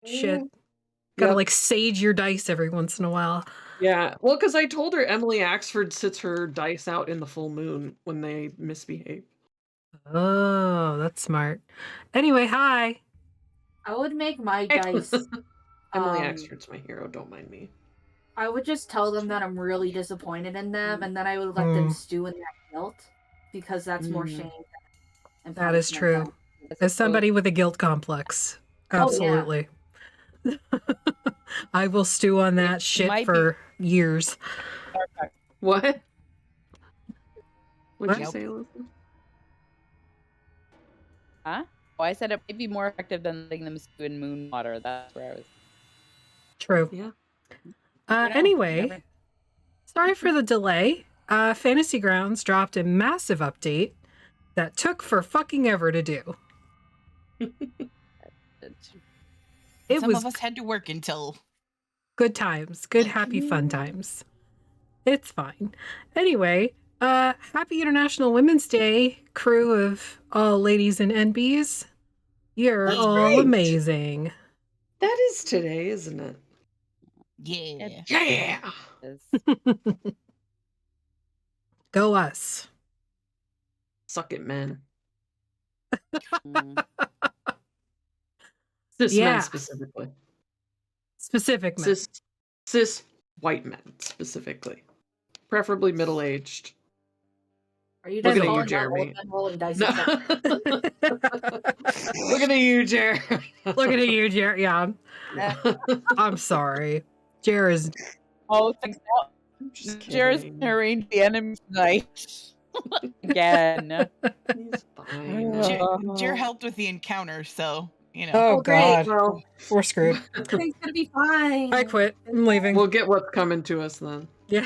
shit. Mm. Gotta Yep. like sage your dice every once in a while. Yeah. Well, because I told her Emily Axford sits her dice out in the full moon when they misbehave. Oh, that's smart. Anyway, hi. I would make my dice. Emily Axford's my hero, don't mind me. I would just tell them that I'm really disappointed in them, and then I would let them stew in that guilt, because that's more shame. That is true. As somebody with a guilt complex, absolutely. Oh, yeah. I will stew on that shit for years. What? What'd you say, Elizabeth? Huh? Oh, I said it might be more effective than letting them stew in moon water. That's where I was. True. Yeah. Anyway, sorry for the delay. Fantasy Grounds dropped a massive update that took for fucking ever to do. Some of us had to work until good times, good happy fun times. It's fine. Anyway, happy International Women's Day, crew of all ladies and NBs. You're all amazing. That is today, isn't it? Yeah. Yeah. Go us. Suck it, men. Men specifically. Specific men. Cis white men specifically. Preferably middle-aged. Are you just calling Jeremy? Rolling dice? No. Looking at you, Jer. Looking at you, Jer. Yeah. I'm sorry. Jer is. Oh, thanks. Jer's gonna arrange the enemy tonight. Again. He's fine. Jer helped with the encounter, so you know. Oh God, well, we're screwed. Everything's gonna be fine. I quit. I'm leaving. We'll get what's coming to us then. Yeah.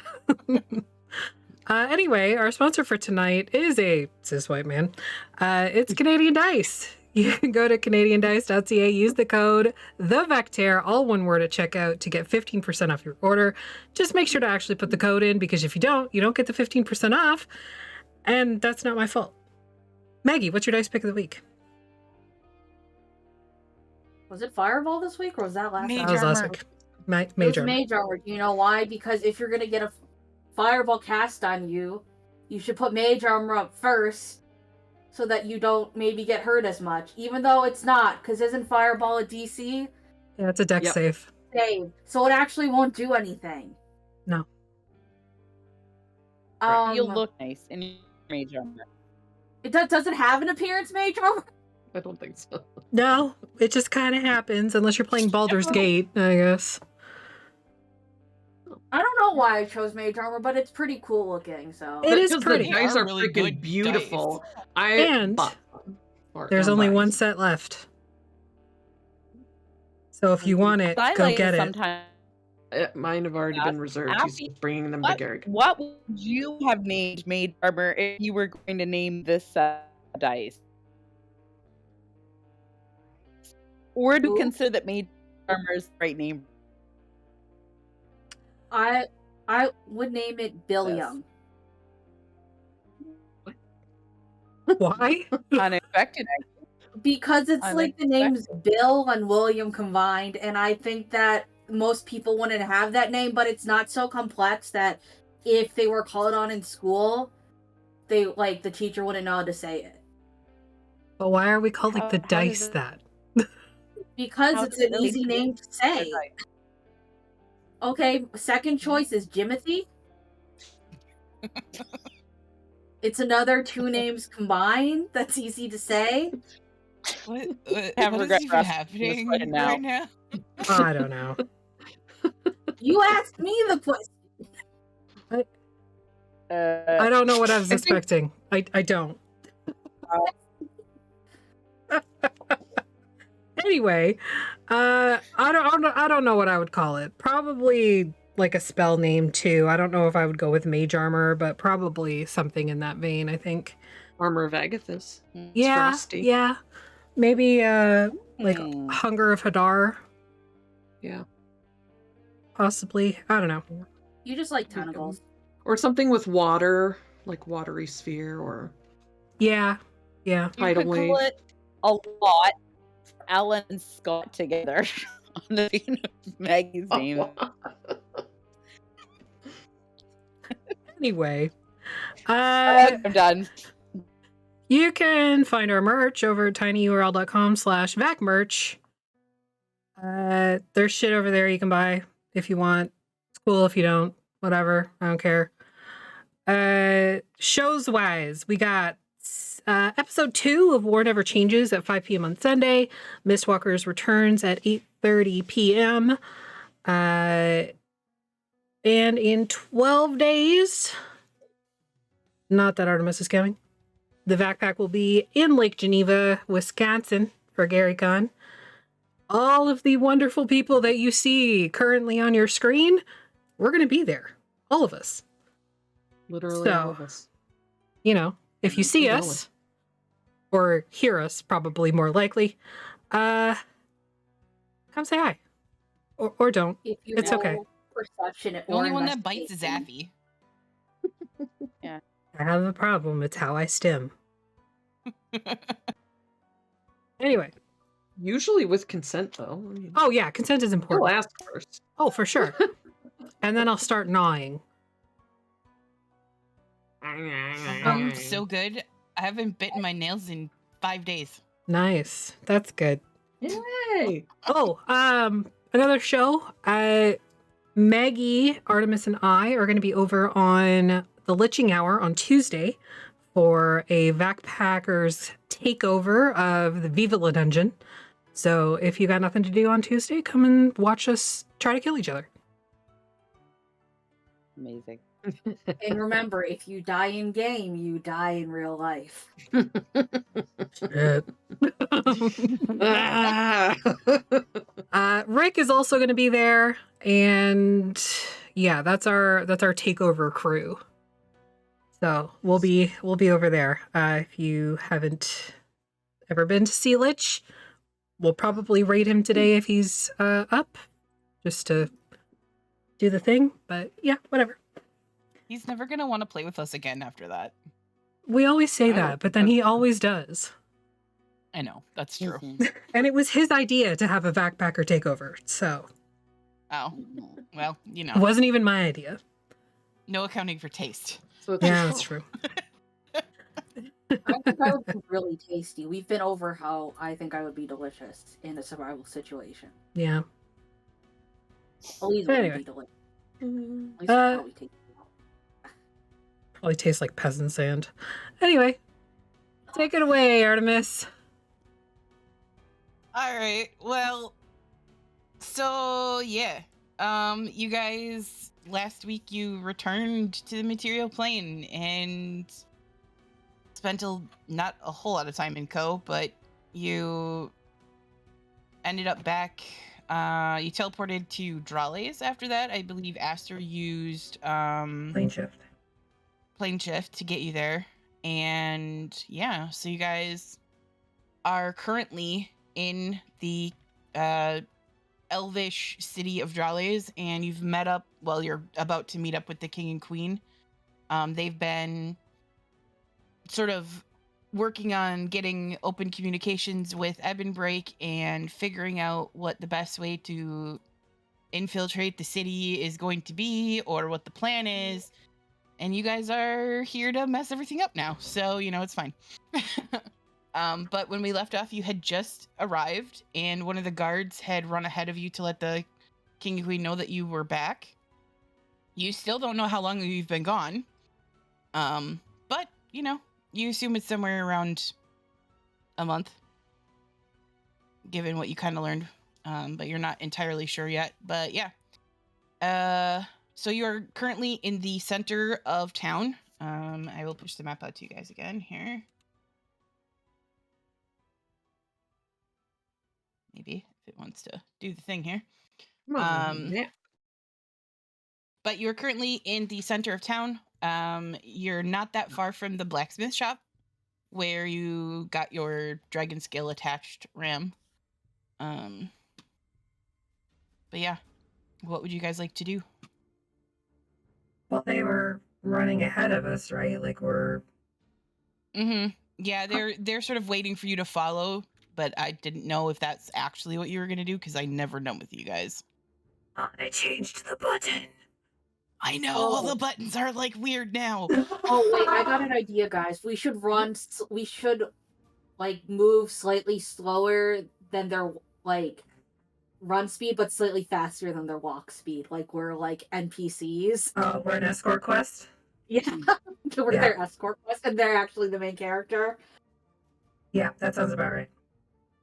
Anyway, our sponsor for tonight is a cis white man. It's Canadian Dice. You can go to canadiandice.ca, use the code TheVectair, all one word at checkout to get 15% off your order. Just make sure to actually put the code in, because if you don't get the 15% off. And that's not my fault. Maggie, what's your dice pick of the week? Was it Fireball this week, or was that last week? That was last week. Mage Armor. Do you know why? Because if you're going to get a Fireball cast on you, you should put Mage Armor up first, so that you don't maybe get hurt as much. Even though it's not, because isn't Fireball a DC? Yeah, it's a deck save. So it actually won't do anything. No. You'll look nice in your Mage Armor. It does it have an appearance, Mage Armor? I don't think so. No, it just kind of happens, unless you're playing Baldur's Gate, I guess. I don't know why I chose Mage Armor, but it's pretty cool looking. So it is pretty. The dice are really freaking beautiful. There's only one set left. So if you want it, go get it. Mine have already been reserved. He's bringing them to Garrick. What would you have named Mage Armor if you were going to name this dice? Or do you consider that Mage Armor is the right name? I would name it Bill Young. Why? Unexpected. Because it's like the names Bill and William combined, and I think that most people wouldn't have that name, but it's not so complex that if they were called on in school, the teacher wouldn't know how to say it. But why are we calling the dice that? Because it's an easy name to say. Okay, second choice is Jimothy. It's another two names combined. That's easy to say. What is even happening right now? I don't know. You asked me the question. I don't know what I was expecting. I don't. Anyway, I don't know what I would call it. Probably like a spell name too. I don't know if I would go with Mage Armor, but probably something in that vein, I think. Armor of Agathis. Yeah, yeah. Maybe like Hunger of Hadar. Yeah. Possibly. I don't know. You just like tentacles. Or something with water, like Watery Sphere, or... Yeah, yeah. You could call it a lot for Alan and Scott together. on the vein of Maggie's name. Anyway, I'm done. you can find our merch over at tinyurl.com/vacmerch. There's shit over there you can buy if you want. It's cool if you don't. Whatever. I don't care. Shows wise, we got episode 2 of War Never Changes at 5 p.m. on Sunday. Mistwalkers returns at 8:30 p.m. And in 12 days, not that Artemis is coming, the Backpack will be in Lake Geneva, Wisconsin for GaryCon. All of the wonderful people that you see currently on your screen, we're going to be there. All of us. Literally all of us. You know, if you see us, or hear us, probably more likely, come say hi. Or don't. If you It's okay. Perception The only one that bites is Affy. I have a problem. It's how I stim. Anyway. Usually with consent, though. I mean, Oh, yeah. Consent is important. You'll ask first. Oh, for sure. And then I'll start gnawing. So good. I haven't bitten my nails in 5 days. Nice. That's good. Yay! Oh, another show. Maggie, Artemis, and I are going to be over on the Liching Hour on Tuesday for a Backpackers takeover of the Viva La Dungeon. So if you got nothing to do on Tuesday, come and watch us try to kill each other. Amazing. And remember, if you die in game, you die in real life. Shit. Rick is also going to be there, and yeah, that's our takeover crew. So we'll be over there. If you haven't ever been to Sea Lich, we'll probably raid him today if he's up, just to do the thing. But yeah, whatever. He's never going to want to play with us again after that. We always say that, but then he always does. I know, that's true. And it was his idea to have a backpacker takeover, so. Oh, well, you know. It wasn't even my idea. No accounting for taste. So Yeah, that's true. I think I would be really tasty. We've been over how I think I would be delicious in a survival situation. Yeah. Elise would be delicious. At least probably taste. Probably tastes like peasant sand. Anyway, take it away, Artemis. All right. Well, so yeah. You guys, last week you returned to the material plane and spent not a whole lot of time in Co, but you ended up back. You teleported to Dralles after that. I believe Aster used plane shift to get you there. And yeah, so you guys are currently in the elvish city of Dralles, and you've met up, well, you're about to meet up with the king and queen. They've been sort of working on getting open communications with Ebonbreak and figuring out what the best way to infiltrate the city is going to be, or what the plan is. And you guys are here to mess everything up now, so, you know, it's fine. But when we left off, you had just arrived, and one of the guards had run ahead of you to let the king and queen know that you were back. You still don't know how long you've been gone. But, you know, you assume it's somewhere around a month, given what you kind of learned. But you're not entirely sure yet. But yeah. So you're currently in the center of town. I will push the map out to you guys again here. Maybe if it wants to do the thing here. Yeah. But you're currently in the center of town. You're not that far from the blacksmith shop where you got your dragon scale attached ram. But yeah, what would you guys like to do? Well, they were running ahead of us, right? Like we're... Mm-hmm. Yeah, they're sort of waiting for you to follow, but I didn't know if that's actually what you were gonna do because I never know with you guys. I changed the button. I know all the buttons are like weird now. Oh wait, I got an idea, guys. We should we should like move slightly slower than their like run speed, but slightly faster than their walk speed. Like we're like NPCs. We're an escort quest. Yeah, we're Yeah. their escort quest, and they're actually the main character. Yeah, that sounds about right.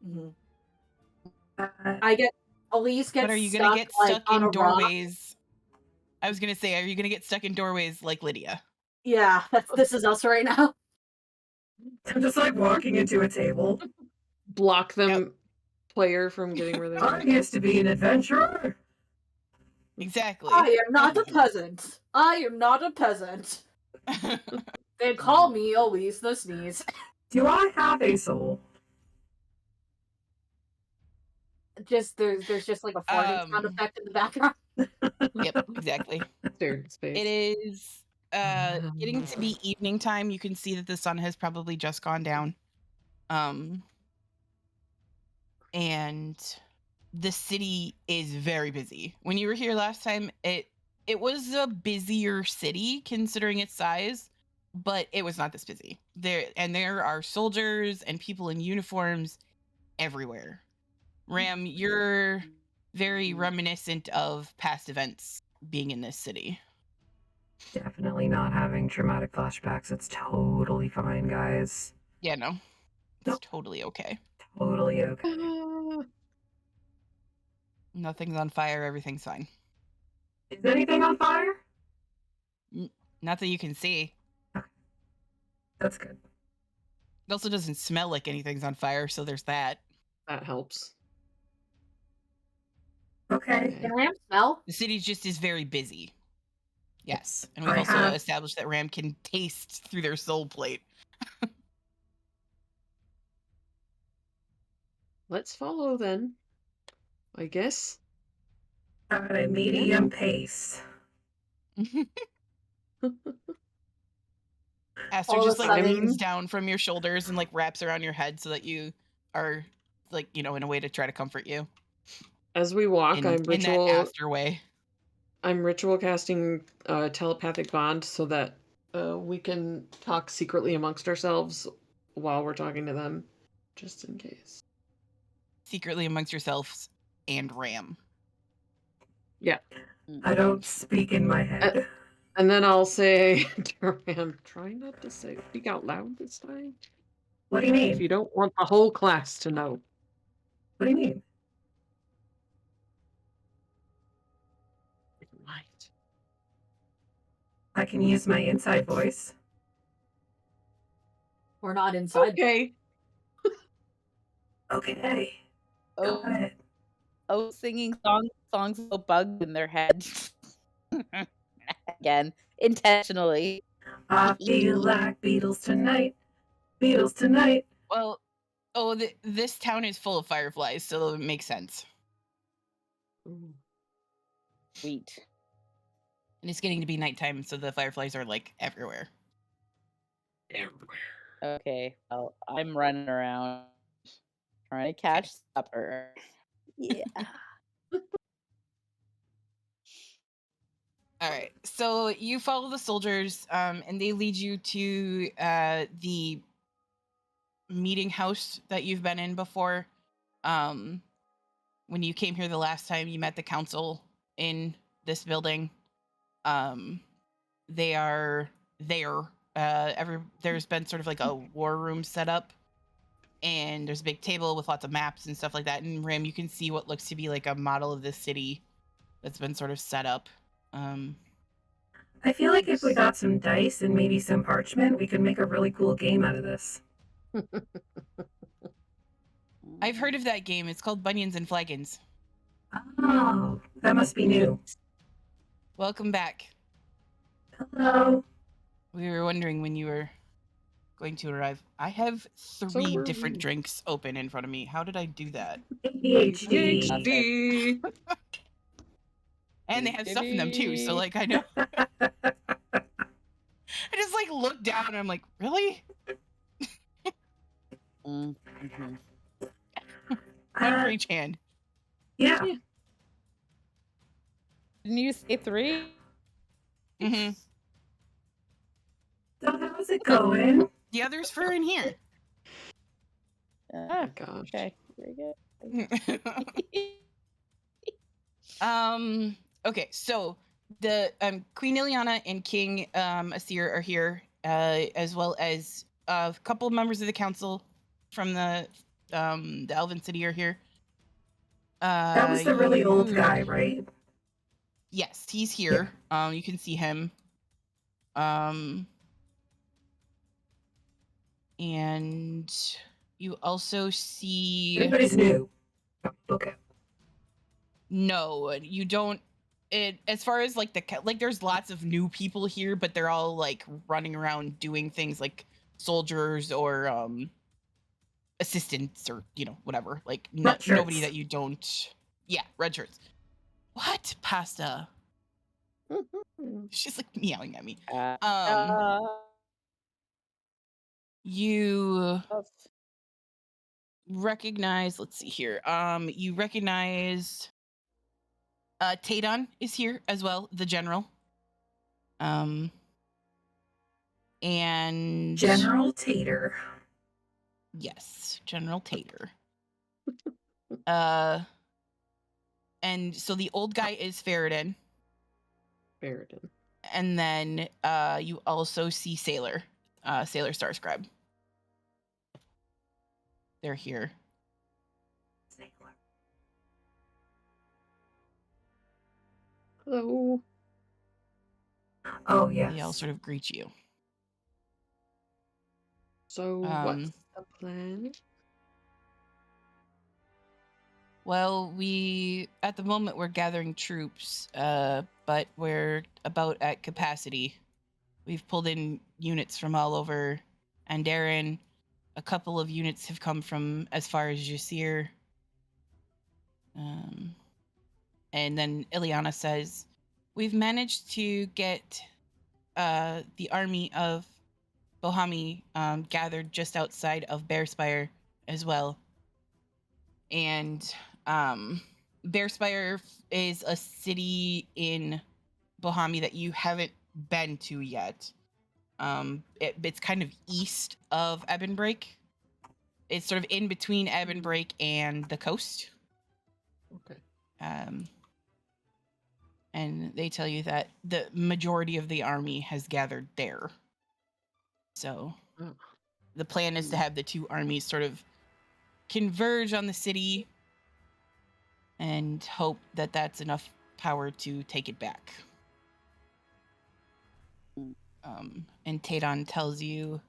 Mm-hmm. I get Elise gets. But are you stuck, gonna get stuck on in a rock. doorways? I was gonna say, are you gonna get stuck in doorways like Lydia? Yeah, this is us right now. I'm just like walking into a table. Block them, player, from getting where they I want. used to be an adventurer. Exactly. I am not a peasant. I am not a peasant. They call me Elise the Sneeze. Do I have a soul? Just there's just like a farting sound effect in the background. Yep, exactly. Stared space. It is getting to be evening time. You can see that the sun has probably just gone down. And the city is very busy. When you were here last time, it was a busier city considering its size, but it was not this busy. There are soldiers and people in uniforms everywhere. Ram, you're very reminiscent of past events being in this city. Definitely not having traumatic flashbacks. It's totally fine, guys. Yeah, no. It's totally okay. Totally okay. Nothing's on fire, everything's fine. Is anything on fire? Not that you can see. Okay. That's good. It also doesn't smell like anything's on fire, so there's that. That helps. Okay. Can Ram smell? The city just is very busy. Yes. And we've I also have- established that Ram can taste through their soul plate. Let's follow then. I guess. At a medium pace. Aster All just of a like sudden- leans down from your shoulders and like wraps around your head so that you are like, you know, in a way to try to comfort you. As we walk, In I'm that ritual. Aster way. I'm ritual casting telepathic bond so that we can talk secretly amongst ourselves while we're talking to them, just in case. Secretly amongst yourselves and Ram. Yeah. I don't speak in my head. And then I'll say, I'm trying not to speak out loud this time. What do you If mean? you don't want the whole class to know. What do you mean? Right. I can use my inside voice. We're not inside. Okay. Okay. Oh, Got it. singing songs about bugs in their heads. Again, intentionally. I feel like Beatles tonight. Beatles tonight. Well, this town is full of fireflies, so it makes sense. Sweet. And it's getting to be nighttime, so the fireflies are like everywhere. Everywhere. Okay, well, I'm running around trying to catch supper. Yeah. All right, so you follow the soldiers, and they lead you to the meeting house that you've been in before. When you came here the last time, you met the council in this building. They are there. There's been sort of like a war room set up, and there's a big table with lots of maps and stuff like that. And Ram, you can see what looks to be like a model of this city that's been sort of set up. I feel like if we got some dice and maybe some parchment, we could make a really cool game out of this. I've heard of that game. It's called Bunions and Flagons. Oh, that must be new. Welcome back. Hello. We were wondering when you were going to arrive. I have 3 were different we. drinks open in front of me. How did I do that? ADHD. HD. And they have stuff in them too, so like I know. I just like look down and I'm like, really? Mm-hmm. one for each hand. Yeah. Didn't you say 3? Mm-hmm. So how's it going? The others for in here. Oh my gosh. Okay, very good. Okay, so the Queen Ileana and King Asir are here, as well as a couple of members of the council from the Elven City are here. That was the really old guy, right? Yes, he's here. You can see him. And you also see. Everybody's new. Okay. No, you don't. It as far as like there's lots of new people here, but they're all like running around doing things like soldiers or assistants or whatever. Like nobody that you don't. Yeah, red shirts. What pasta? She's like meowing at me. You recognize. Let's see here. You recognize. Tadon is here as well, the general. And General Tater. Yes, General Tater. And so the old guy is Faradin. Faradin. And then you also see Sailor, Sailor Starscribe. They're here. Hello. Oh, yes. They all sort of greet you. So what's the plan? Well, at the moment we're gathering troops, but we're about at capacity. We've pulled in units from all over Andarin. A couple of units have come from as far as Jasir. And then Ileana says, we've managed to get the army of Bohami gathered just outside of Bearspire as well. And Bearspire is a city in Bohami that you haven't been to yet. It's kind of east of Ebonbreak. It's sort of in between Ebonbreak and the coast. Okay. And they tell you that the majority of the army has gathered there. So the plan is to have the two armies sort of converge on the city and hope that that's enough power to take it back. And Tadon tells you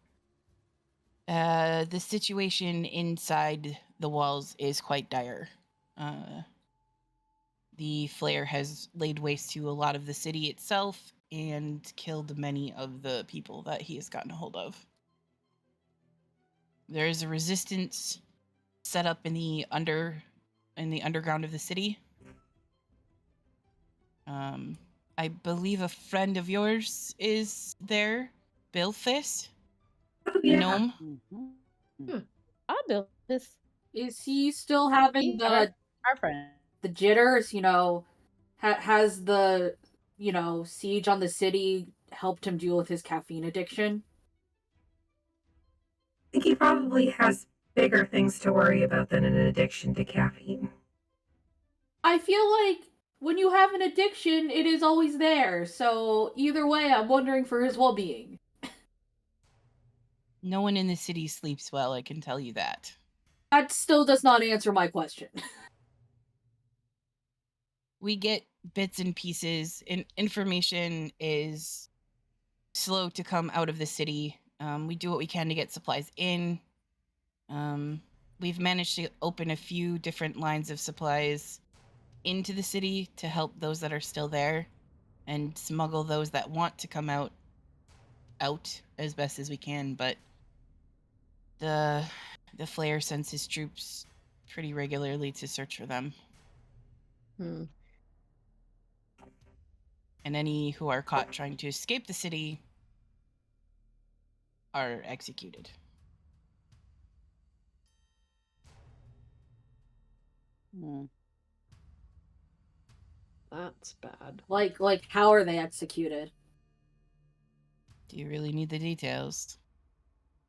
the situation inside the walls is quite dire. The flare has laid waste to a lot of the city itself and killed many of the people that he has gotten a hold of. There is a resistance set up in the underground of the city. I believe a friend of yours is there, Bilfis. Oh, yeah. Gnome. I built this. Is he still having Our friend. the jitters? Has the siege on the city helped him deal with his caffeine addiction? I think he probably has bigger things to worry about than an addiction to caffeine. I feel like when you have an addiction, it is always there. So either way, I'm wondering for his well-being. No one in the city sleeps well, I can tell you that. That still does not answer my question. We get bits and pieces, and information is slow to come out of the city. We do what we can to get supplies in. We've managed to open a few different lines of supplies into the city to help those that are still there and smuggle those that want to come out as best as we can, but the flare sends his troops pretty regularly to search for them. And any who are caught trying to escape the city are executed. Mm. That's bad. Like how are they executed? Do you really need the details?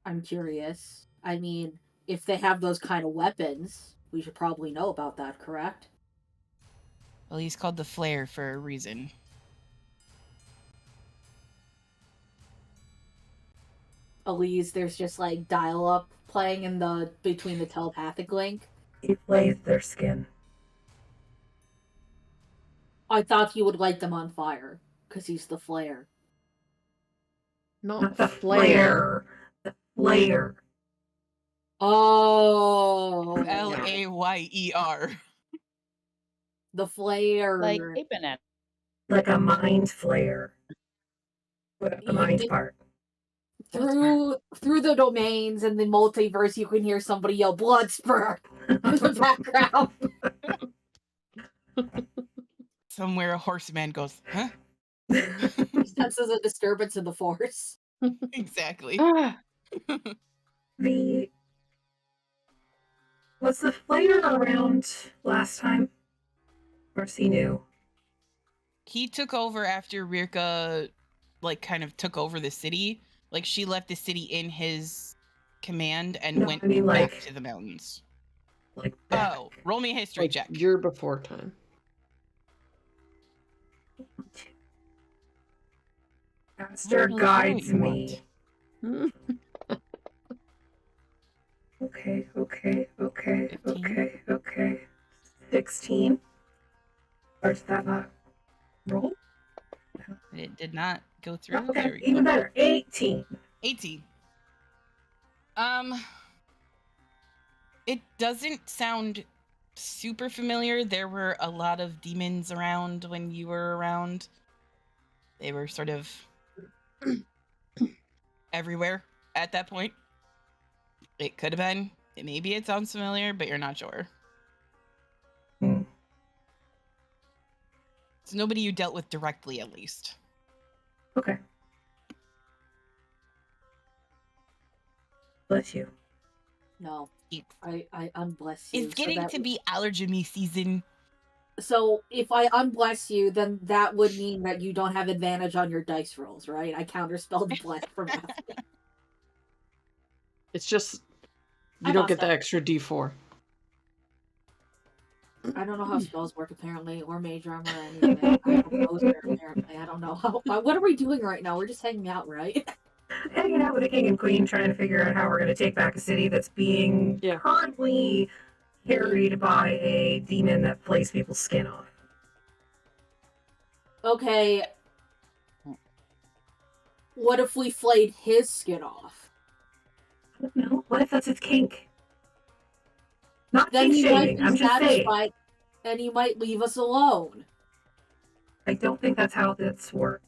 I'm curious. I mean, if they have those kind of weapons, we should probably know about that, correct? Well, he's called the Flare for a reason. Elise, there's just like dial-up playing in the between the telepathic link. He flays their skin. I thought he would light them on fire because he's the flare. Not the flare. The flayer. Oh, Layer. the flare. Like a banana. Like a mind flayer. Without the mind part. Through the domains and the multiverse, you can hear somebody yell "blood spurt" in the background. Somewhere a horseman goes, huh? He senses a disturbance in the force. Exactly. Was the flayer around last time? Or is he new? He took over after Rirka, like, kind of took over the city. Like, she left the city in his command and went back to the mountains. Like back. Oh, roll me a history check. Year before time. Master guides me. Okay. 16. Or did that not roll? It did not go through. Okay, There we even go. better. 18. 18. It doesn't sound super familiar. There were a lot of demons around when you were around. They were sort of everywhere at that point. It could have been. Maybe it sounds familiar, but you're not sure. It's nobody you dealt with directly, at least. Okay. Bless you. No, I unbless you. It's getting to be allergy season. So if I unbless you, then that would mean that you don't have advantage on your dice rolls, right? I counterspelled bless from asking. It's just you don't get the extra D4. I don't know how spells work apparently, or mage armor or anything. I have a poster apparently. I don't know how. What are we doing right now? We're just hanging out, right? Hanging out with the king and queen, trying to figure out how we're going to take back a city that's being currently carried by a demon that flays people's skin off. Okay. What if we flayed his skin off? I don't know. What if that's its kink? Not Then kink he shaming. might I'm be just saying. satisfied, and he might leave us alone. I don't think that's how this works.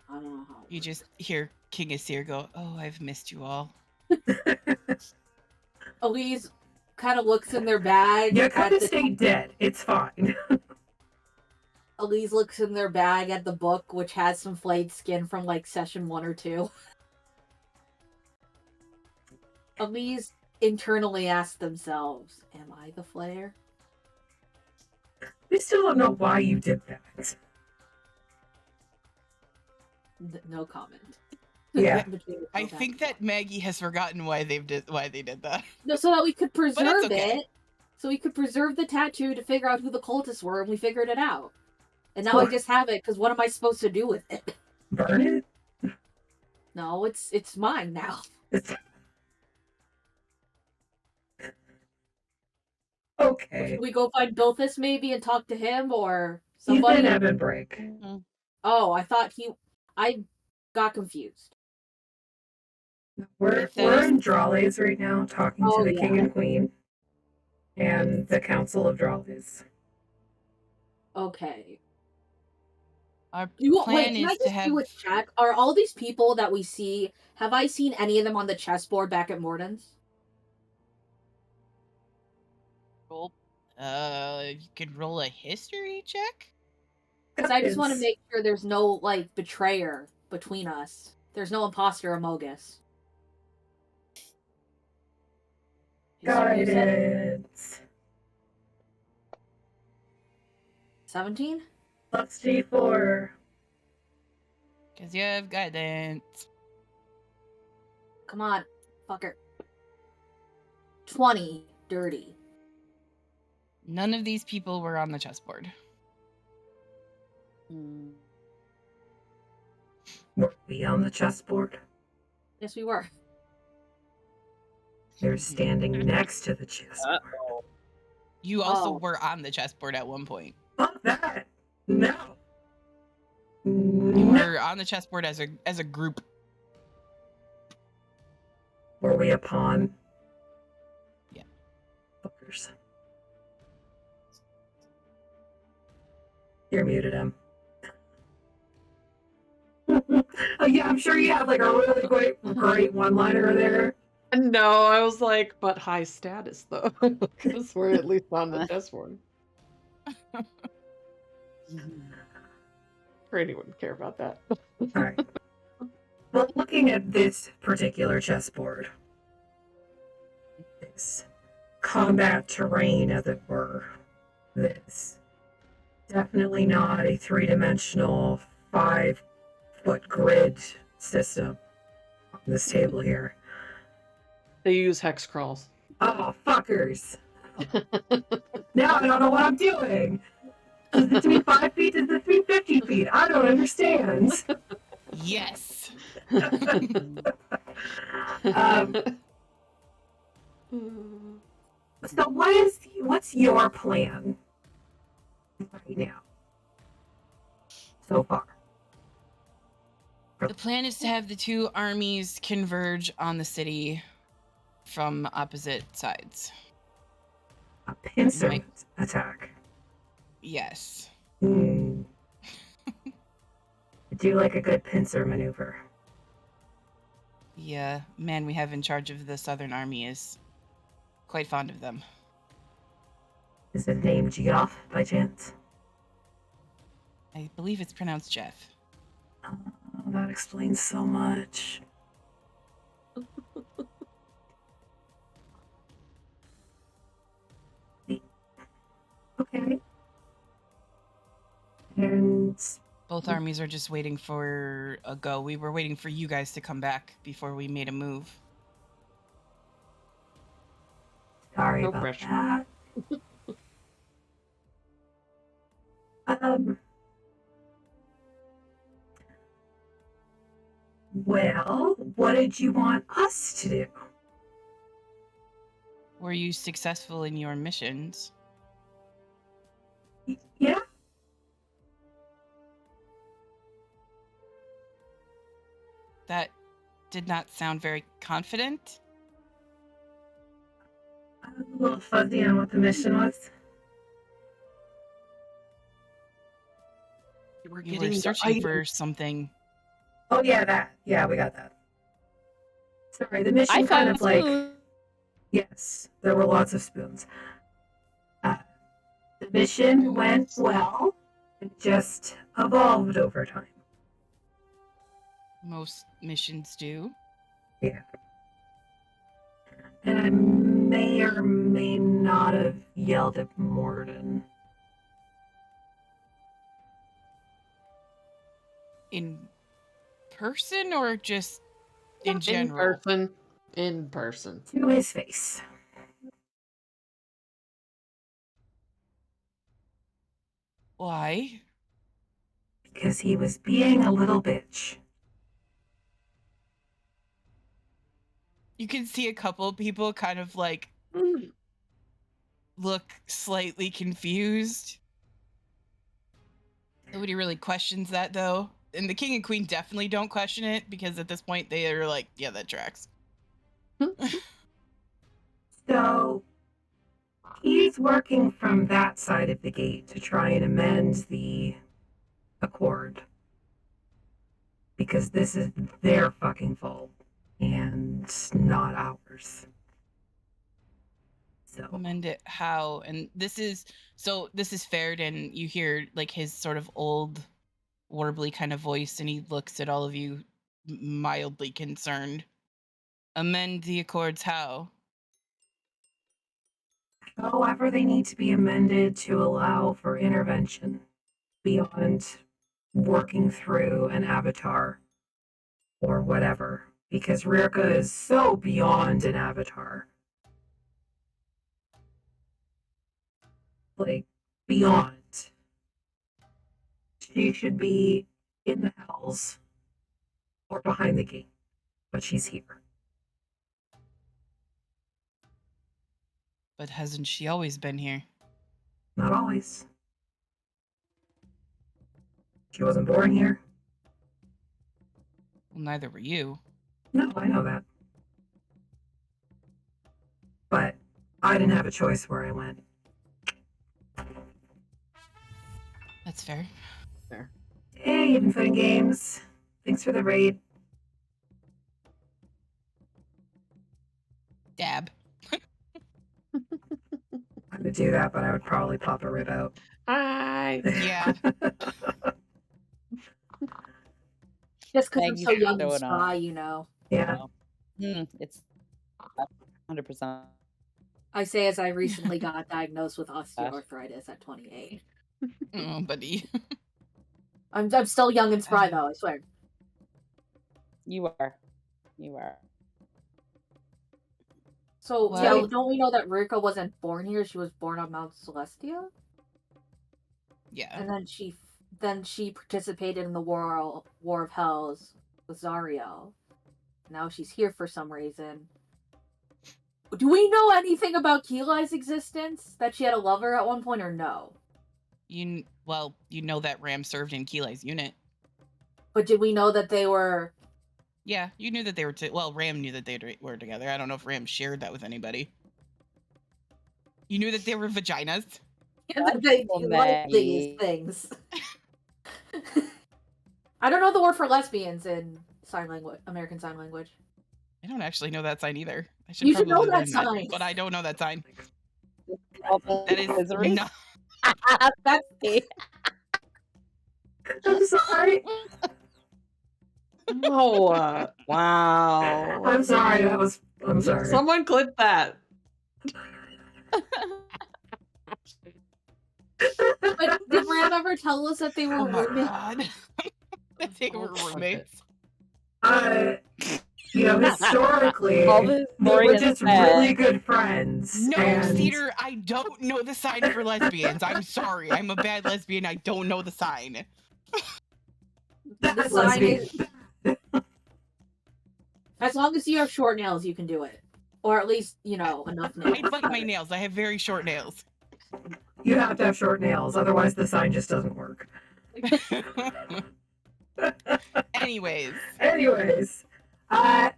I don't know how. You just hear King Asir go, "Oh, I've missed you all." Elise kind of looks in their bag. You could have stayed dead. It's fine. Elise looks in their bag at the book, which has some flayed skin from like session 1 or 2. Elise internally asks themselves, "Am I the Flayer?" We still don't know why you did that. No comment. Yeah. I think that Maggie has forgotten why they did that. No, so that we could preserve okay. it. So we could preserve the tattoo to figure out who the cultists were, and we figured it out. And now I just have it, because what am I supposed to do with it? Burn it? No, it's mine now. Okay. Should we go find Bilthus maybe and talk to him, or somebody? He's in Ebonbreak. Oh, I got confused. We're in Dralles right now, talking to the king and queen and the council of Dralles. Okay. Our Wait, plan can I is just to have. do a check? Are all these people that we see, have I seen any of them on the chessboard back at Morden's? You could roll a history check? Because I just want to make sure there's no, like, betrayer between us. There's no imposter or Mogus. Guidance. 17? Plus D4. Because you have guidance. Come on, fucker. 20. Dirty. None of these people were on the chessboard. Were we on the chessboard? Yes, we were. They're standing next to the chessboard. You also Oh. were on the chessboard at one point. Fuck that. No. You No. were on the chessboard as a group. Were we a pawn? Yeah. Fuckers. You're muted, him. Oh yeah, I'm sure you have like a really great one-liner there. No, I was like, but high status though, because we're at least on the chessboard. Brady wouldn't care about that. Alright. Well, looking at this particular chessboard, this combat terrain, as it were, this definitely not a three-dimensional 5-foot grid system on this table here. They use hex crawls. Oh, fuckers. Now I don't know what I'm doing. Does this mean 5 feet? Does this mean 50 feet? I don't understand. Yes. So what's your plan right now? So far. The plan is to have the two armies converge on the city from opposite sides. A pincer Right. attack. Yes. I do like a good pincer maneuver. The man we have in charge of the Southern Army is quite fond of them. Is his name Geoff by chance? I believe it's pronounced Jeff. Oh, that explains so much. Okay. And Both armies are just waiting for a go. We were waiting for you guys to come back before we made a move. sorry No about pressure. that. Well, what did you want us to do? Were you successful in your missions? Yeah. That did not sound very confident. I'm a little fuzzy on what the mission was. You getting were the searching for items. something. Oh yeah, that. Yeah, we got that. Sorry, the mission I kind found of like. spoon. Yes, there were lots of spoons. The mission went well. It just evolved over time. Most missions do. Yeah. And I may or may not have yelled at Morden. In person or just in general? In person. To his face. Why? Because he was being a little bitch. You can see a couple people kind of like look slightly confused. Nobody really questions that though. And the king and queen definitely don't question it because at this point they are like, yeah, that tracks. So he's working from that side of the gate to try and amend the accord. Because this is their fucking fault and not ours. So Amend it how? And this is Fared, and you hear like his sort of old warbly kind of voice, and he looks at all of you mildly concerned. Amend the accords how? However, they need to be amended to allow for intervention beyond working through an avatar or whatever, because Rirka is so beyond an avatar. Like, beyond. She should be in the hells or behind the gate, but she's here. But hasn't she always been here? Not always. She wasn't born here. Well, neither were you. No, I know that. But I didn't have a choice where I went. That's fair. There. Hey, Even Fun Games. Thanks for the raid. Dab. I would do that, but I would probably pop a rib out. Hi. Yeah. Just because Thank I'm you so for young and showing spry, up. you know. Yeah. It's 100%. I say as I recently got diagnosed with osteoarthritis at 28. Oh, buddy. I'm still young and spry though, I swear. You are. You are. So Well- yeah, don't we know that Rirka wasn't born here? She was born on Mount Celestia, Yeah. and then she participated in the War of Hells with Zariel. Now she's here for some reason. Do we know anything about Keelai's existence? That she had a lover at one point, or no? You know that Ram served in Keelai's unit. But did we know that they were? Yeah, you knew that they were. Ram knew that they were together. I don't know if Ram shared that with anybody. You knew that they were vaginas. That they like these things. I don't know the word for lesbians in sign language, American Sign Language. I don't actually know that sign either. I You should know probably that learn sign. but I don't know that sign. That That is not. That's it. I'm sorry. Oh, wow. I'm sorry. I'm sorry. Someone clip that. But did Ram ever tell us that they were Oh my roommates? god. That they were roommates. Historically, All this they were story just is bad. really good friends. No, and Cedar, I don't know the sign for lesbians. I'm sorry. I'm a bad lesbian. I don't know the sign. The Bad sign lesbian. is, as long as you have short nails, you can do it, or at least enough nails. I bite my nails. I have very short nails. You have to have short nails, otherwise the sign just doesn't work. Anyways, I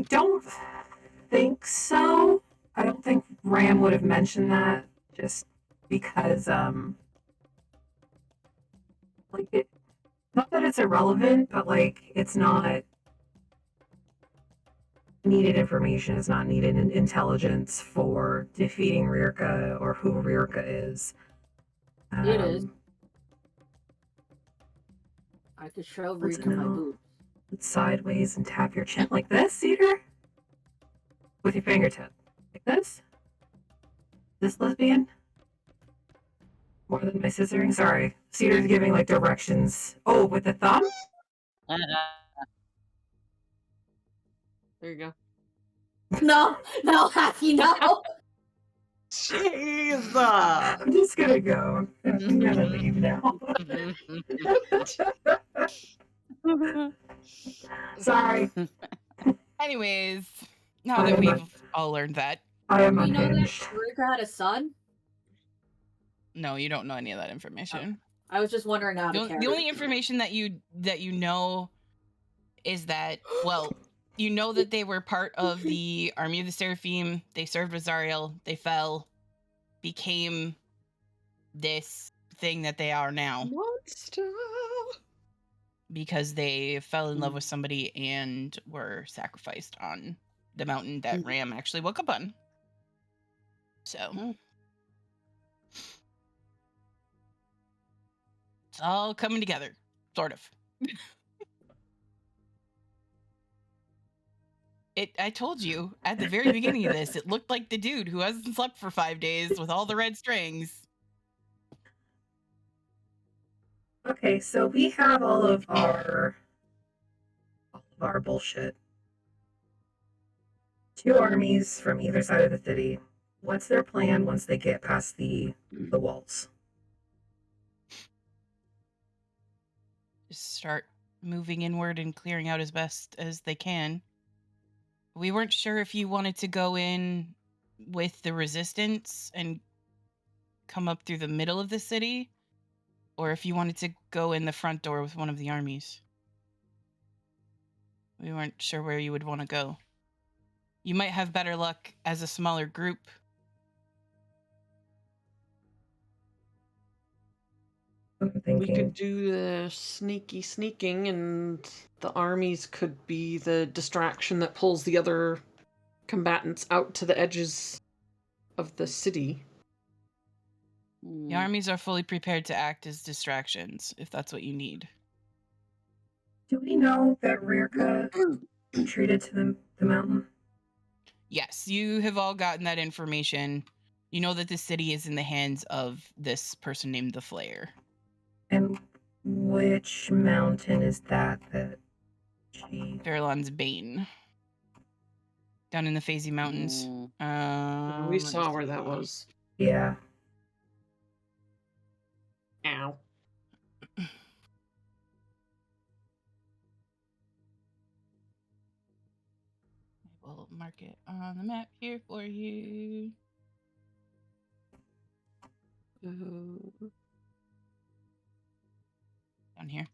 don't think so. I don't think Ram would have mentioned that just because, not that it's irrelevant, but it's not needed information. It's not needed intelligence for defeating Rirka or who Rirka is. It is. I could show Let's Rika my know. boobs. Sideways and tap your chin like this, Cedar? With your fingertip. Like this? This lesbian? More than my scissoring? Sorry. Cedar's giving directions. Oh, with the thumb? There you go. No, Hacky, no. Jeez. I'm just gonna go. I'm gonna leave now. Sorry. anyways, now that we've all learned that, I am We know that unhinged. Rika had a son. no, you don't know any of that information. I was just wondering out of The only information that you know is that, well, you know that they were part of the army of the Seraphim. They served with Zariel. They fell, became this thing that they are now Monster. because they fell in love with somebody and were sacrificed on the mountain that Ram actually woke up on. So it's all coming together, sort of. I told you at the very beginning of this, it looked like the dude who hasn't slept for 5 days with all the red strings. Okay, so we have all of our bullshit. 2 armies from either side of the city. What's their plan once they get past the walls? Just start moving inward and clearing out as best as they can. We weren't sure if you wanted to go in with the resistance and come up through the middle of the city, or if you wanted to go in the front door with one of the armies. We weren't sure where you would want to go. You might have better luck as a smaller group. I'm We thinking could do the sneaking, and the armies could be the distraction that pulls the other combatants out to the edges of the city. The armies are fully prepared to act as distractions, if that's what you need. do we know that Rirka retreated to the mountain? Yes, you have all gotten that information. You know that the city is in the hands of this person named the Flayer. And which mountain is that she... Fairlawn's Bane. Down in the Phasey Mountains. We saw where that was. Yeah. Ow. We'll mark it on the map here for you. Down here.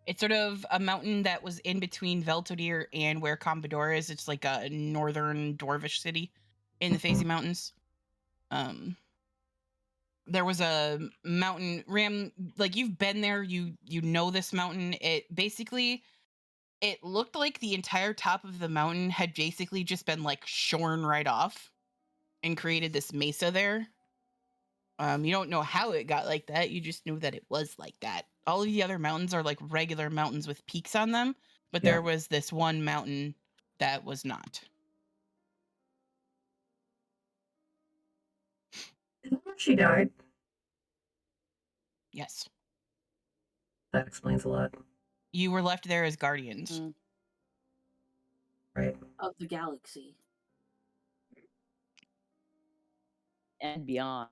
It's sort of a mountain that was in between Veltodir and where Combador is. It's like a northern dwarvish city in the Phasey Mountains. There was a mountain, Ram, like you've been there, you know this mountain. It basically, it looked like the entire top of the mountain had basically just been like shorn right off and created this mesa there. You don't know how it got like that. You just knew that it was like that. All of the other mountains are like regular mountains with peaks on them, but there was this one mountain that was not. She died. Yes. That explains a lot. You were left there as guardians. Right. Of the galaxy. And beyond.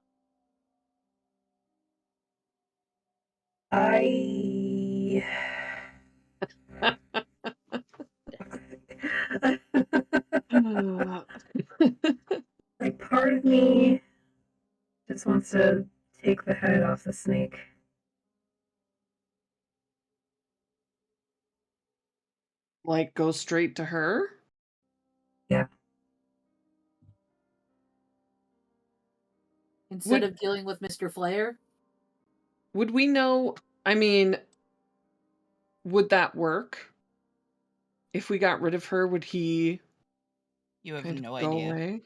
I like part of me just wants to take the head off the snake. Like, go straight to her? Yeah. Instead of dealing with Mr. Flair? Would we know, I mean, would that work? If we got rid of her, would he You have kind no of go idea. away?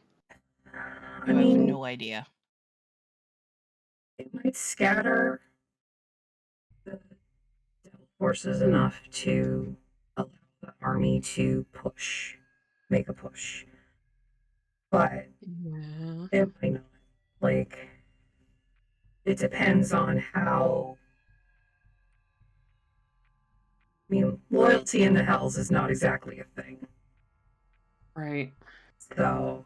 You have no idea. It might scatter the devil forces enough to allow the army to make a push. But it might not. Like, it depends on how. I mean, loyalty in the Hells is not exactly a thing. Right. So.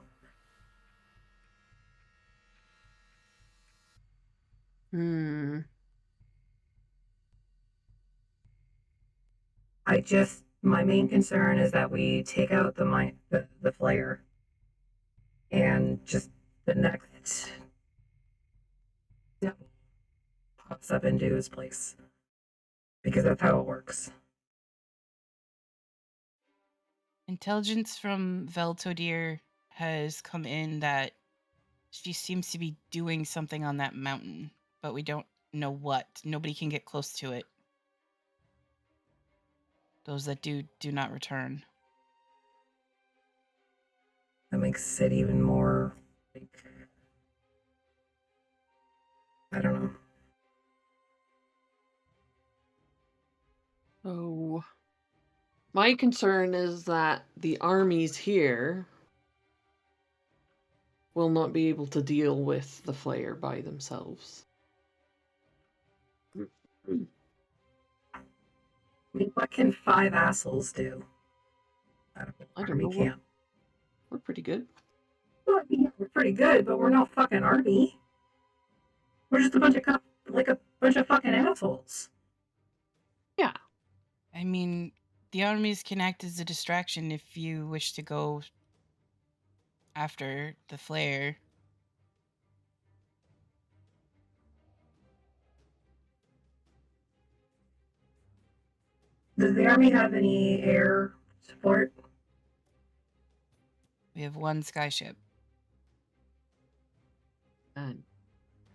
My main concern is that we take out the Flayer and just the next devil pops up into his place. Because that's how it works. Intelligence from Veltodir has come in that she seems to be doing something on that mountain, but we don't know what. Nobody can get close to it. Those that do not return. That makes it even more, like, I don't know. So, my concern is that the armies here will not be able to deal with the Flayer by themselves. I mean, what can 5 assholes do? I don't Army know. camp. We're pretty good. Well, yeah, we're pretty good, but we're no fucking army. We're just a bunch of fucking assholes. Yeah. I mean, the armies can act as a distraction if you wish to go after the flare. Does the army have any air support? We have 1 skyship. And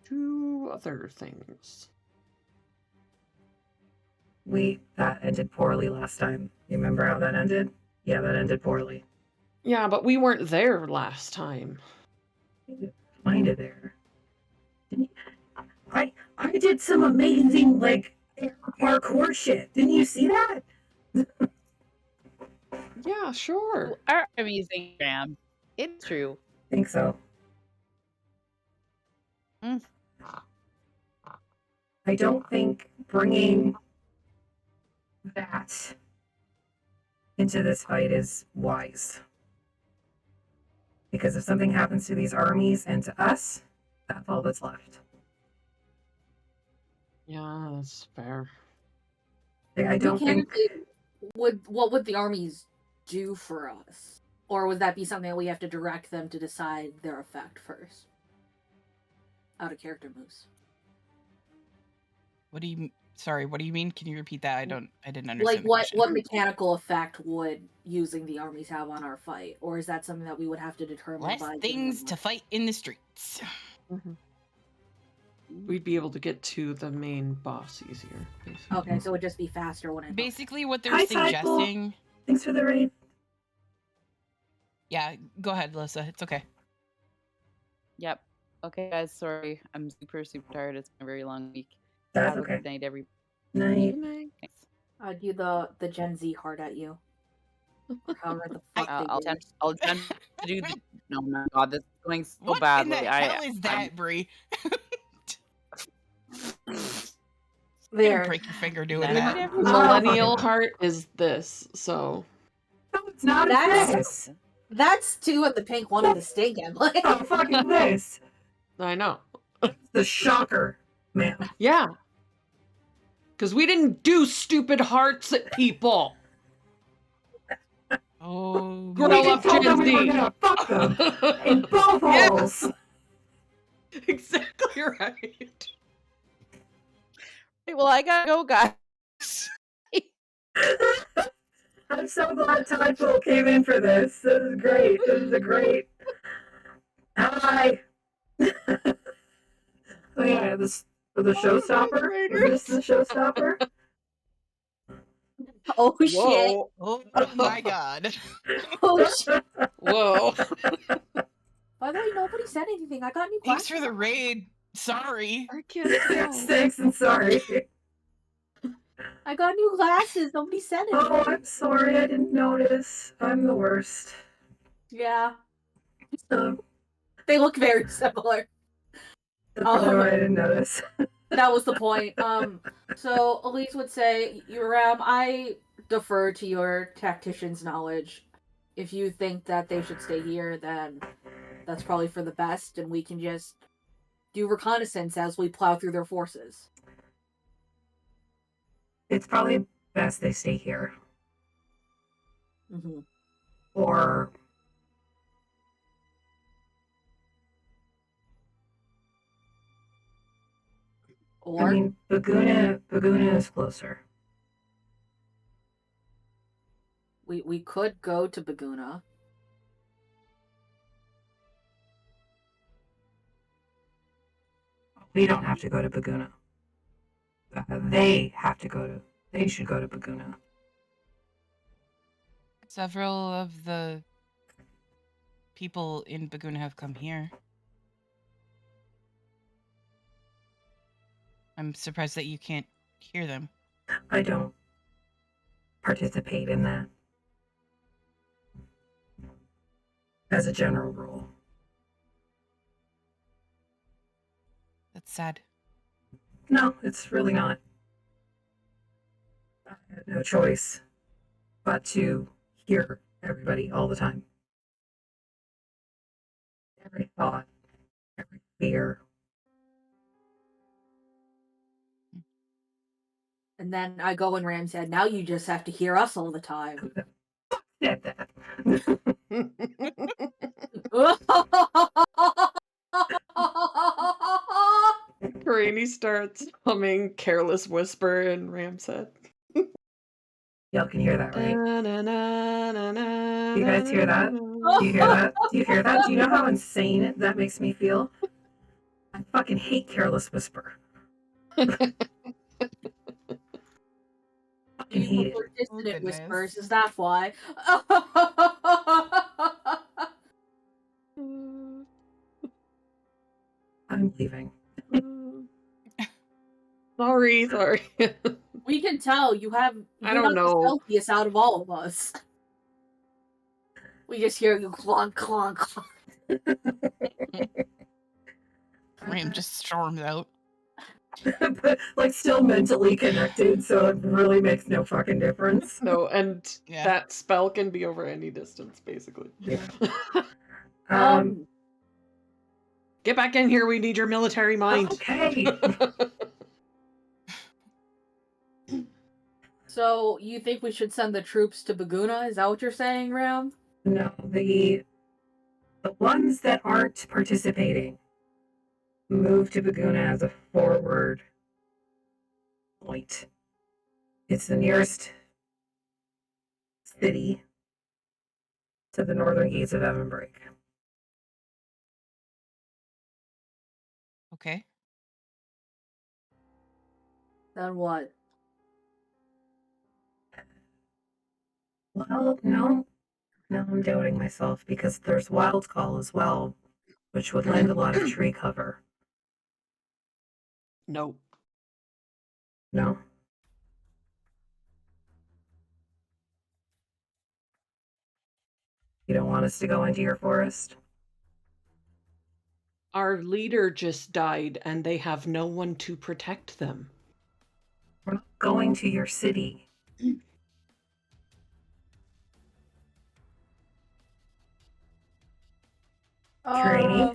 2 other things. That ended poorly last time. You remember how that ended? Yeah, that ended poorly. Yeah, but we weren't there last time. Find it there. I did some amazing parkour shit. Didn't you see that? Yeah, sure. Our amazing Graham. It's true. I think so. I don't think bringing that into this fight is wise. Because if something happens to these armies and to us, that's all that's left. Yeah, that's fair. I don't think... What would the armies do for us? Or would that be something that we have to direct them to decide their effect first? Out of character moves. What do you mean? Can you repeat that? I didn't understand. Like the what question. mechanical effect would using the armies have on our fight? Or is that something that we would have to determine Less by things to fight in the streets. Mm-hmm. We'd be able to get to the main boss easier, basically. Okay, so it would just be faster when I Basically, what they're Hi, suggesting. Thanks for the raid. Yeah, go ahead, Alyssa. It's okay. Yep. Okay, guys. Sorry, I'm super tired. It's been a very long week. That's Have okay. a good night, everybody. Night. Thanks. I'll do the Gen Z heart at you. Or however the fuck they I'll do it. attempt to do the. No, my God, this is going so What badly. in the hell is that, Bree? There. Break your finger doing Night, that. everybody. Millennial heart is this, so. No, it's not. That's 2 of the pink, 1 of the stink emblem. Oh, fucking this. I know. The shocker, man. Yeah. Because we didn't do stupid hearts at people. Oh, Grow We up, just told them Gen we were Z. gonna fuck them in both Yeah. holes. Exactly right. Well, I gotta go, guys. I'm so glad Tidepool came in for this. This is great. This is a great. Hi. Oh yeah, this for the showstopper. Is this the showstopper? Oh shit. Whoa. oh my God. Oh shit. Whoa. By the way, nobody said anything. I got new Thanks glasses. for the raid. Sorry. I can't tell. Thanks and sorry. I got new glasses. Nobody said anything. Oh, I'm sorry. I didn't notice. I'm the worst. Yeah. Um, They look very similar. I didn't notice. That was the point. So Elise would say, Uram, I defer to your tactician's knowledge. If you think that they should stay here, then that's probably for the best, and we can just do reconnaissance as we plow through their forces. It's probably best they stay here. Mm-hmm. Or Or I mean, Baguna is closer. we could go to Baguna. We don't have to go to Baguna. They should go to Baguna. Several of the people in Baguna have come here. I'm surprised that you can't hear them. I don't. participate in that as a general rule. That's sad. No, it's really not. I had no choice but to hear everybody all the time. Every thought, every fear. And then I go and Ram said, now you just have to hear us all the time. Who the fuck said that? Rainy starts humming Careless Whisper in Ram's head. Y'all can hear that, right? Do you guys hear that? Do you hear that? Do you hear that? Do you know how insane that makes me feel? I fucking hate Careless Whisper. Fucking hate it. Dissonant goodness. whispers, is that why? I'm leaving. Sorry. We can tell you're I don't not know. the stealthiest out of all of us. We just hear you clonk, clonk, clonk. Ram just storms out. But like still mentally connected, so it really makes no fucking difference. No, and Yeah. that spell can be over any distance, basically. Yeah. Get back in here, we need your military mind. Okay. So, you think we should send the troops to Baguna? Is that what you're saying, Ram? No, the ones that aren't participating move to Baguna as a forward point. It's the nearest city to the northern gates of Ebonbreak. Okay. Then what? Well, no, I'm doubting myself because there's Wild Call as well, which would lend a lot of tree cover. No. No? You don't want us to go into your forest? Our leader just died, and they have no one to protect them. We're not going to your city. Trainee,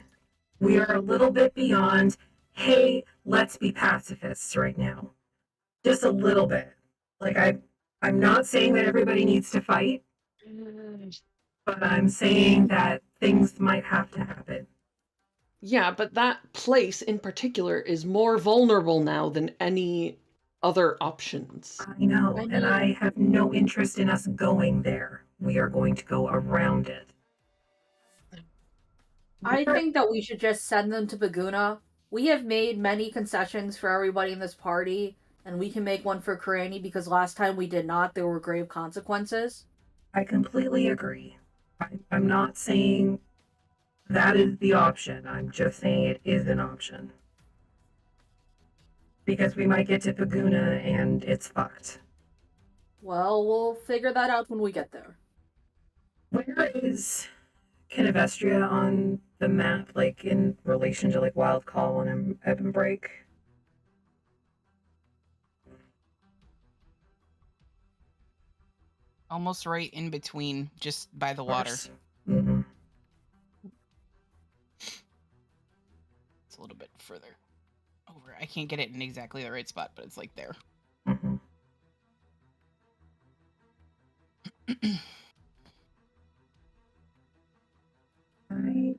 we are a little bit beyond, hey, let's be pacifists right now. Just a little bit. Like, I'm not saying that everybody needs to fight, but I'm saying that things might have to happen. Yeah, but that place in particular is more vulnerable now than any other options. I know, and I have no interest in us going there. We are going to go around it. I think that we should just send them to Baguna. We have made many concessions for everybody in this party, and we can make one for Karani because last time we did not, there were grave consequences. I completely agree. I'm not saying that is the option. I'm just saying it is an option. Because we might get to Baguna and it's fucked. Well, we'll figure that out when we get there. Where is Kinevestria on the map, like in relation to like Wild Call and Ebonbreak? Almost right in between, just by the water. Mm-hmm. It's a little bit further over. I can't get it in exactly the right spot, but it's like there. Mm-hmm. Right.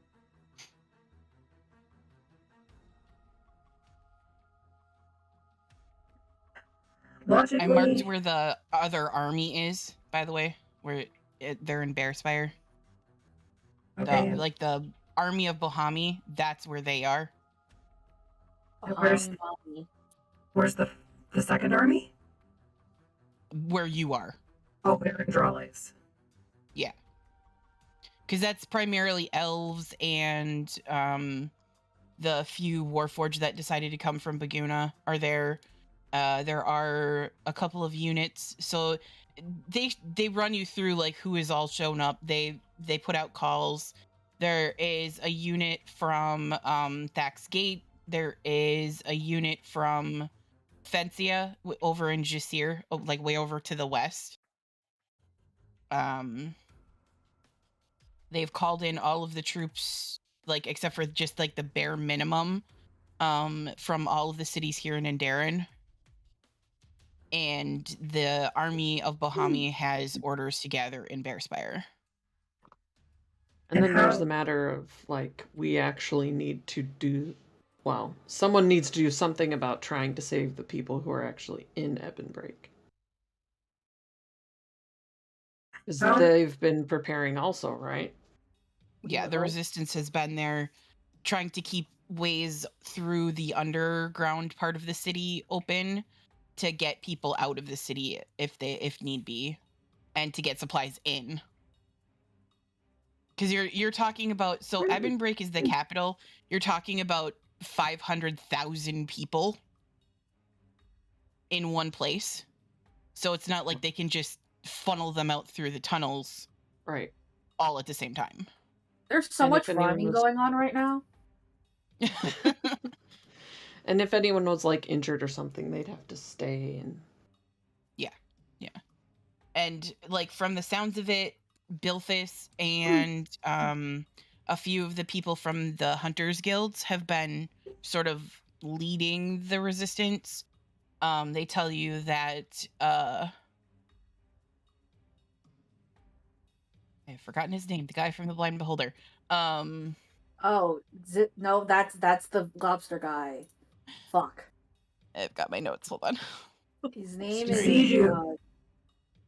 Logically, I marked where the other army is, by the way, where they're in Bearspire. okay. Like the army of Bohami, that's where they are. Where's the second army? Where you are. Oh, we're in Dralles. Yeah. Because that's primarily elves and the few Warforged that decided to come from Baguna are there. There are a couple of units, so they run you through like who is all shown up. They put out calls. There is a unit from Thax Gate. There is a unit from Fencia over in Jasir, like way over to the west. They've called in all of the troops, like except for just like the bare minimum, from all of the cities here in Andaran. And the army of Bohami has orders to gather in Bearspire. And And then there's how- the matter of, like, we actually need to do... Well, someone needs to do something about trying to save the people who are actually in Ebonbreak. Because How- they've been preparing also, right? Yeah, the resistance has been there trying to keep ways through the underground part of the city open to get people out of the city if need be, and to get supplies in. Because you're talking about, so Ebonbreak is the capital. You're talking about 500,000 people in one place. So it's not like they can just funnel them out through the tunnels Right. all at the same time. There's so And much if anyone farming was- going on right now. And if anyone was, like, injured or something, they'd have to stay and... And like from the sounds of it, Bilthus and a few of the people from the Hunters Guilds have been sort of leading the resistance. They tell you that I've forgotten his name, the guy from the Blind Beholder. Oh, no, that's the lobster guy. Fuck. I've got my notes, hold on. His name Ziju. is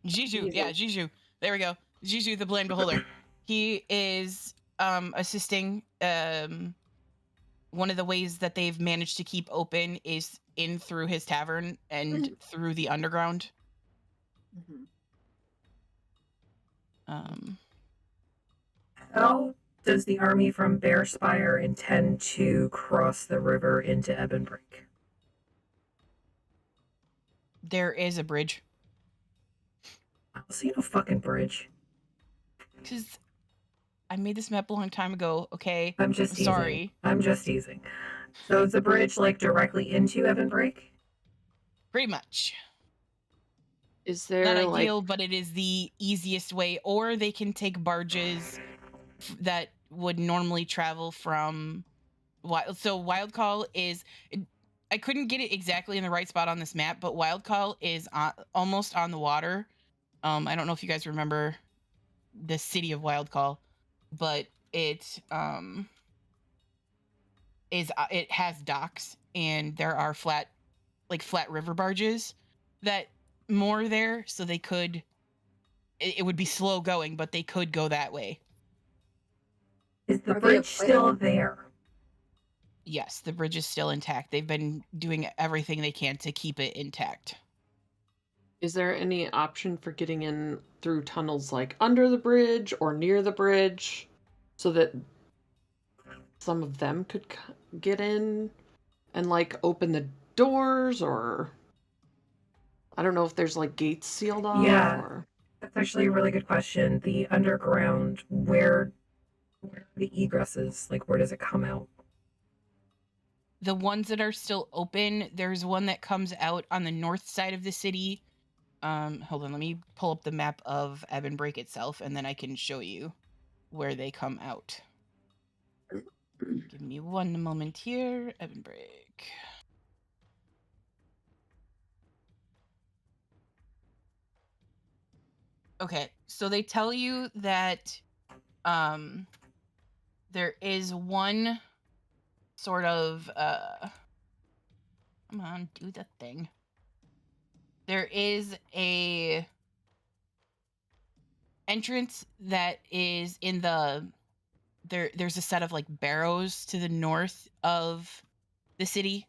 Jiju, yeah, Jiju. There we go. Jiju the Blind Beholder. He is assisting. One of the ways that they've managed to keep open is in through his tavern and through the underground. Mhm. How does the army from Bearspire intend to cross the river into Ebonbreak? There is a bridge. I don't see no fucking bridge. Because I made this map a long time ago, okay? I'm just teasing. sorry. I'm just teasing. So is the bridge like directly into Ebonbreak? Pretty much. Is there, Not like... ideal, but it is the easiest way. Or they can take barges that would normally travel from Wild. So Wild Call is... I couldn't get it exactly in the right spot on this map, but Wild Call is almost on the water. I don't know if you guys remember the city of Wild Call, but it it has docks, and there are flat river barges that moor there, so they could... It would be slow going, but they could go that way. Is the Are they bridge afraid? still there? Yes, the bridge is still intact. They've been doing everything they can to keep it intact. Is there any option for getting in through tunnels, like, under the bridge or near the bridge, so that some of them could get in and, like, open the doors, or... I don't know if there's, like, gates sealed off, Yeah. or... That's actually a really good question. The underground, where are the egresses? Like, where does it come out? The ones that are still open, there's one that comes out on the north side of the city. Hold on, let me pull up the map of Ebonbreak itself, and then I can show you where they come out. Give me one moment here. Ebonbreak. Okay, so they tell you that there is one sort of come on, do the thing. There is a entrance that is in the there's a set of like barrows to the north of the city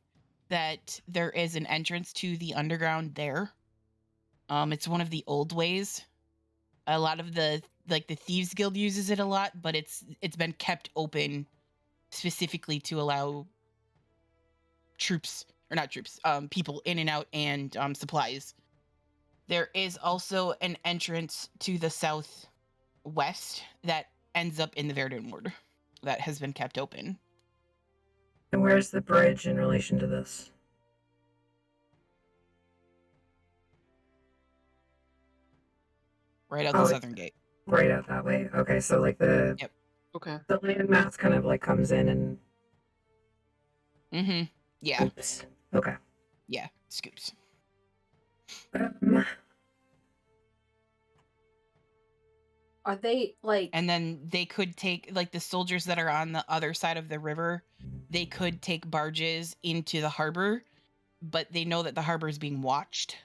that there is an entrance to the underground there. It's one of the old ways. A lot of the Thieves Guild uses it a lot, but it's been kept open specifically to allow troops or not troops, people in and out, and supplies. There is also an entrance to the southwest that ends up in the Verdun Ward that has been kept open. And where's the bridge in relation to this? Right out the southern gate. Right out that way. Okay, so like the Okay. the landmass kind of like comes in and Yeah. Oops. Okay. Yeah. Scoops. Are they like? And then they could take, like, the soldiers that are on the other side of the river, they could take barges into the harbor, but they know that the harbor is being watched.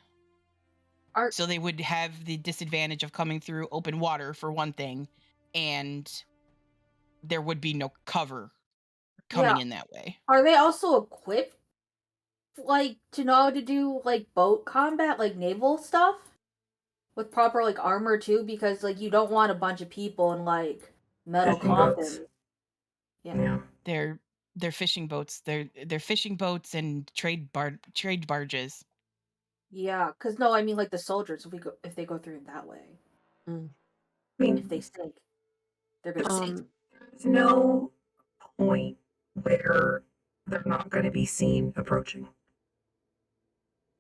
So they would have the disadvantage of coming through open water, for one thing, and there would be no cover coming in that way. Are they also equipped, like, to know how to do, like, boat combat, like, naval stuff? With proper, like, armor, too? Because, like, you don't want a bunch of people in, like, metal Fishing coffins. boats. Yeah. They're fishing boats. They're fishing boats and trade barges. Yeah, because, no, I mean, like, the soldiers, if they go through it that way. Mm. I mean, If they sink, they're gonna sink. there's no point where they're not going to be seen approaching.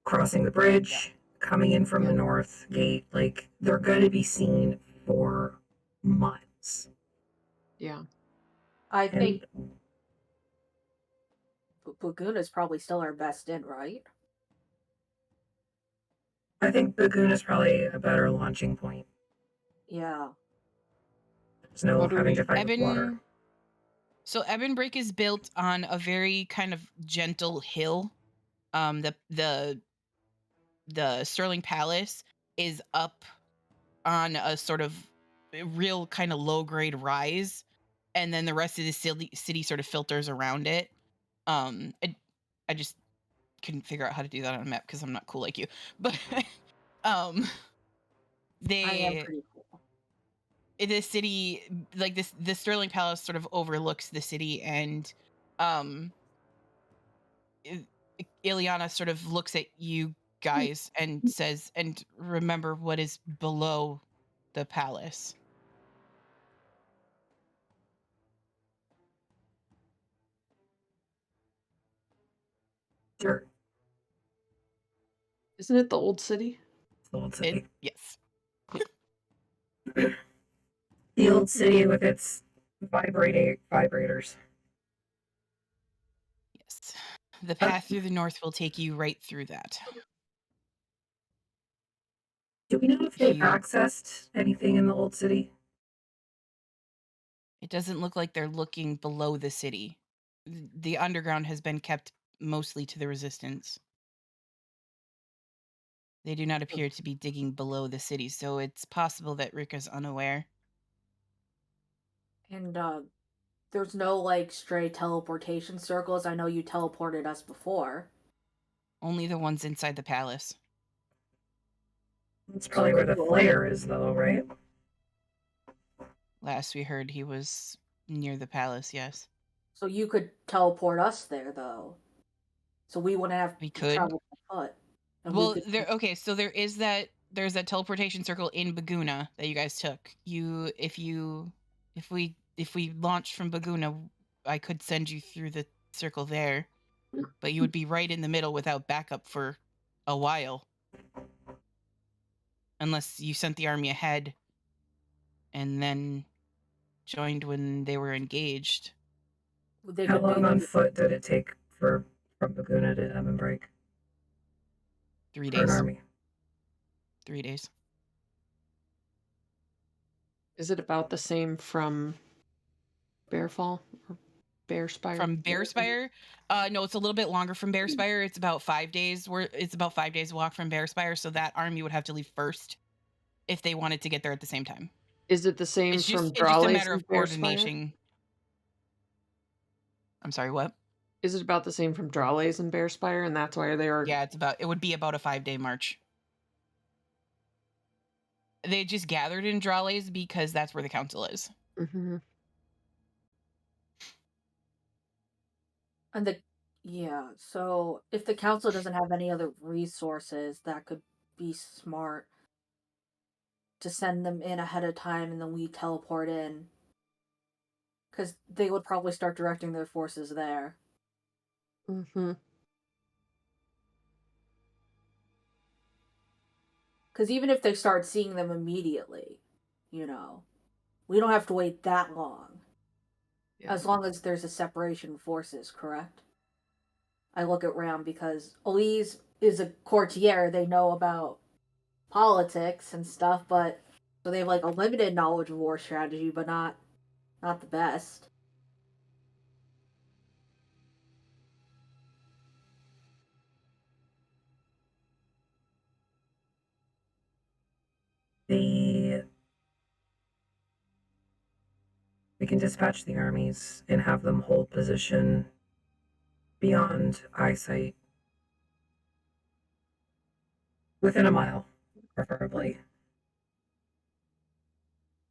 Crossing the bridge, coming in from the north gate, like, they're going to be seen for months. Yeah. I think Laguna is probably still our best in, right? I think Bagoon is probably a better launching point. Yeah. There's no having to fight with water. So Ebonbreak is built on a very kind of gentle hill. The Sterling Palace is up on a sort of real kind of low grade rise, and then the rest of the city sort of filters around it. I just couldn't figure out how to do that on a map because I'm not cool like you. But I am pretty cool. The city, like the Sterling Palace sort of overlooks the city, and Ileana sort of looks at you guys and says, and remember what is below the palace. Sure. Isn't it the old city? It's the old city. Yes. The old city with its vibrators. Yes. The path through the north will take you right through that. Do we know if they've accessed anything in the old city? It doesn't look like they're looking below the city. The underground has been kept mostly to the resistance. They do not appear to be digging below the city, so it's possible that Rika's unaware. And there's no like stray teleportation circles. I know you teleported us before. Only the ones inside the palace. That's probably where the flare is, though, right? Last we heard, he was near the palace, yes. So you could teleport us there, though. So we wouldn't have to travel by foot. Well, so there's that teleportation circle in Baguna that you guys took. If we launched from Baguna, I could send you through the circle there, but you would be right in the middle without backup for a while. Unless you sent the army ahead and then joined when they were engaged. How long on foot did it take from Baguna to Ebonbreak? 3 For an days. army. 3 days. Is it about the same from Bearfall or Bearspire? From Bearspire? No, it's a little bit longer from Bearspire. It's about 5 days. It's about 5 days walk from Bearspire, so that army would have to leave first if they wanted to get there at the same time. Is it the same It's from just Dralles a matter and of coordination. I'm sorry, what? Is it about the same from Dralles and Bearspire, and that's why they are? Yeah, it would be about a 5-day march. They just gathered in Dralles because that's where the council is. Mm-hmm. And Yeah, so if the council doesn't have any other resources, that could be smart to send them in ahead of time and then we teleport in. Because they would probably start directing their forces there. Mm-hmm. Because even if they start seeing them immediately, we don't have to wait that long. Yeah. As long as there's a separation of forces, correct? I look at Ram because Elise is a courtier. They know about politics and stuff, but so they have like a limited knowledge of war strategy, but not the best. We can dispatch the armies and have them hold position beyond eyesight. Within a mile, preferably.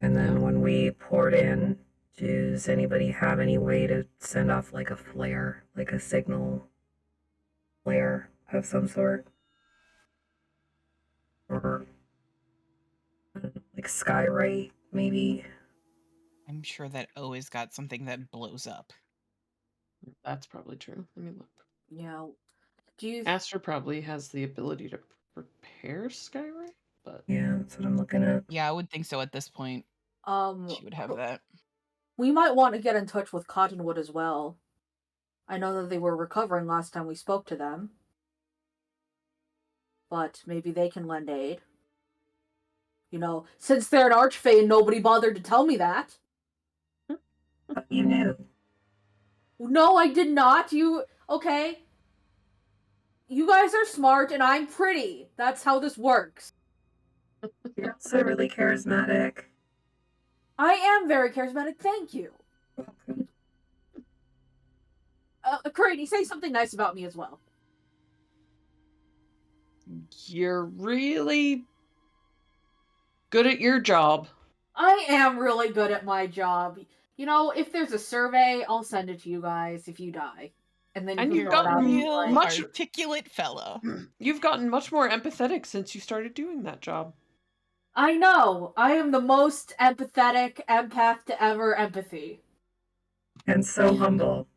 And then when we port in, does anybody have any way to send off like a flare, like a signal flare of some sort? Or like Skyray, maybe? I'm sure that O has got something that blows up. That's probably true. Let me look. Yeah. Do you? Aster probably has the ability to repair Skyray, but Yeah, that's what I'm looking at. Yeah, I would think so at this point. She would have that. We might want to get in touch with Cottonwood as well. I know that they were recovering last time we spoke to them. But maybe they can lend aid. Since they're an archfey and nobody bothered to tell me that. You knew. No, I did not. Okay. You guys are smart and I'm pretty. That's how this works. You're also really charismatic. I am very charismatic, thank you. Crady, say something nice about me as well. you're really good at your job. I am really good at my job. If there's a survey, I'll send it to you guys if you die. And then And you you've fill it out. gotten Real much articulate fellow. You've gotten much more empathetic since you started doing that job. I know. I am the most empathetic empath to ever empathy. And so humble.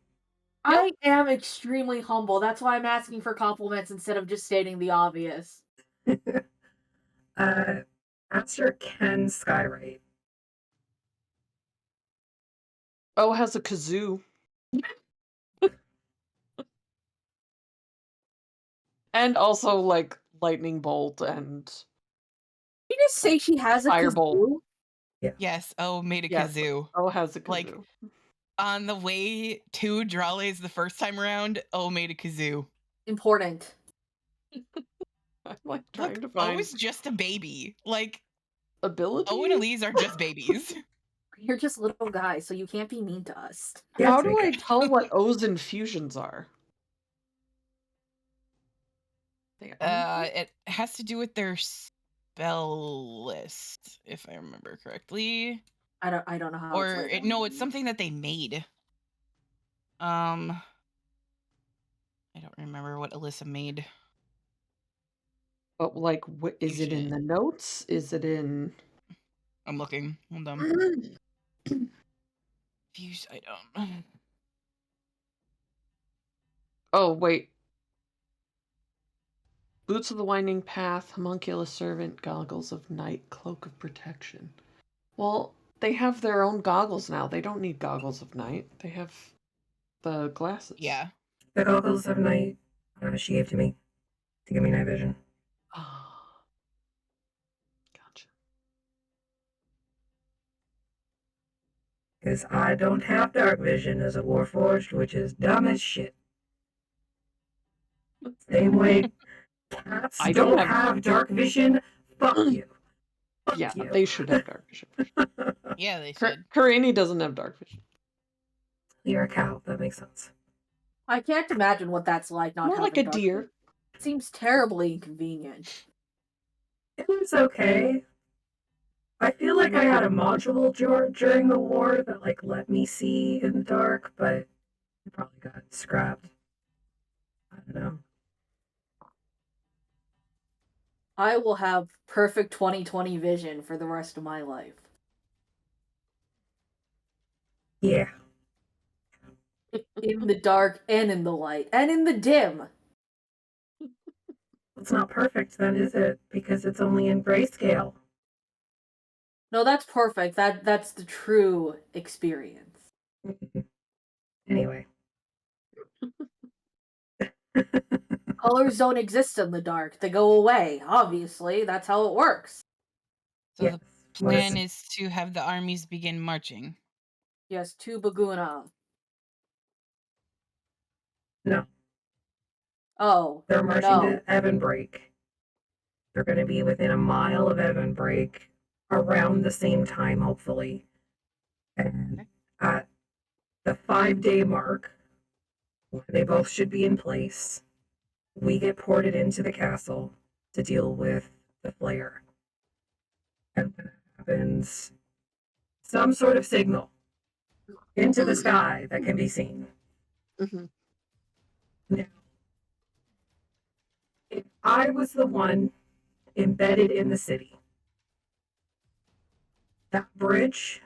I am extremely humble. That's why I'm asking for compliments instead of just stating the obvious. Aster can skywrite. Oh, has a kazoo. And also, like, lightning bolt and... Did you just say she has a Firebolt. kazoo? Yeah. Yes, O made a Yes, kazoo. O has a kazoo. Like, on the way to Dralles the first time around, O made a kazoo. Important. I'm like Look, trying to find O is just a baby. Like, ability. O and Elise are just babies. You're just little guys, so you can't be mean to us. How do I tell what O's infusions are? It has to do with their spell list, if I remember correctly. I don't know how. Or it's something that they made. I don't remember what Alyssa made. But like, what is it in the notes? Is it in? I'm looking. Hold on. Fuse item. Oh wait. Boots of the Winding Path, Homunculus Servant, Goggles of Night, Cloak of Protection. Well, they have their own goggles now. They don't need Goggles of Night. They have the glasses. Yeah. The Goggles of Night she gave to me to give me night vision. Gotcha. Because I don't have dark vision as a Warforged, which is dumb as shit. Same way cats don't have dark vision. Fuck you. Yeah, they should have dark vision. Yeah, they should. Karini doesn't have dark vision. You're a cow. That makes sense. I can't imagine what that's like. Not More like a deer. It seems terribly inconvenient. It was okay. I feel like I had a module during the war that like let me see in the dark, but it probably got scrapped. don't know. I will have perfect 20/20 vision for the rest of my life. Yeah. In the dark and in the light and in the dim. It's not perfect then, is it? Because it's only in grayscale. No, that's perfect. That's the true experience. Anyway. Colors don't exist in the dark. They go away, obviously. That's how it works. So Yes. the plan is to have the armies begin marching. Yes, to Baguna. No. Oh, They're marching no. to Ebonbreak. They're going to be within a mile of Ebonbreak around the same time, hopefully. And at the 5-day mark, when they both should be in place, we get ported into the castle to deal with the flare. And when it happens, some sort of signal into the sky that can be seen. Mm-hmm. Now, if I was the one embedded in the city, that bridge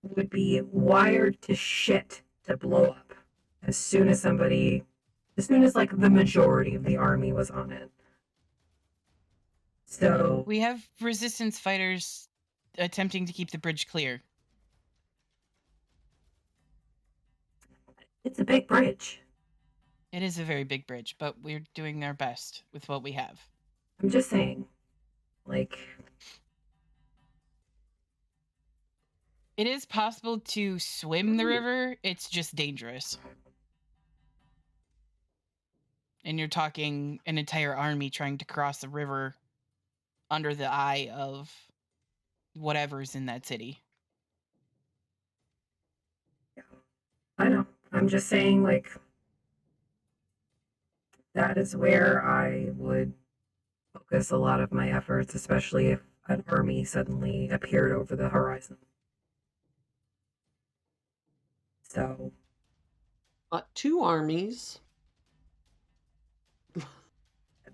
would be wired to shit to blow up as soon as like the majority of the army was on it. So We have resistance fighters attempting to keep the bridge clear. it's a big bridge. It is a very big bridge, but we're doing our best with what we have. I'm just saying, like, It is possible to swim the river, it's just dangerous. And you're talking an entire army trying to cross the river under the eye of whatever's in that city. I know. I'm just saying, like, that is where I would focus a lot of my efforts, especially if an army suddenly appeared over the horizon. So, Two armies.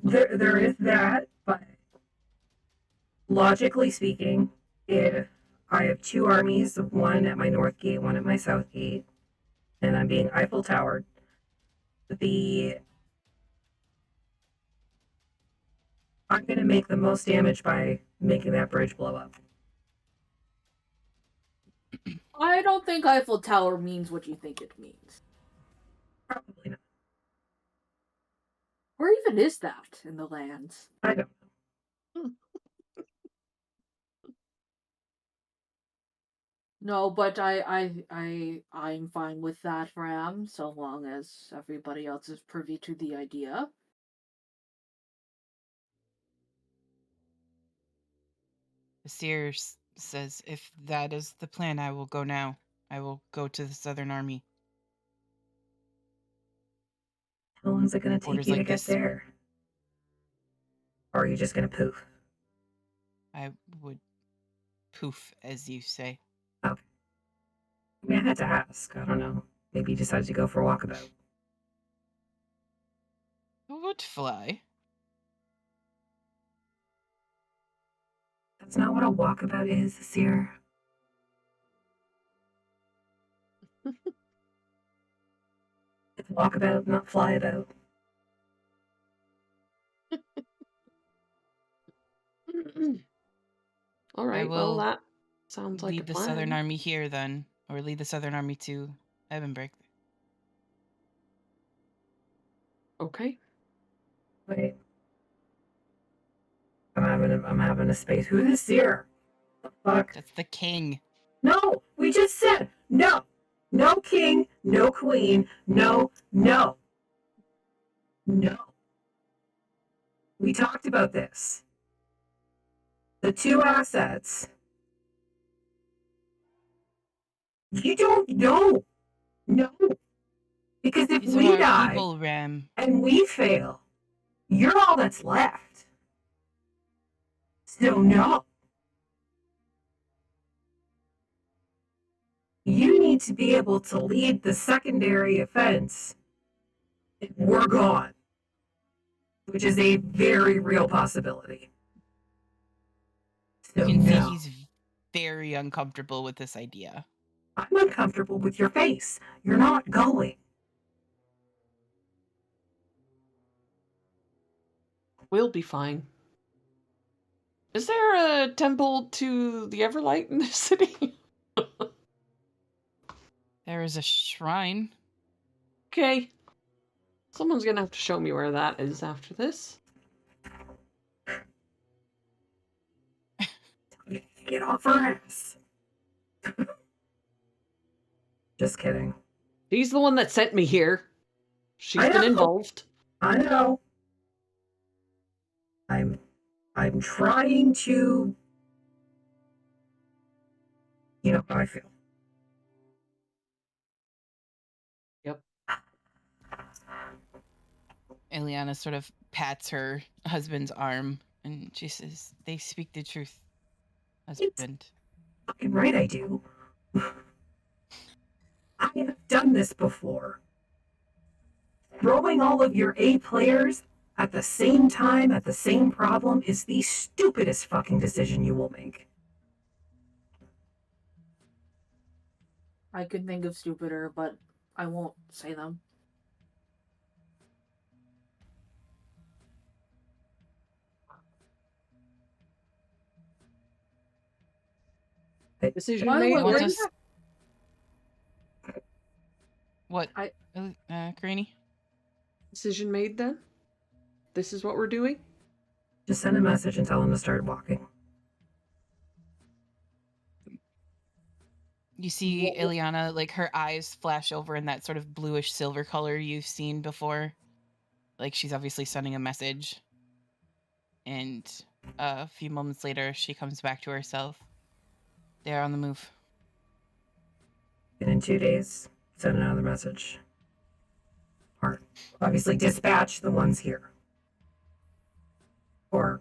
there is that, but logically speaking, if I have two armies, one at my north gate, one at my south gate, and I'm being Eiffel Towered, I'm going to make the most damage by making that bridge blow up. I don't think Eiffel Tower means what you think it means. Probably not. Where even is that in the lands? I don't know. No, but I'm fine with that, Ram, so long as everybody else is privy to the idea. The seer says, if that is the plan, I will go now. I will go to the Southern Army. How long is it going to take Orders you like to get this. there? Or are you just going to poof? I would poof, as you say. Okay. I mean, I had to ask. I don't know. Maybe you decided to go for a walkabout. I would fly. That's not what a walkabout is, Seer. It's walkabout, not flyabout. All right. Well, will that sounds like a lead the plan. Southern Army here then, or lead the Southern Army to Ebonbreak. Okay. Wait. I'm having a space. Who is Seer? The fuck? That's the king. No! We just said no! No king, no queen, no. No. We talked about this. The two assets. You don't know. No. Because if These we are our die people, Ram. and we fail, you're all that's left. So no. You need to be able to lead the secondary offense if we're gone. which is a very real possibility. You So can see no. he's very uncomfortable with this idea. I'm uncomfortable with your face. You're not going. We'll be fine. Is there a temple to the Everlight in this city? There is a shrine. Okay. Someone's gonna have to show me where that is after this. Get off her ass. Just kidding. She's the one that sent me here. She's I been know. involved. I know. I'm trying to, you know how I feel. Yep. Eliana sort of pats her husband's arm and she says, "They speak the truth, husband." Fucking right I do. I have done this before. Throwing all of your A players at the same time at the same problem is the stupidest fucking decision you will make. I could think of stupider, but I won't say them. Decision By the made. way, Want where us- you What? I- Granny? Decision made then? This is what we're doing? Just send a message and tell them to start walking. You see Eliana, like her eyes flash over in that sort of bluish silver color you've seen before. Like she's obviously sending a message. And a few moments later, she comes back to herself. They are on the move. And in 2 days, send another message. Or obviously dispatch the ones here. Or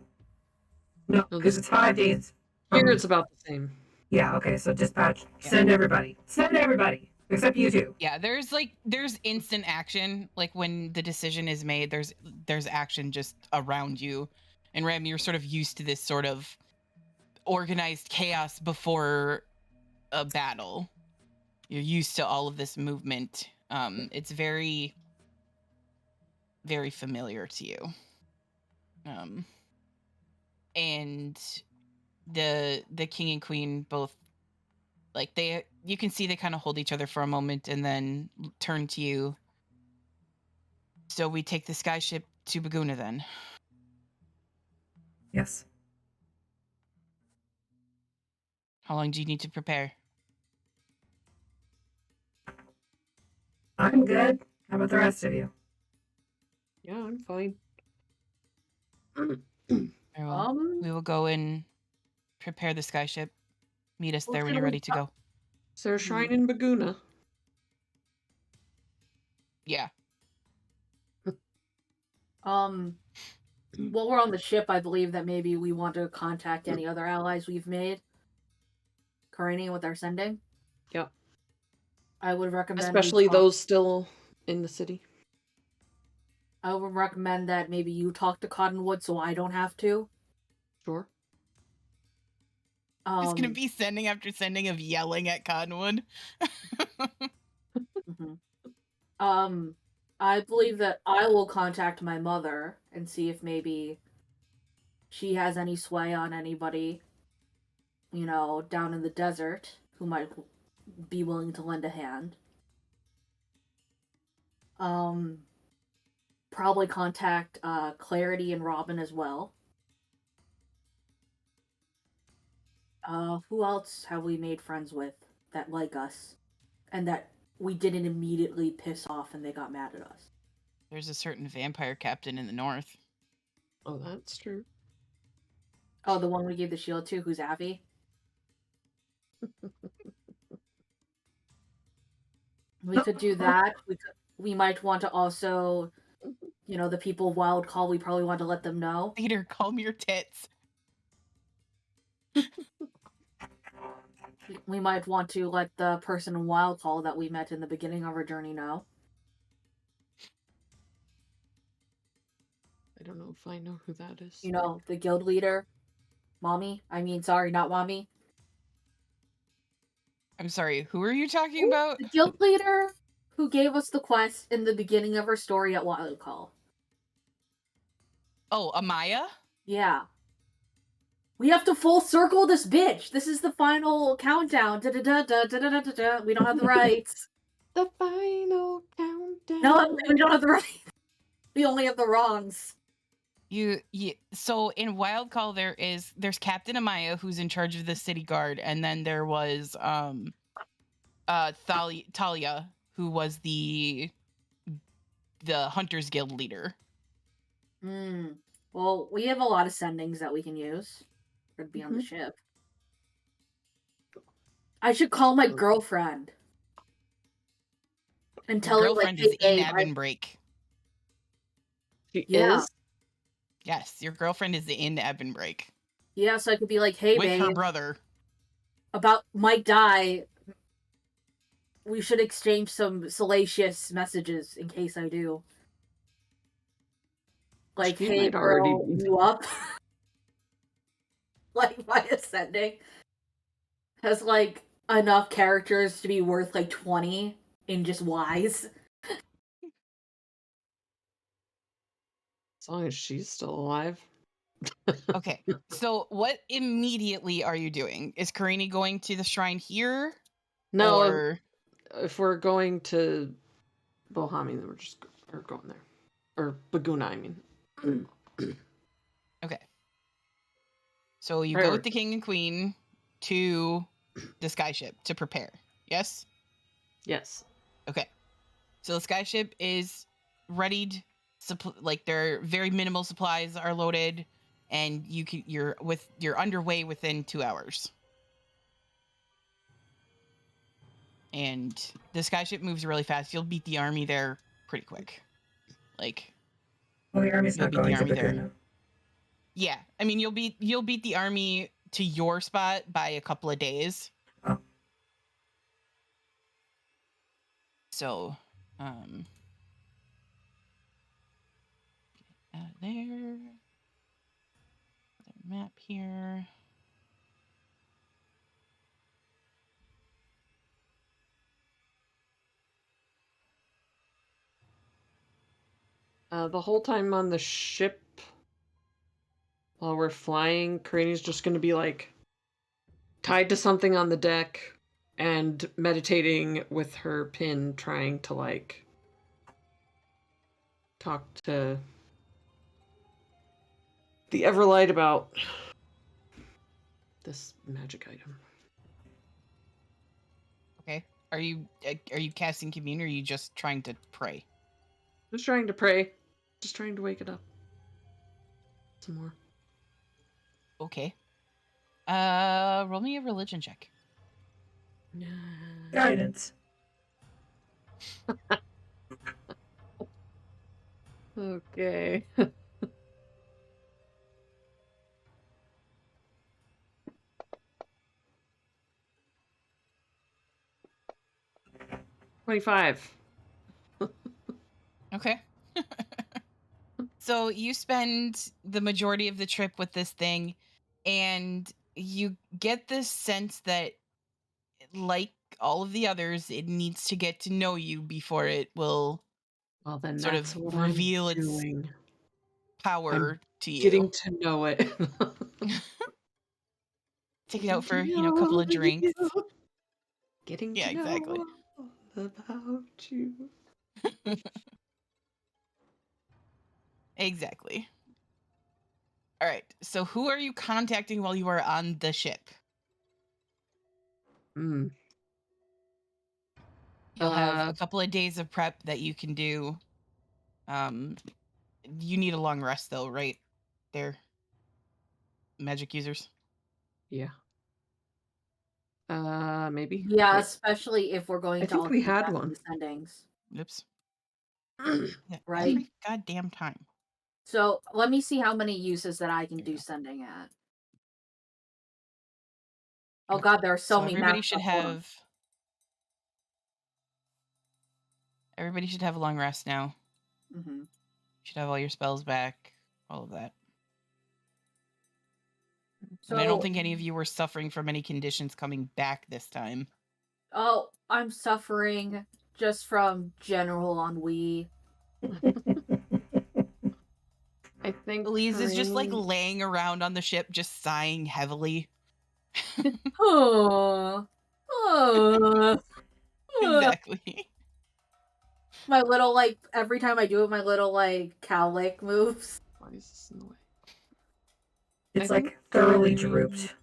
no, because it's 5 days. Here it's about the same. Yeah, okay, so dispatch, send everybody. Send everybody! Except you two. Yeah, there's instant action. Like when the decision is made, there's action just around you. And Ram, you're sort of used to this sort of organized chaos before a battle. You're used to all of this movement. It's very, very familiar to you. And the king and queen both, like, you can see they kind of hold each other for a moment and then turn to you. So we take the skyship to Baguna then. Yes. How long do you need to prepare? I'm good. How about the rest of you? Yeah, I'm fine. Very well. We will go and prepare the skyship. Meet us there when you're ready to go. Is there a shrine in Baguna? Yeah. While we're on the ship, I believe that maybe we want to contact any other allies we've made. Karani with our sending. Yep. I would recommend Especially those still in the city. I would recommend that maybe you talk to Cottonwood so I don't have to. Sure. It's gonna be sending after sending of yelling at Cottonwood. I believe that I will contact my mother and see if maybe she has any sway on anybody, down in the desert who might be willing to lend a hand. Probably contact Clarity and Robin as well. Who else have we made friends with that like us and that we didn't immediately piss off and they got mad at us? There's a certain vampire captain in the north. Oh, that's true. Oh, the one we gave the shield to, who's Avi? We could do that. We might want to also, the people of Wild Call, we probably want to let them know. Peter, calm your tits. We might want to let the person in Wild Call that we met in the beginning of our journey know. I don't know if I know who that is. You know, the guild leader. Mommy? I mean, sorry, not mommy. I'm sorry, who are you talking about? The guild leader who gave us the quest in the beginning of her story at Wild Call. Oh, Amaya? Yeah. We have to full circle this bitch. This is the final countdown. Da-da-da-da-da-da-da-da. We don't have the rights. The final countdown. No, we don't have the rights. We only have the wrongs. So in Wild Call there's Captain Amaya who's in charge of the city guard, and then there was Talia who was the Hunters Guild leader. Well, we have a lot of sendings that we can use to be on the ship. I should call my girlfriend and tell her, girlfriend like, is in hey, Ebonbreak. She Yeah. is? Yes, your girlfriend is in Ebonbreak. Yeah, so I could be like, hey, with babe, her brother. about Mike die, we should exchange some salacious messages in case I do. Like, She hey, might already girl, be- you up? Like, my ascending has, like, enough characters to be worth, like, 20 in just wise. As long as she's still alive. Okay, so what immediately are you doing? Is Karini going to the shrine here? No, Or if we're going to Bohami, then we're going there. Or Baguna, I mean. okay. So you go with the king and queen to the skyship to prepare. Yes? Yes. Okay. So the skyship is readied. Like their very minimal supplies are loaded, and you're underway within 2 hours. And the skyship moves really fast. You'll beat the army there pretty quick. Like, well, the army's not going to Baguna. Yeah, I mean you'll beat the army to your spot by a couple of days. Oh. So, there. Map here. The whole time on the ship, while we're flying, Karini's just going to be like tied to something on the deck and meditating with her pin, trying to like talk to the Everlight about this magic item. Okay. Are you casting commune, or are you just trying to pray? Just trying to pray. Just trying to wake it up some more. Okay. Roll me a religion check. Guidance. Okay. 25. Okay. So you spend the majority of the trip with this thing, and you get this sense that, like all of the others, it needs to get to know you before it will Well, then sort that's of what reveal I'm its doing. power to you. Getting to know it. Take it out for, a couple of drinks. Getting Yeah, to know exactly. all about you. Exactly. All right. So who are you contacting while you are on the ship? You'll have a couple of days of prep that you can do. You need a long rest though, right? There. Magic users. Yeah. Maybe. Yeah, Wait. especially if we're going I to think all we keep had track of one. the sendings. Oops. Yeah, Right. Every goddamn time. So let me see how many uses that I can do sending at. Oh god, there are so many. Everybody should have. Everybody should have a long rest now. Mm-hmm. Should have all your spells back, all of that. So, And I don't think any of you were suffering from any conditions coming back this time. oh, I'm suffering just from general ennui. I think Elise is just like Serene- laying around on the ship, just sighing heavily. Oh, oh, Exactly. my little like every time I do it, my little like cow lick moves. Why is this in the way? It's I like think thoroughly Serene drooped.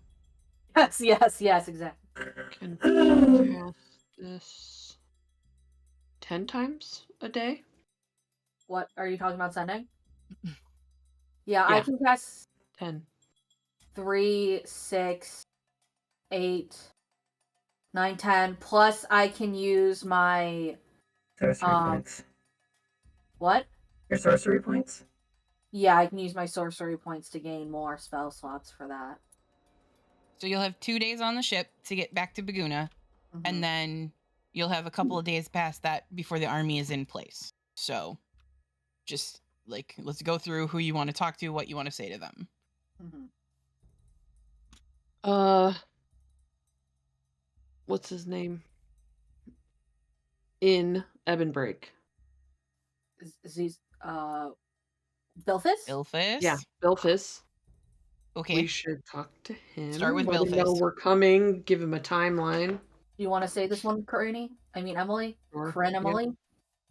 Yes, exactly. Can cast this 10 times a day. What are you talking about sending? Yeah, I Yeah. can cast 10. 3, 6, 8, 9, 10. Plus, I can use my Sorcery points. what? Your sorcery points? Yeah, I can use my sorcery points to gain more spell slots for that. So you'll have 2 days on the ship to get back to Baguna, Mhm. and then you'll have a couple of days past that before the army is in place. So just like, let's go through who you want to talk to, what you want to say to them. Mhm. What's his name? In Ebonbreak. These Bilphis? Bilphis? Yeah, Bilphis. Okay. We should talk to him. Start with let him know Bilphis. we're coming. Give him a timeline. You want to say this one, Corinne? I mean, Emily? Sure. Corinne, Emily?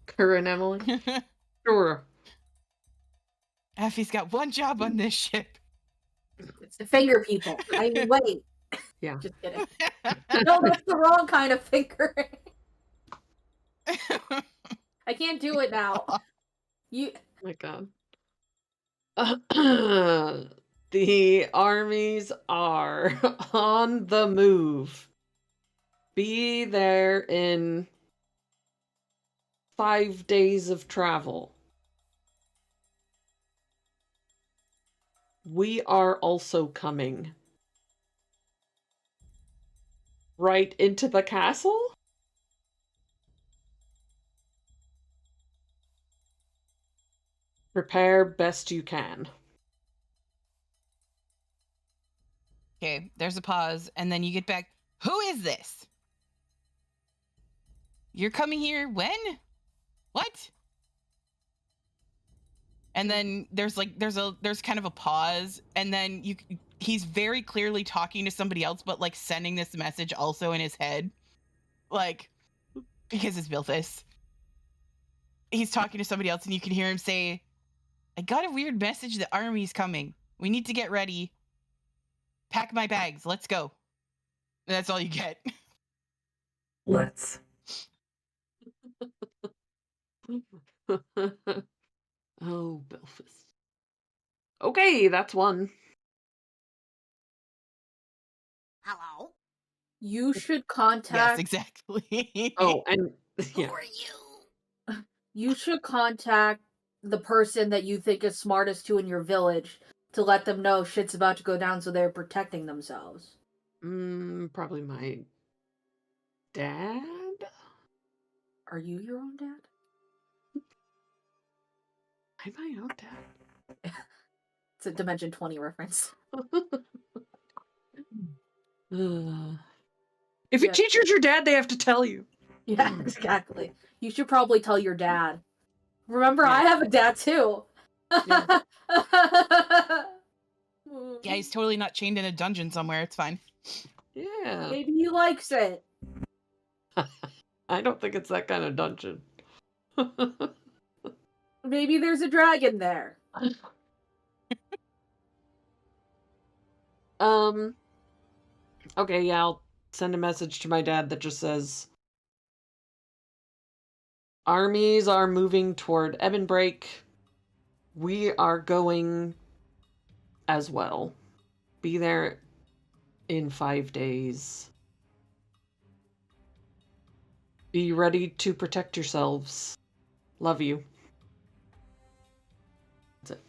Corinne, Emily. Sure. Effie's got one job on this ship. It's the finger people. I mean, wait. Yeah. Just kidding. No, that's the wrong kind of fingering. I can't do it now. You. My God. The armies are on the move. Be there in 5 days of travel. We are also coming. Right into the castle? Prepare best you can. Okay, there's a pause, and then you get back. Who is this? You're coming here when? What? And then there's kind of a pause, and then he's very clearly talking to somebody else, but like sending this message also in his head, like, because it's Bilphis. He's talking to somebody else, and you can hear him say, "I got a weird message. The army's coming. We need to get ready. Pack my bags. Let's go." And that's all you get. Let's. Oh, Belfast. Okay, that's one. Hello? You should Yes, contact. exactly. Oh, and Who yeah. are you? You should contact the person that you think is smartest to in your village to let them know shit's about to go down, so they're protecting themselves. Probably my dad. Are you your own dad? I'm my own dad. It's a Dimension 20 reference. If Yeah. your teacher's your dad, they have to tell you. Yeah, exactly. You should probably tell your dad. Remember, Yeah. I have a dad too. Yeah. Yeah, he's totally not chained in a dungeon somewhere. It's fine. Yeah. Maybe he likes it. I don't think it's that kind of dungeon. Maybe there's a dragon there. Okay, yeah, I'll send a message to my dad that just says armies are moving toward Ebonbreak. We are going as well. Be there in 5 days. Be ready to protect yourselves. Love you. That's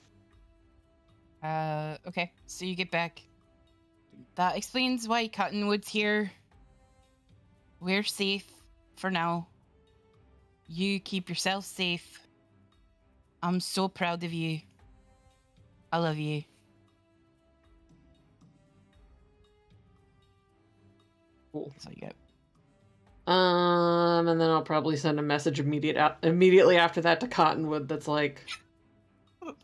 it. Okay, so you get back. That explains why Cottonwood's here. We're safe for now. You keep yourself safe. I'm so proud of you. I love you. Cool. That's all you get. And then I'll probably send a message immediately after that to Cottonwood that's like,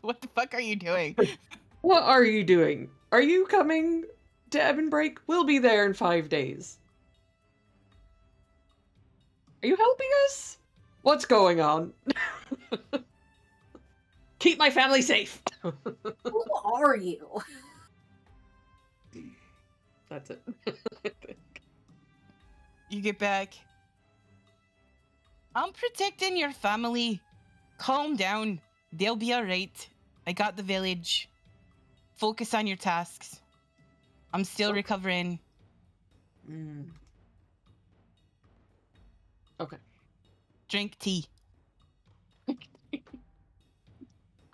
What the fuck are you doing? what are you doing? Are you coming to Ebonbreak? We'll be there in 5 days. Are you helping us? What's going on? Keep my family safe. Who are you? That's it. You get back. I'm protecting your family. Calm down. They'll be alright. I got the village. Focus on your tasks. I'm still recovering. Mm. Okay. Drink tea.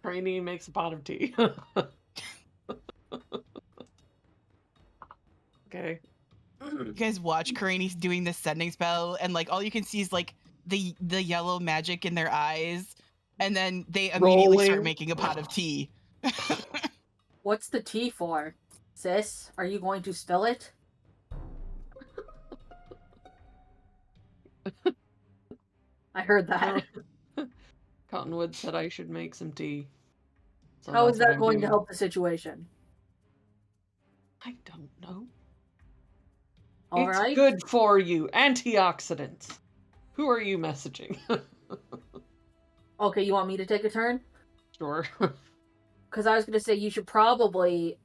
Craney makes a pot of tea. Okay. You guys watch Karani's doing this sending spell, and like all you can see is like the yellow magic in their eyes, and then they immediately start Rolling. making a pot of tea. What's the tea for? Sis, are you going to spill it? I heard that. Cottonwood said I should make some tea. So How is that's what that I'm going to doing. help the situation? I don't know. All It's right. good for you. Antioxidants. Who are you messaging? Okay, you want me to take a turn? Sure. Because I was going to say you should probably...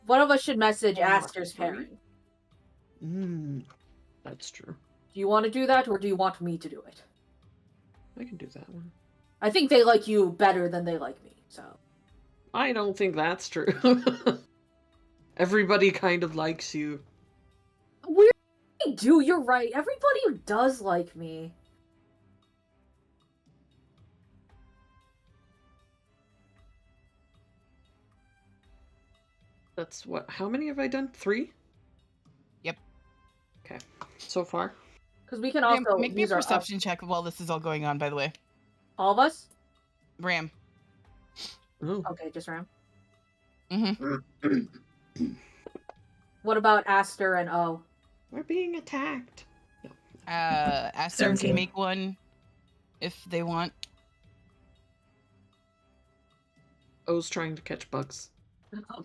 One of us should message Aster's parent. That's true. Do you want to do that, or do you want me to do it? I can do that one. I think they like you better than they like me, so... I don't think that's true. Everybody kind of likes you. Weird. They do, you're right. Everybody does like me. That's what? How many have I done? 3? Yep. Okay. So far. Because we can Ram, also make me a use our... perception check while this is all going on, by the way. All of us? Ram. Oh. Okay, just Ram. Mm-hmm. What about Aster and O? We're being attacked. Aster can 17. make one if they want. O's trying to catch bugs.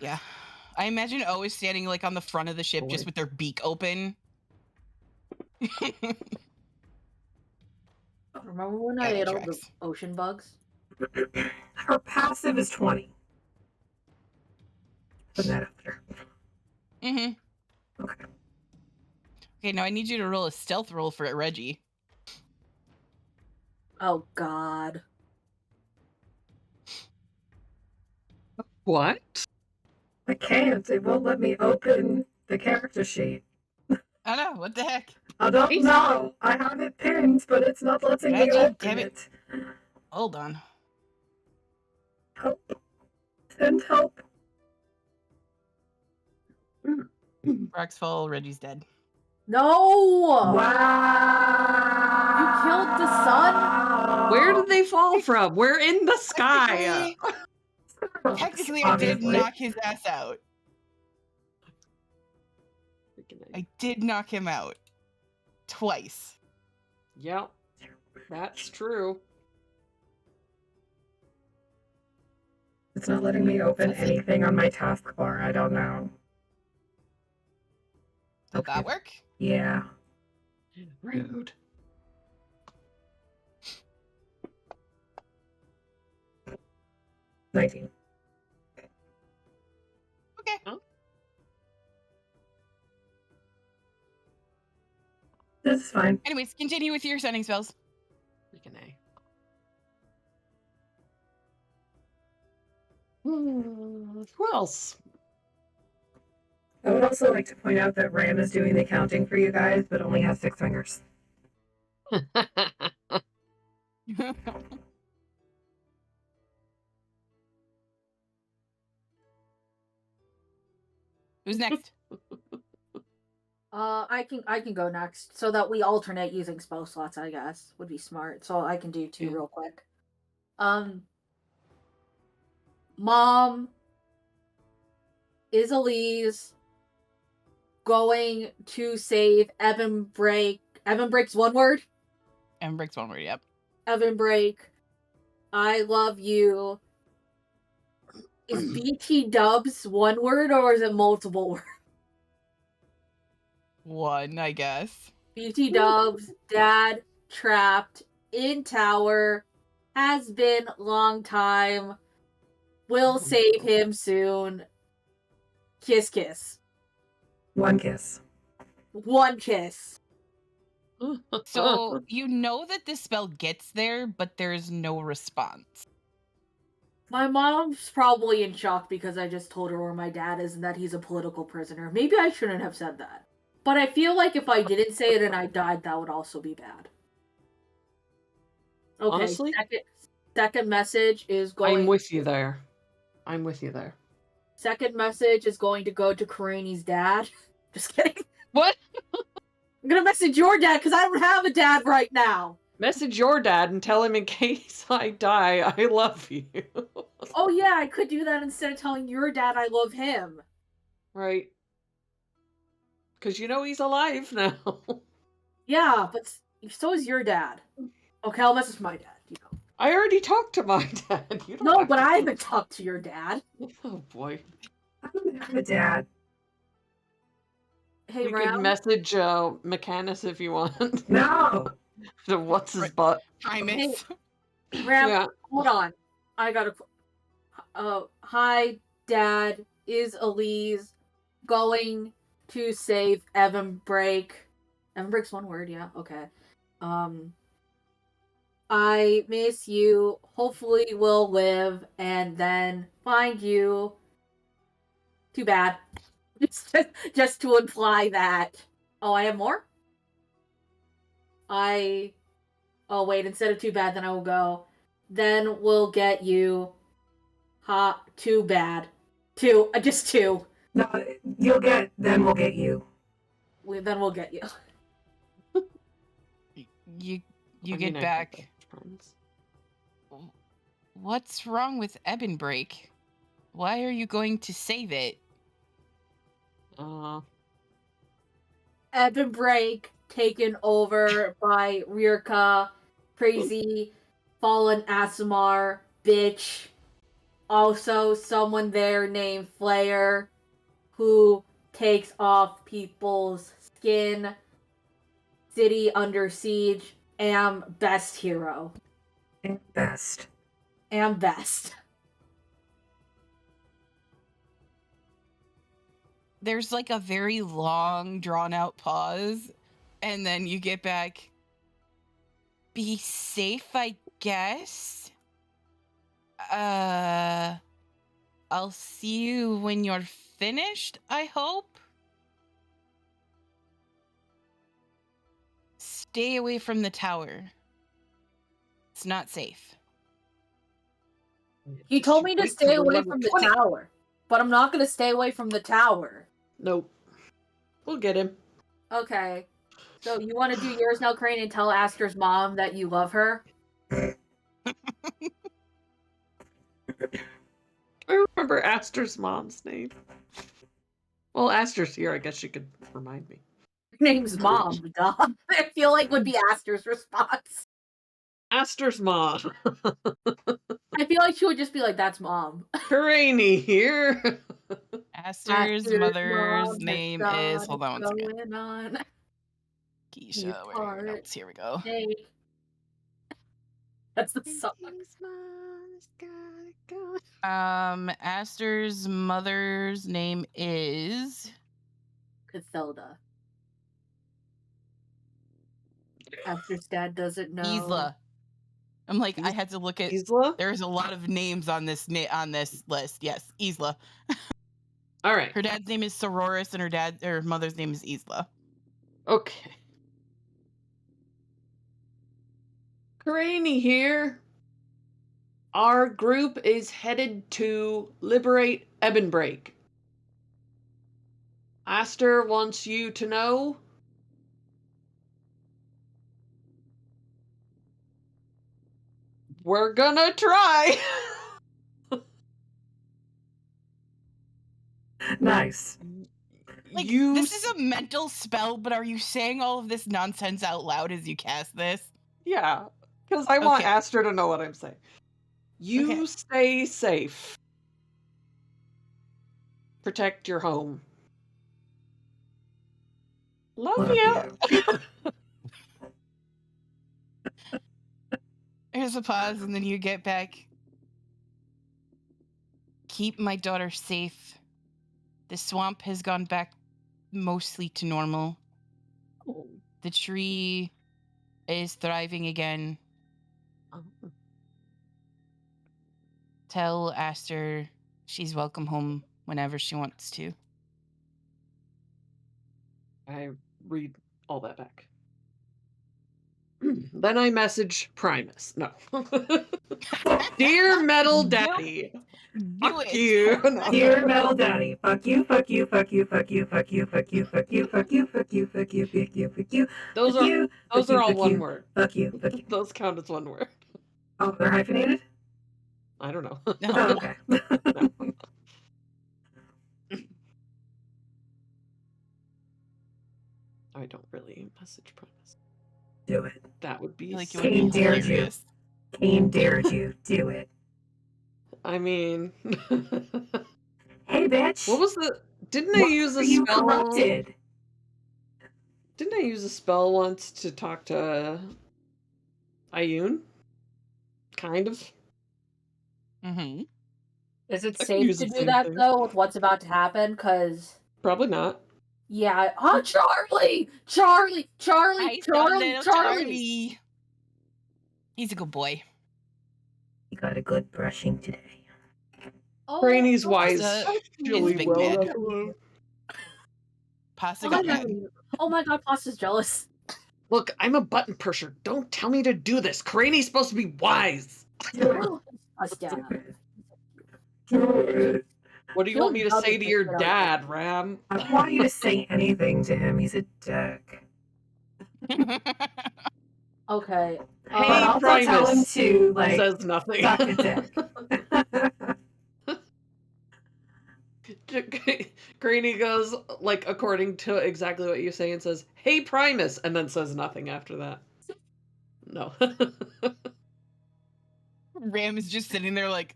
Yeah. I imagine O is standing like on the front of the ship just Boy. with their beak open. Remember when Yeah, I that ate all the tracks. ocean bugs? Her passive is 20. Put that after. Mm-hmm. Okay. Okay, now I need you to roll a stealth roll for Reggie. Oh, God. What? I can't. It won't let me open the character sheet. I know, what the heck? I don't Jeez. know. I have it pinned, but it's not letting me Reggie, open damn it. Hold on. Help. Send help. Rocks fall, Reggie's dead. No! Wow. You killed the sun? Where did they fall from? We're in the sky. Technically, I did Obviously. knock his ass out. I did knock him out. Twice. Yep. That's true. It's not letting me open anything on my taskbar. I don't know. Did that work? Yeah. Rude. $19. Okay. Huh? This is fine. Anyways, continue with your sending spells. Freaking A. Who else? I would also like to point out that Ram is doing the counting for you guys, but only has 6 fingers. Who's next? I can go next, so that we alternate using spell slots, I guess. Would be smart. So I can do 2 Yeah. real quick. Mom, is Elise going to save Ebonbreak. Ebonbreak's one word? Ebonbreak's one word, yep. Ebonbreak, I love you. Is BT dubs one word or is it multiple words? One, I guess. BT dubs, dad trapped in tower, has been long time, will save him soon. Kiss kiss. One kiss. One kiss. So you know that this spell gets there, but there's no response. My mom's probably in shock because I just told her where my dad is and that he's a political prisoner. Maybe I shouldn't have said that. But I feel like if I didn't say it and I died, that would also be bad. Okay, Honestly? second message is going... I'm with you there. I'm with you there. Second message is going to go to Karani's dad. Just kidding. What? I'm gonna message your dad because I don't have a dad right now. Message your dad and tell him in case I die, I love you. Oh yeah, I could do that instead of telling your dad I love him. Right. Because you know he's alive now. Yeah, but so is your dad. Okay, I'll message my dad. You know. I already talked to my dad. You don't No, have but to- I haven't talked to your dad. Oh boy. I don't have a dad. Hey, We Ram. could message Mechanus if you want. No. So what's his butt? Primus. Ram, Yeah. hold on. I gotta... hi, Dad. Is Elise going to save Ebonbreak? Ebonbreak's one word, yeah? Okay. I miss you. Hopefully we'll live and then find you. Too bad. Just to imply that. Oh, I have more? Oh, wait, instead of too bad, then I will go. Then we'll get you. Too bad. Just two. No, you'll get, then we'll get you. Then we'll get you. You I get mean, I back. have friends. What's wrong with Ebonbreak? Why are you going to save it? Ebonbreak taken over by Rirka, crazy, fallen Asimar, bitch. Also, someone there named Flair, who takes off people's skin. City under siege. Am best hero. And best. Am best. There's like a very long, drawn out pause, and then you get back. Be safe, I guess. I'll see you when you're finished, I hope. Stay away from the tower. It's not safe. He told me to Wait stay till away level from the 20. tower. But I'm not going to stay away from the tower. Nope. We'll get him. Okay. So you want to do yours now, Crane, and tell Aster's mom that you love her? I remember Aster's mom's name. Well, Aster's here. I guess she could remind me. Her name's Mom, duh. I feel like would be Aster's response. Aster's mom. I feel like she would just be like, that's Mom. Karani here. Aster's mother's mom name has is. Hold on one second. going on. Keisha, where are your part. notes? Here we go. Hey. That's the song. Aster's mother's name is Cathelda. Aster's dad doesn't know. Isla. I'm like, I had to look at. Isla? There's a lot of names on this list. Yes, Isla. All right. Her dad's name is Sororis, and her mother's name is Isla. Okay. Karani here. Our group is headed to liberate Ebonbreak. Aster wants you to know we're gonna try. Nice. Like, You this is a mental spell, but are you saying all of this nonsense out loud as you cast this? Yeah, because I want Okay. Aster to know what I'm saying. You Okay. stay safe. Protect your home. Love you. There's a pause, and then you get back. Keep my daughter safe. The swamp has gone back mostly to normal. Oh. The tree is thriving again. Tell Aster she's welcome home whenever she wants to. I read all that back. Then I message Primus. No. Dear Metal Daddy. Fuck you. No. Dear Metal Daddy, fuck you, fuck you, fuck you, fuck you, fuck you, fuck you, fuck you, fuck you, fuck you, fuck you, fuck you, fuck you. Those are all one word. Fuck you, fuck you. Those count as one word. Oh, they're hyphenated? I don't know. Oh, okay. I don't really message Primus. Do it. That would be Like, it so would be Cain dared you. hilarious. Cain dared you. Do it. I mean, Hey, bitch. what was the? Didn't I Why use are a you spell? corrupted? Didn't I use a spell once to talk to Ayun? Kind of. Mm-hmm. Is it I can safe use to the do same that thing. though with what's about to happen? Because Probably not. yeah, oh Charlie, Charlie, Charlie, I saw Charlie, little Charlie. He's a good boy. You got a good brushing today. Oh, Granny's oh, wise. He's a She'll big well kid. left alone. Pasta Oh got my mad. god! Oh my god! Pasta's jealous. Look, I'm a button pusher. Don't tell me to do this. Cranny's supposed to be wise. Us down. What do you want me to say to your dad, Ram? I don't want you to say anything to him. He's a dick. Okay. But Hey, also tell him Primus. to, like, Says nothing. suck a dick. Granny goes, like, according to exactly what you say, and says, "Hey, Primus," and then says nothing after that. No. Ram is just sitting there like,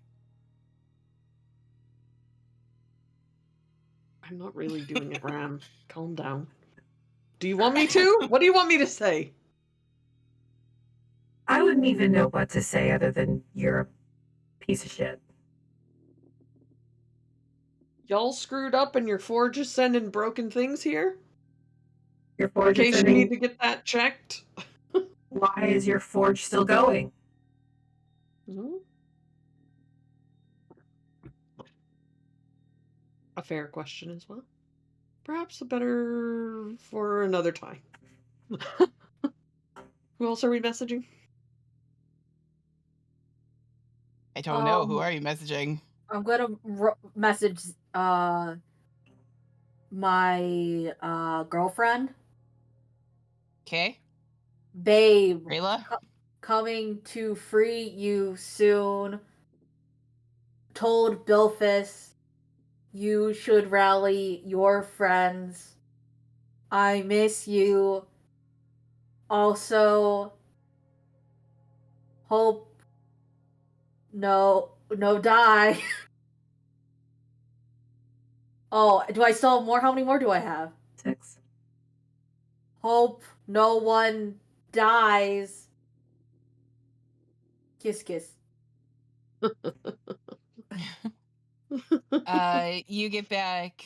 I'm not really doing it, Ram. Calm down. Do you want me to? What do you want me to say? I wouldn't even know what to say other than you're a piece of shit. Y'all screwed up and your forge is sending broken things here? Your In forge is case you sending... need to get that checked? Why is your forge still going? A fair question as well. Perhaps a better for another time. Who else are we messaging? I don't know. Who are you messaging? I'm gonna message my girlfriend. Okay. Babe, Rayla? coming to free you soon. Told Bilphus you should rally your friends. I miss you. Also, hope no die. Oh, do I still have more? How many more do I have? 6. Hope no one dies. Kiss, kiss. You get back.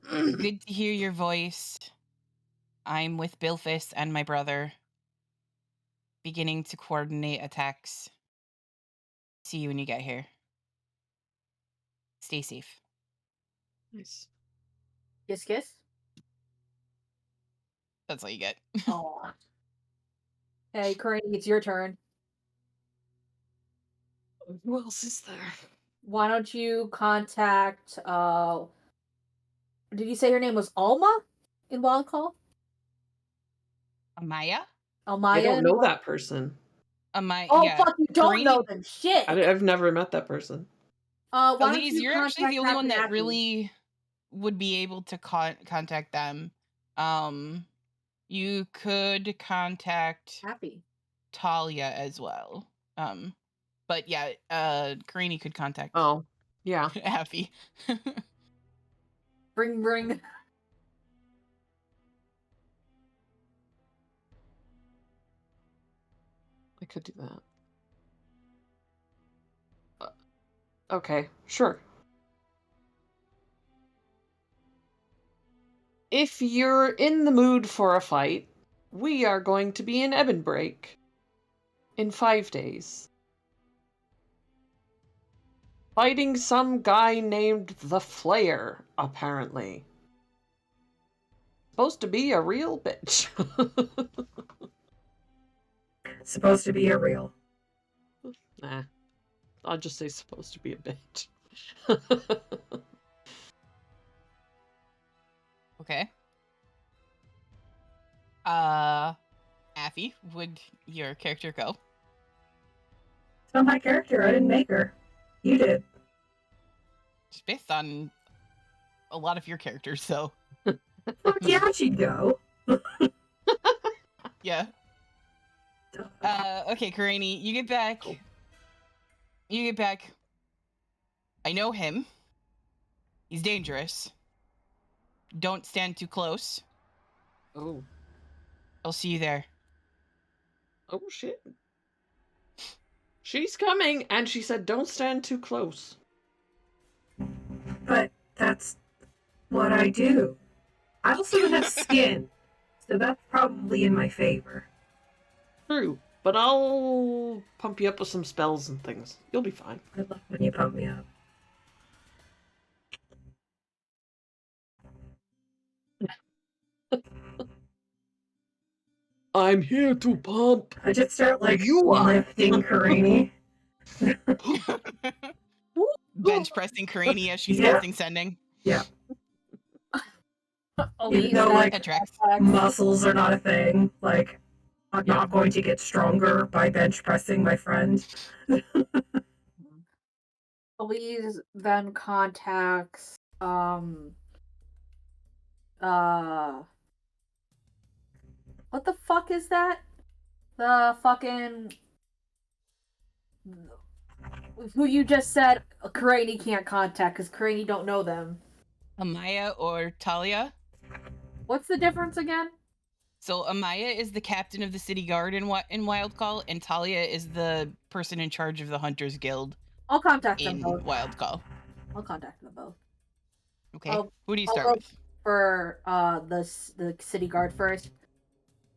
Good to hear your voice. I'm with Bilphus and my brother. Beginning to coordinate attacks. See you when you get here. Stay safe. Nice. Kiss, kiss. That's all you get. Oh. Hey, Corinne, it's your turn. Who else is there? Why don't you contact did you say her name was Alma in Wild Call? Amaya? Almaya? I don't know that person. Amaya, Oh, yeah. fuck, you don't Greeny- know them. Shit. I've never met that person. Why don't Elise, you you're actually the contact only one Happy that Happy? really... would be able to contact them. You could contact Happy. Talia as well. But yeah, Karini could contact. Oh, yeah. Happy. Bring. I could do that. Okay, sure. If you're in the mood for a fight, we are going to be in Ebonbreak in 5 days. Fighting some guy named the Flayer, apparently. Supposed to be a real bitch. Supposed to be a real. Nah. I'll just say supposed to be a bitch. Okay. Affy, would your character go? It's not my character. I didn't make her. You did. It's based on a lot of your characters, so. Fuck yeah, she'd go. Yeah. Okay, Karini, you get back. You get back. I know him. He's dangerous. Don't stand too close. Oh. I'll see you there. Oh, shit. She's coming, and she said don't stand too close. But that's what I do. I also have skin, so that's probably in my favor. True, but I'll pump you up with some spells and things. You'll be fine. I love when you pump me up. I'm here to pump. I just start like You are. lifting Karini. Bench pressing Karini as she's Yeah. casting sending. Yeah. Elise Even though, then like, That tracks. contacts- Muscles are not a thing. Like, I'm not going to get stronger by bench pressing my friend. Elise then contacts what the fuck is that? The fucking who you just said Karini can't contact because Karini don't know them. Amaya or Talia. What's the difference again? So Amaya is the captain of the city guard in Wild Call, and Talia is the person in charge of the Hunters Guild I'll contact them in both. Wild Call. I'll contact them both. Okay. I'll- Who do you I'll start go with? For the city guard first.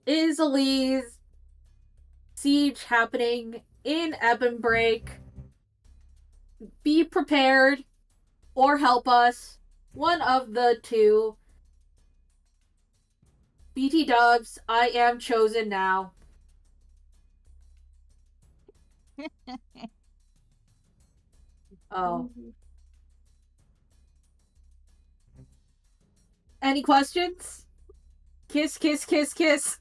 Is Elise siege happening in Ebonbreak? Be prepared or help us. One of the two. BT dubs, I am chosen now. Oh. Any questions? Kiss, kiss, kiss, kiss.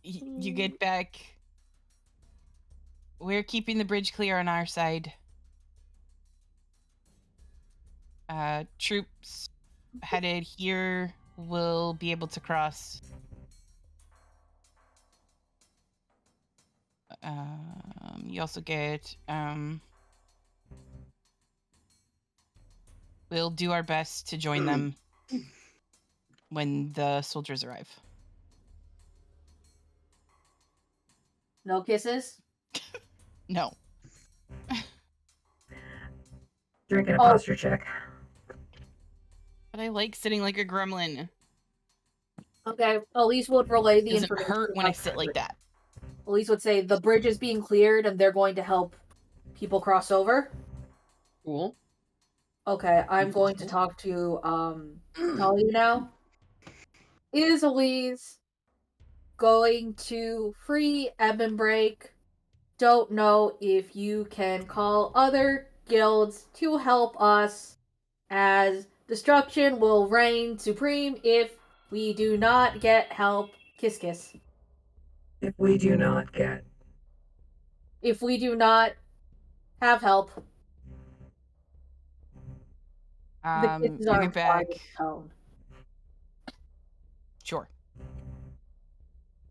You get back. We're keeping the bridge clear on our side. Troops headed here will be able to cross. You also get, we'll do our best to join them when the soldiers arrive. No kisses? No. Drinking a Oh. posture check. But I like sitting like a gremlin. Okay, Elise would relay the It doesn't information. hurt when I about sit the like bridge. that. Elise would say the bridge is being cleared and they're going to help people cross over. Cool. Okay, I'm going to talk to Talia now. Is Elise going to free Ebonbreak? Don't know if you can call other guilds to help us, as destruction will reign supreme if we do not get help. Kiss kiss. If we do not get. If we do not have help. The kisses You are get back. implied in tone. Sure.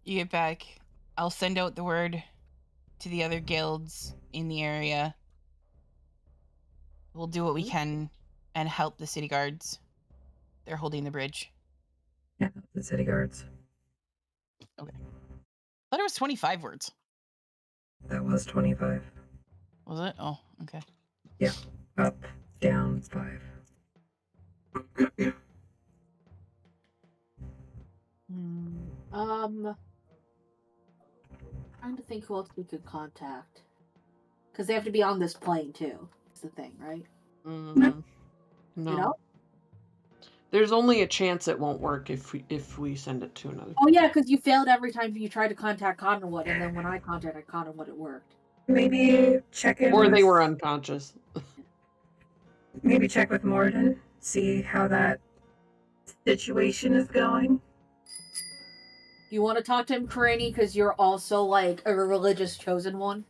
You get back. I'll send out the word to the other guilds in the area. We'll do what we can and help the city guards. They're holding the bridge. Yeah, the city guards. Okay. I thought it was 25 words. That was 25. Was it? Oh, okay. Yeah. Up, down, 5. Trying to think who else we could contact. Because they have to be on this plane too. That's the thing, right? No. You know? There's only a chance it won't work if we send it to another. Oh yeah, because you failed every time you tried to contact Cottonwood, and then when I contacted Cottonwood, it worked. Maybe check in Or with, they were unconscious. maybe check with Morden, see how that situation is going. You want to talk to him, Karani, because you're also like a religious chosen one?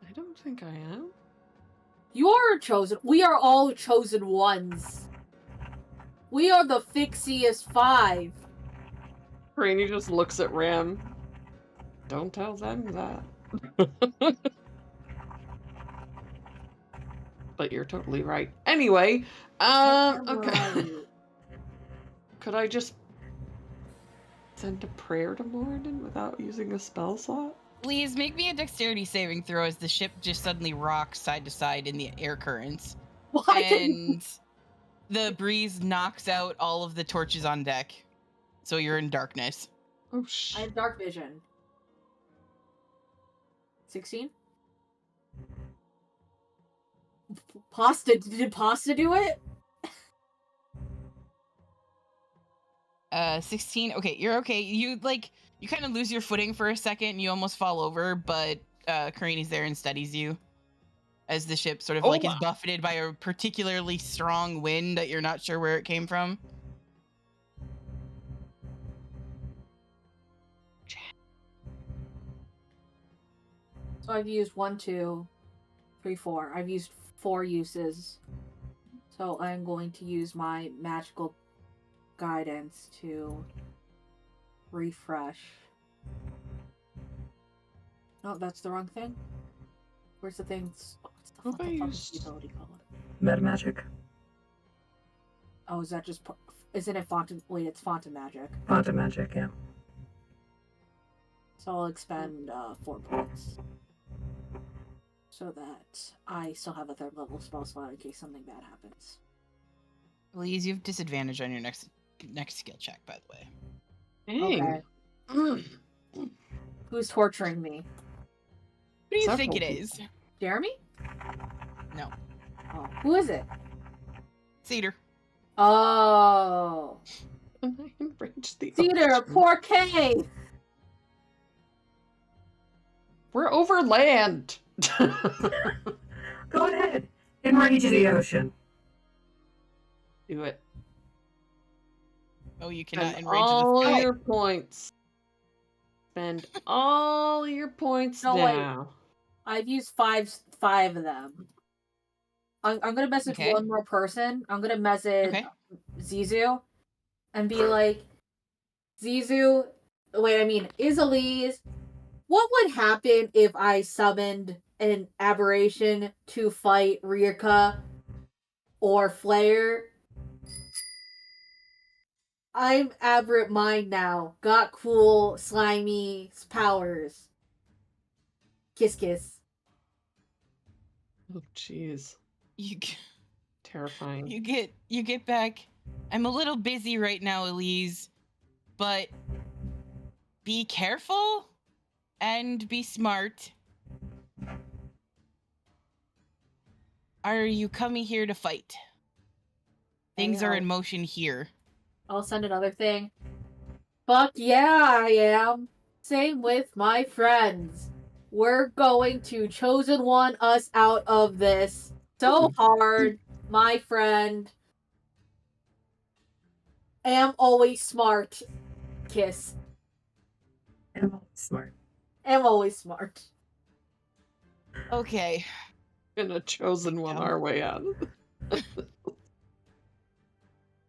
I don't think I am. You are a chosen. We are all chosen ones. We are the Phixius 5. Rainy just looks at Ram. Don't tell them that. But you're totally right. Anyway, okay. Could I just send a prayer to Morden without using a spell slot? Please make me a dexterity saving throw as the ship just suddenly rocks side to side in the air currents. And the breeze knocks out all of the torches on deck. So you're in darkness. Oh, I have dark vision. 16? Pasta, did Pasta do it? 16. Okay, you're okay. You kind of lose your footing for a second and you almost fall over, but Karini's there and steadies you as the ship sort of is buffeted by a particularly strong wind that you're not sure where it came from. So I've used 1, 2, 3, 4. I've used 4 uses. So I'm going to use my magical guidance to refresh. No, that's the wrong thing. Where's the things? What's the fucking ability called? Meta magic. Oh, is that just? Isn't it Fontaine? Wait, it's Fontaine magic. Fontaine magic, yeah. So I'll expend 4 points, so that I still have a 3rd level spell slot in case something bad happens. Please, you have disadvantage on your next skill check, by the way. Okay. Who's torturing me? Who do you think it is? Jeremy? No. Oh, who is it? Cedar. Oh. Cedar, poor K. We're over land. Go ahead. Enrage the ocean. Do it. Oh, you cannot Spend enrage all the sky. your points. Spend all your points now. Wait. I've used 5 of them. I'm gonna message one more person. I'm gonna message Zizu and be like, Zizu, Isalise, what would happen if I summoned an aberration to fight Rirka or Flare? I'm aberrant mind now. Got cool, slimy powers. Kiss, kiss. Oh, jeez. Terrifying. You get back. I'm a little busy right now, Elise, but be careful and be smart. Are you coming here to fight? Things are in motion here. I'll send another thing. Fuck yeah, I am. Same with my friends. We're going to chosen one us out of this so hard, my friend. Am always smart. Kiss. Am always smart. Am always smart. Okay. Gonna chosen one our way out.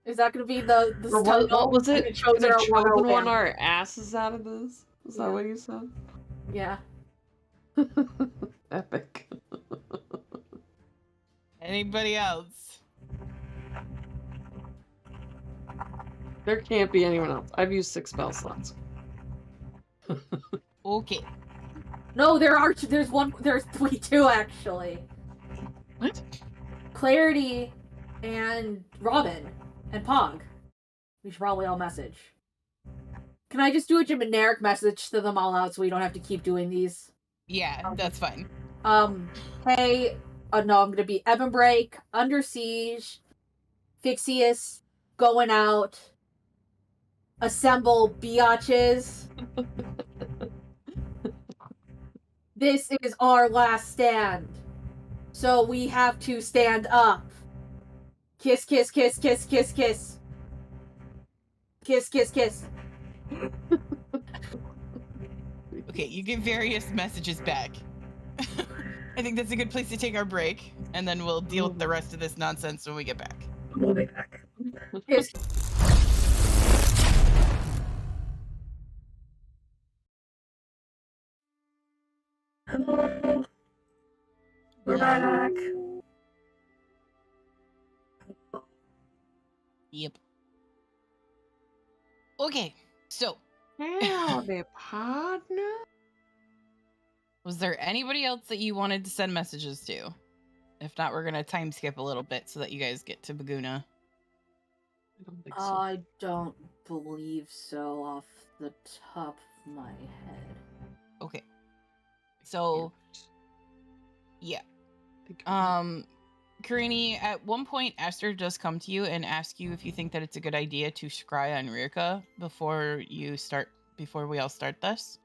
Is that going to be the Or title? what was And it? the chosen The are one chosen one our our asses out of this? Is that what you said? Yeah. Epic. Anybody else? There can't be anyone else. I've used 6 spell slots. Okay. No, there's 2 actually. What? Clarity and Robin and Pog. We should probably all message. Can I just do a generic message to them all out so we don't have to keep doing these? Yeah, that's fine. Hey, no, I'm gonna be Ebonbreak, Under Siege, Phixius, going out, assemble biatches. This is our last stand. So we have to stand up. Kiss, kiss, kiss, kiss, kiss, kiss. Kiss, kiss, kiss. Okay, you get various messages back. I think that's a good place to take our break, and then we'll deal with the rest of this nonsense when we get back. We'll be back. Kiss. Hello. We're back. Yep. Okay, so Howdy, partner. was there anybody else that you wanted to send messages to? If not, we're gonna time skip a little bit so that you guys get to Baguna. I don't think so. I don't believe so off the top of my head. Okay. So, yeah. Karini, at one point, Esther does come to you and ask you if you think that it's a good idea to scry on Rirka before we all start this.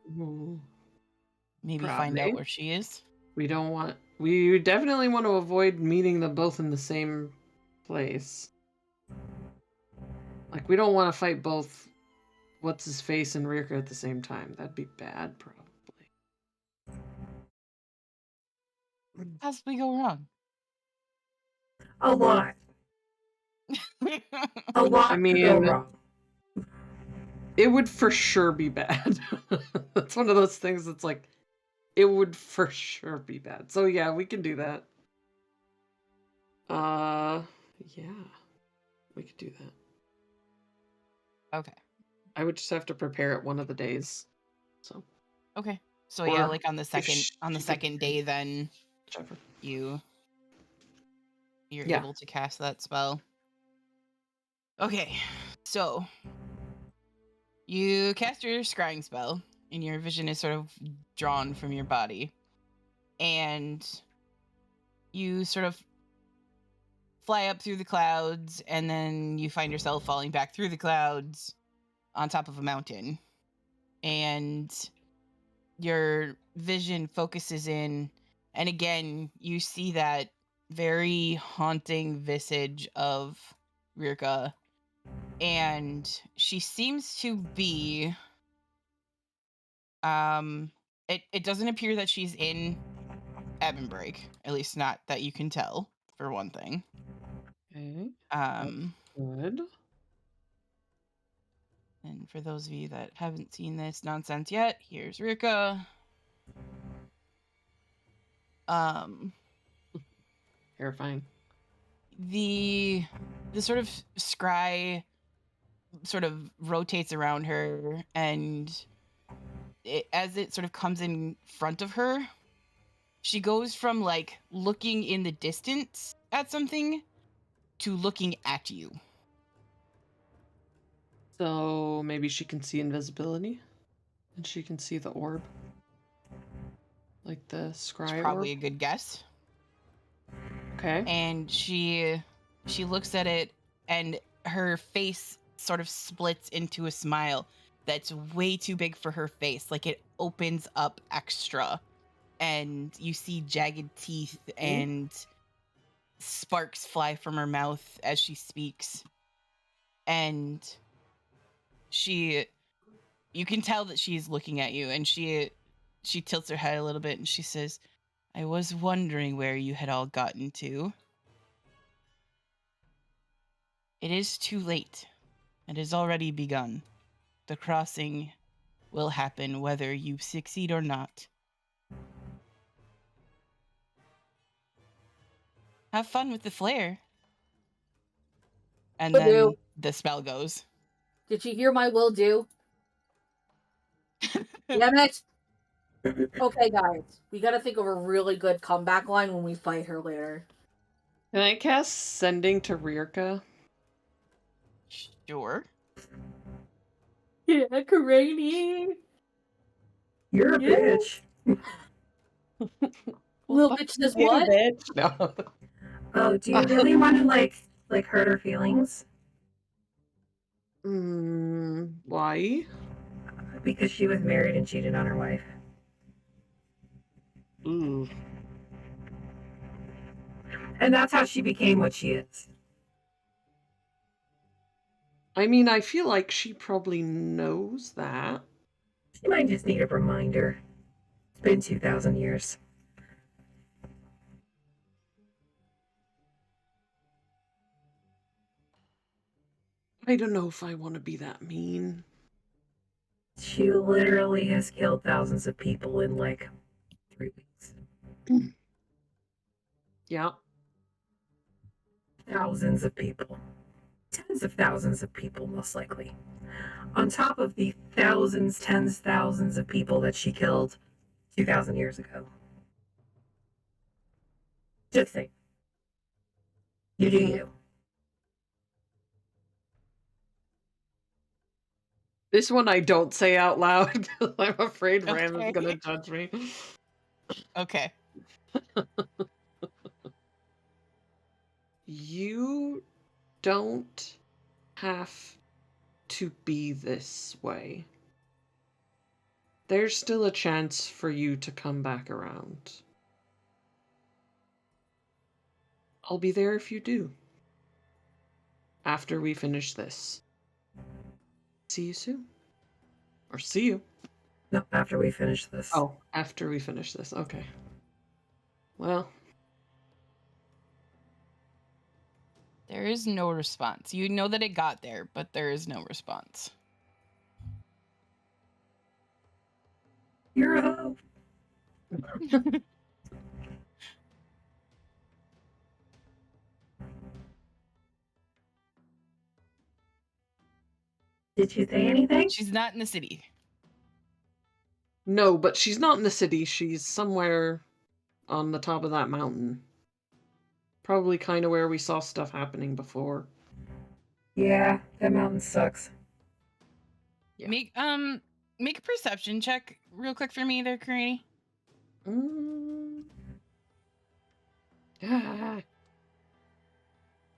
Maybe find out where she is. We definitely want to avoid meeting them both in the same place. Like, we don't want to fight both What's-His-Face and Rirka at the same time. That'd be bad, probably. What could possibly go wrong? A lot. A lot. I mean, it would for sure be bad. That's one of those things that's like, it would for sure be bad. So yeah, we can do that. Yeah. We could do that. Okay. I would just have to prepare it one of the days. So. Okay. So Or yeah, like on the second day, then whichever. you're able to cast that spell. Okay, so you cast your scrying spell, and your vision is sort of drawn from your body, and you sort of fly up through the clouds, and then you find yourself falling back through the clouds on top of a mountain, and your vision focuses in, and again you see that very haunting visage of Rirka, and she seems to be it doesn't appear that she's in Ebonbreak, at least not that you can tell, for one thing. Okay. Good. And for those of you that haven't seen this nonsense yet, here's Rirka. Terrifying. The sort of scry sort of rotates around her, and as it sort of comes in front of her, she goes from like looking in the distance at something to looking at you. So maybe she can see invisibility, and she can see the orb, like the scry It's probably orb. a good guess. Okay. And she looks at it, and her face sort of splits into a smile that's way too big for her face. Like it opens up extra, and you see jagged teeth and sparks fly from her mouth as she speaks. And you can tell that she's looking at you, and she tilts her head a little bit, and she says, "I was wondering where you had all gotten to." It is too late. It has already begun. The crossing will happen whether you succeed or not. Have fun with the flare. And Will then do. the spell goes. Did you hear my will do? Damn it! Okay, guys. We gotta think of a really good comeback line when we fight her later. Can I cast Sending to Rirka? Sure. Yeah, Karani. You're a Yeah. bitch. Little fuck bitch says you, what? bitch. No. Oh, do you really want to like hurt her feelings? Why? Because she was married and cheated on her wife. Ooh. And that's how she became what she is. I mean, I feel like she probably knows that. She might just need a reminder. It's been 2,000 years. I don't know if I want to be that mean. She literally has killed thousands of people in like 3 weeks. Yeah. Thousands of people. Tens of thousands of people, most likely. On top of the thousands, tens, thousands of people that she killed 2,000 years ago. Just saying. You do you. This one I don't say out loud because I'm afraid Ram is Okay. going to judge me. Okay. You don't have to be this way. There's still a chance for you to come back around. I'll be there if you do. After we finish this. See you soon. Or see you. No, after we finish this. Oh, after we finish this. Okay. Well. There is no response. You know that it got there, but there is no response. You're a hoe. Did you say anything? She's not in the city. No, but she's not in the city. She's somewhere on the top of that mountain. Probably kind of where we saw stuff happening before. Yeah, that mountain sucks. Yeah. Make a perception check real quick for me there, Karani. Ah.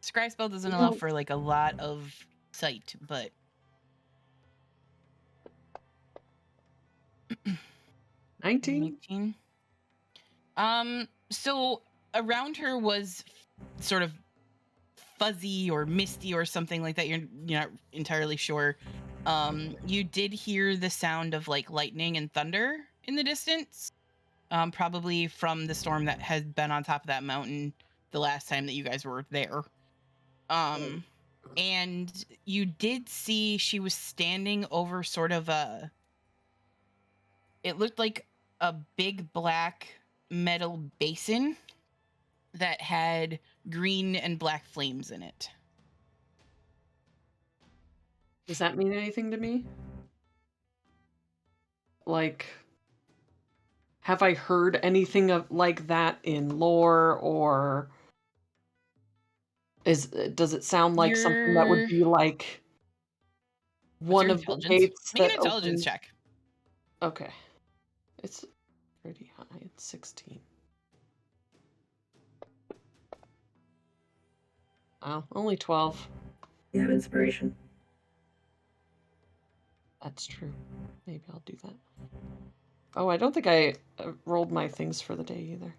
Scry spell doesn't allow for like a lot of sight, but 19? So around her was sort of fuzzy or misty or something like that. You're not entirely sure. You did hear the sound of like lightning and thunder in the distance. Probably from the storm that had been on top of that mountain the last time that you guys were there. And you did see she was standing over sort of it looked like a big black metal basin that had green and black flames in it. Does that mean anything to me? Like, have I heard anything of like that in lore, or does it sound like something that would be like one of the gates Make that an intelligence opened? check. Okay. It's pretty high. It's 16. Oh, only 12. You have inspiration. That's true. Maybe I'll do that. Oh, I don't think I rolled my things for the day either.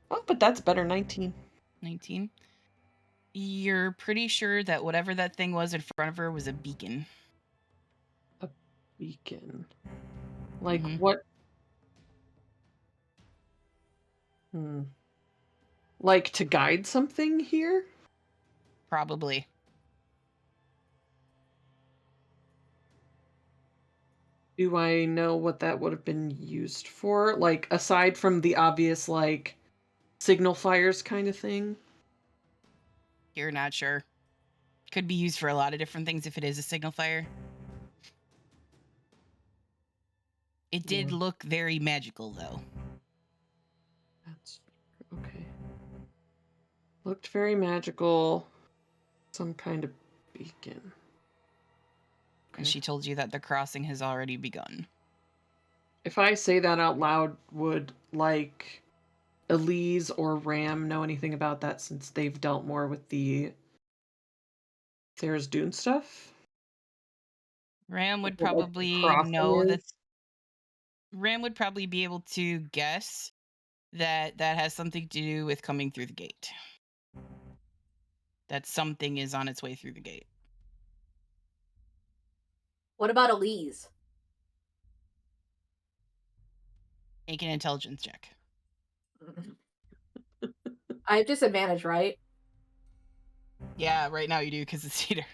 Oh, but that's better. 19. 19. You're pretty sure that whatever that thing was in front of her was a beacon. A beacon. Like Mhm. what? Like to guide something here? Probably. Do I know what that would have been used for? Like, aside from the obvious, like, signal fires kind of thing? You're not sure. Could be used for a lot of different things if it is a signal fire. It did Yeah. look very magical, though. That's okay. Looked very magical. Some kind of beacon. And she told you that the crossing has already begun. If I say that out loud, would, like, Elise or Ram know anything about that since they've dealt more with the There's Dune stuff? Ram would What, like, the probably crossing know that. is? Ram would probably be able to guess that that has something to do with coming through the gate. That something is on its way through the gate. What about Elise? Make an intelligence check. I have disadvantage, right? Yeah, right now you do because it's Cedar.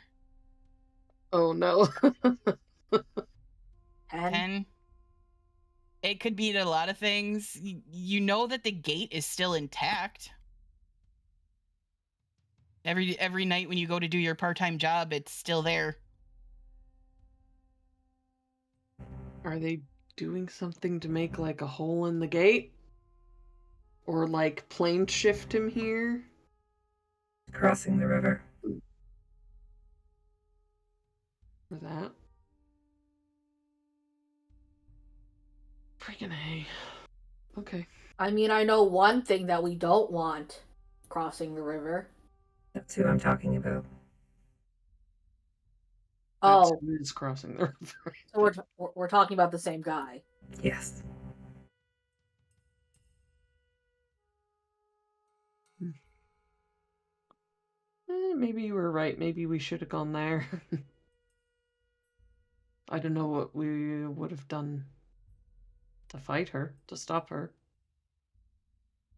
Oh no. 10. It could be a lot of things. You know that the gate is still intact. Every night when you go to do your part-time job, it's still there. Are they doing something to make, like, a hole in the gate? Or, like, plane shift him here? Crossing the river. Or that? Freaking A. Okay. I mean, I know one thing that we don't want crossing the river. That's who I'm talking about. That's Oh, who is crossing the river. so we're talking about the same guy. Yes. Maybe you were right. Maybe we should have gone there. I don't know what we would have done to fight her, to stop her.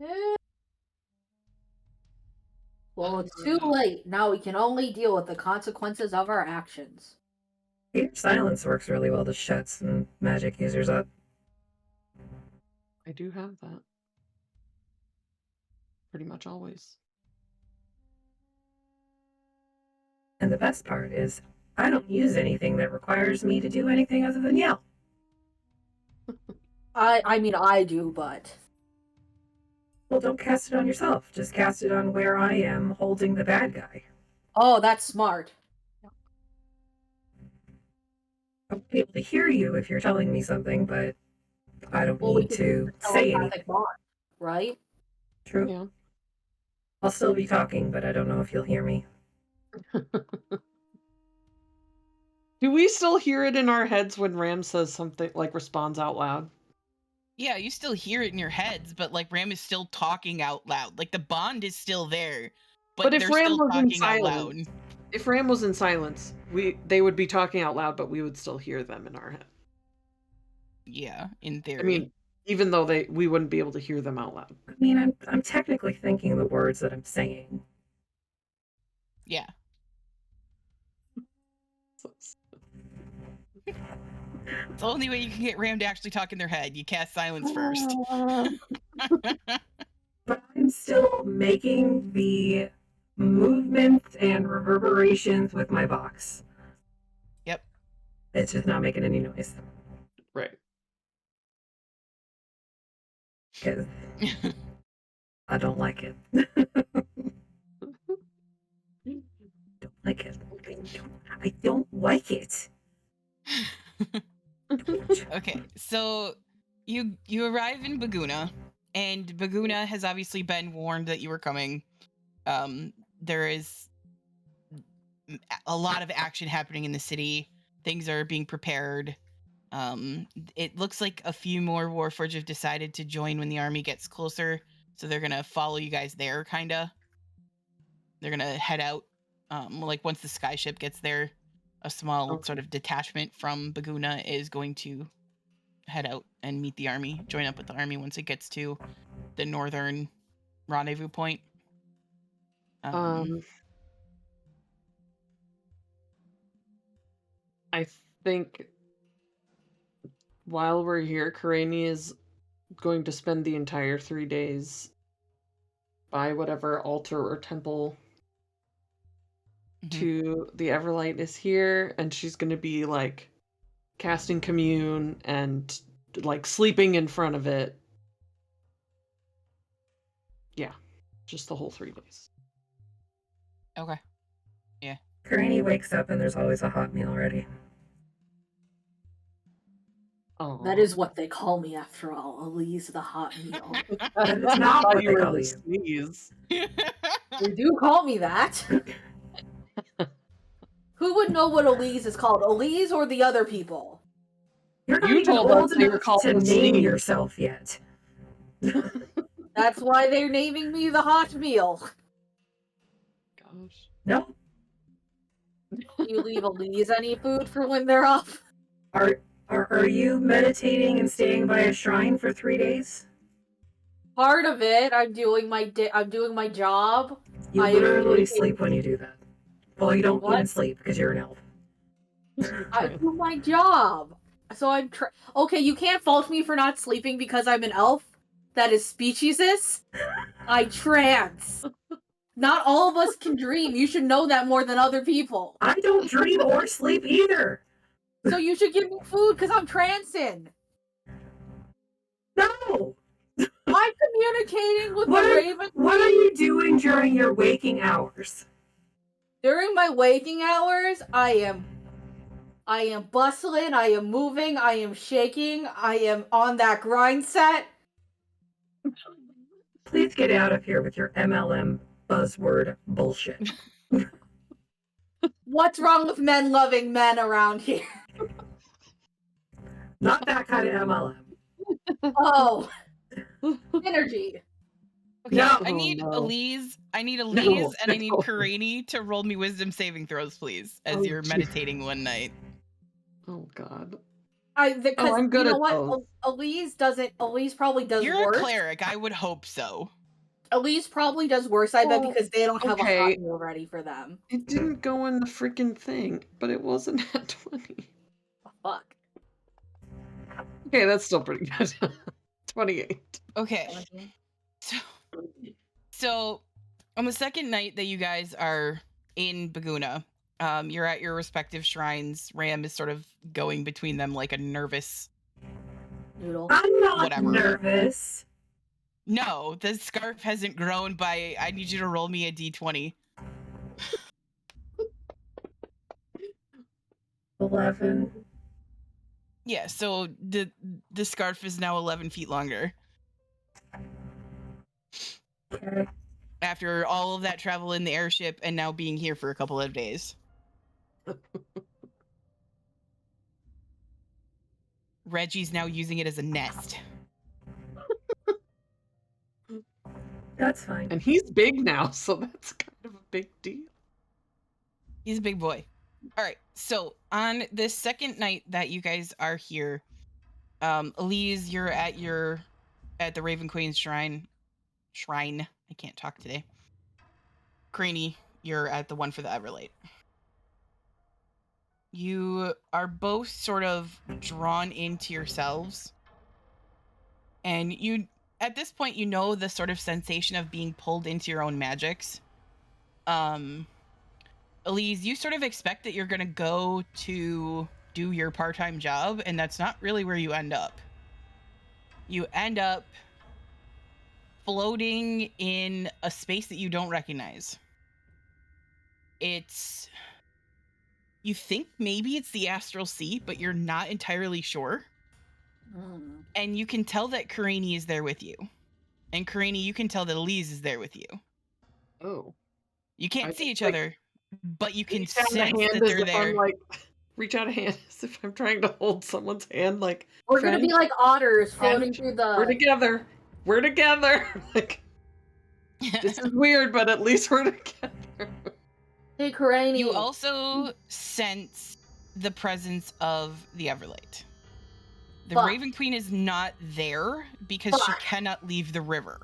Eh. Well, it's too late. Now we can only deal with the consequences of our actions. Silence works really well to shut some magic users up. I do have that. Pretty much always. And the best part is, I don't use anything that requires me to do anything other than yell. I mean, I do, but... Well, don't cast it on yourself. Just cast it on where I am holding the bad guy. Oh, that's smart. I'll be able to hear you if you're telling me something, but I don't Well, we need could to use the say telepathic anything. bond, right? True. Yeah. I'll still be talking, but I don't know if you'll hear me. Do we still hear it in our heads when Ram says something, like, responds out loud? Yeah, you still hear it in your heads, but like Ram is still talking out loud. Like the bond is still there, but if they're Ram still was in talking out loud. silence, if Ram was in silence, they would be talking out loud, but we would still hear them in our head. Yeah, in theory. I mean, even though we wouldn't be able to hear them out loud. I mean, I'm technically thinking the words that I'm saying. Yeah. It's the only way you can get Ram to actually talk in their head. You cast silence first. But I'm still making the movements and reverberations with my box. Yep. It's just not making any noise. Right. Because I don't like it. Don't like it. I don't like it. Okay, so you arrive in Baguna, and Baguna has obviously been warned that you were coming. There is a lot of action happening in the city. Things are being prepared. It looks like a few more Warforged have decided to join when the army gets closer, so they're gonna follow you guys there, kinda. They're gonna head out. Like once the skyship gets there, a small sort of detachment from Baguna is going to head out and meet the army, join up with the army once it gets to the northern rendezvous point. I think while we're here, Karani is going to spend the entire 3 days by whatever altar or temple to the Everlight is here, and she's going to be like casting commune and like sleeping in front of it. Yeah, just the whole 3 days. Okay. Granny wakes up and there's always a hot meal ready. Oh, That is what they call me after all. Elise the hot meal. That is not what they call you. sneeze. They do call me that. Who would know what Elise is called? Elise or the other people? You're not You even told old us they were enough called to the name Sneeze. yourself yet. That's why they're naming me the hot meal. Gosh. No. Do you leave Elise any food for when they're off? Are you meditating and staying by a shrine for 3 days? Part of it, I'm doing my job. You I literally am- sleep when you do that. Well, you don't What? even sleep because you're an elf. I do my job. So okay, you can't fault me for not sleeping because I'm an elf. That is speciesist. I trance. Not all of us can dream. You should know that more than other people. I don't dream or sleep either. So you should give me food because I'm trancing. No. I'm communicating with What the are- raven. What are you doing during your waking hours? During my waking hours, I am bustling, I am moving, I am shaking, I am on that grind set. Please get out of here with your MLM buzzword bullshit. What's wrong with men loving men around here? Not that kind of MLM. Oh, energy. Okay, No. I need Oh, no. Elise, and I need no. Karani to roll me wisdom saving throws, please, as Oh, you're geez. meditating one night. Oh God. Because I'm good you know at what? those. Elise probably does You're worse. a cleric, I would hope so. Elise probably does worse, I bet, Well, because they don't have a okay. hot meal ready for them. It didn't go in the freaking thing, but it wasn't at 20. Fuck. Okay, that's still pretty good. 28. Okay. So on the second night that you guys are in Baguna, you're at your respective shrines. Ram is sort of going between them like a nervous. Noodle. I'm not Whatever. nervous. No, the scarf hasn't grown by. I need you to roll me a d20. 11. Yeah, so the scarf is now 11 feet longer. Okay. After all of that travel in the airship and now being here for a couple of days. Reggie's now using it as a nest. That's fine. And he's big now, so that's kind of a big deal. He's a big boy. All right, so on this second night that you guys are here, Elise, you're at the Raven Queen's shrine. I can't talk today. Craney, you're at the one for the Everlight. You are both sort of drawn into yourselves. And you, at this point, you know the sort of sensation of being pulled into your own magics. Elise, you sort of expect that you're going to go to do your part-time job, and that's not really where you end up. You end up floating in a space that you don't recognize. You think maybe it's the astral sea, but you're not entirely sure. And you can tell that Karani is there with you. And Karani, you can tell that Elise is there with you. Oh. You can't I see just, each like, other, but you can reach out sense a hand that as they're if there. I'm like, reach out a hand as if I'm trying to hold someone's hand, like, We're gonna be like otters floating friend, through we're the. together. We're together. Like, this is weird, but at least we're together. Hey, Karani. You also sense the presence of the Everlight. The Fuck. Raven Queen is not there because she Fuck. cannot leave the river.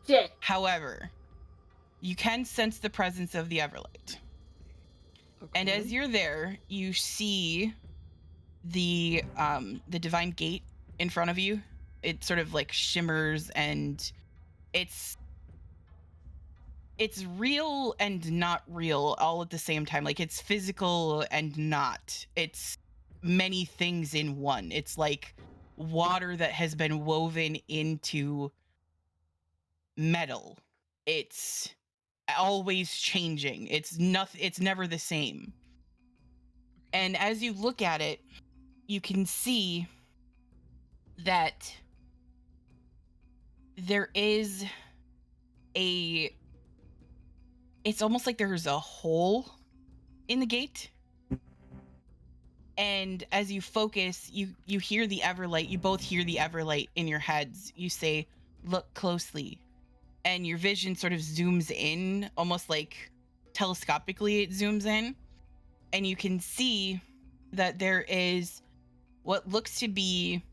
Shit. However, you can sense the presence of the Everlight. And as you're there, you see the divine gate in front of you. It sort of like shimmers, and it's real and not real all at the same time. Like, it's physical and not. It's many things in one. It's like water that has been woven into metal. It's always changing. It's never the same. And as you look at it, you can see that there is it's almost like there's a hole in the gate. And as you focus, you hear the Everlight. You both hear the Everlight in your heads. You say, "Look closely." And your vision sort of zooms in, almost like telescopically it zooms in. And you can see that there is what looks to be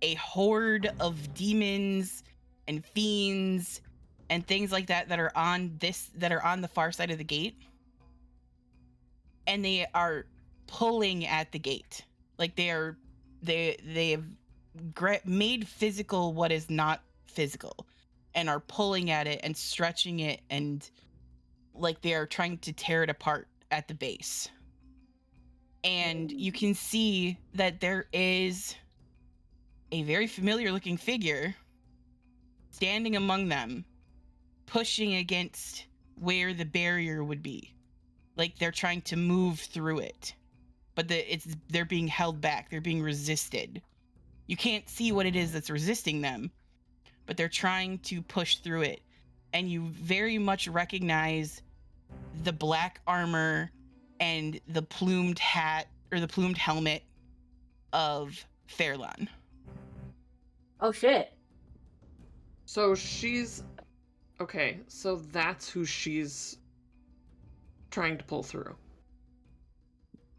a horde of demons and fiends and things like that that are on the far side of the gate. And they are pulling at the gate. Like they've made physical what is not physical, and are pulling at it and stretching it, and like they are trying to tear it apart at the base. And you can see that there is a very familiar looking figure standing among them, pushing against where the barrier would be. Like they're trying to move through it, but they're being held back. They're being resisted. You can't see what it is that's resisting them, but they're trying to push through it. And you very much recognize the black armor and the plumed hat, or the plumed helmet of Fairlawn. Oh shit. So she's... Okay, so that's who she's trying to pull through.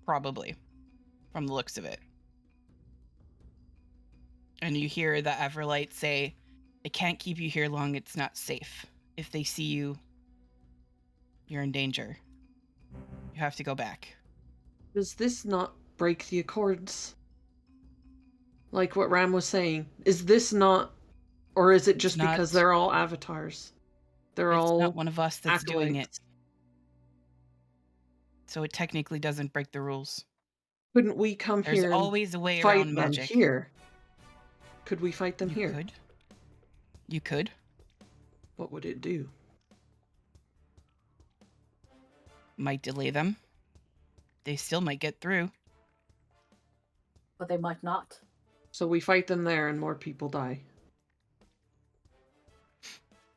Probably, from the looks of it. And you hear the Everlight say, "I can't keep you here long. It's not safe. If they see you, you're in danger. You have to go back." Does this not break the accords? Like what Ram was saying. Is this not... Or is it just because they're all avatars? They're it's all not one of us that's doing it. acolytes. So it technically doesn't break the rules. Couldn't we come There's here always a way and fight around them magic. here? Could we fight them You here? could. You could. What would it do? Might delay them. They still might get through. But they might not. So we fight them there and more people die.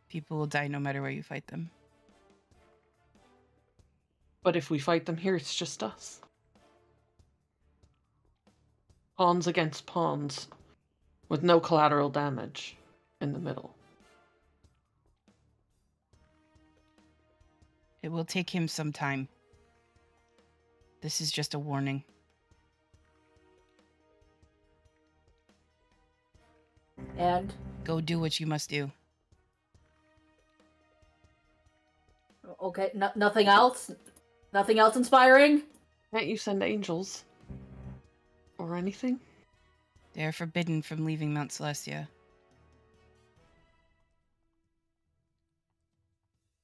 People will die no matter where you fight them. But if we fight them here, it's just us. Pawns against pawns. With no collateral damage in the middle. It will take him some time. This is just a warning. And? Go do what you must do. Okay, nothing else? Nothing else inspiring? Can't you send angels? Or anything? They are forbidden from leaving Mount Celestia.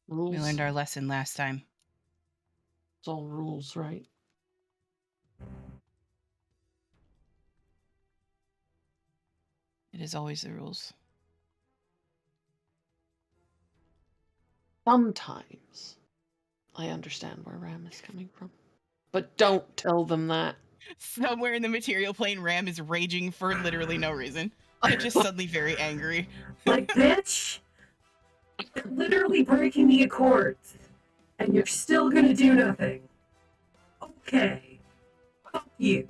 Rules. We learned our lesson last time. It's all rules, right? It is always the rules. Sometimes I understand where Ram is coming from. But don't tell them that. Somewhere in the material plane, Ram is raging for literally no reason. Like, just suddenly very angry. Like, bitch, you're literally breaking the accords, and you're still gonna do nothing. Okay. Fuck you.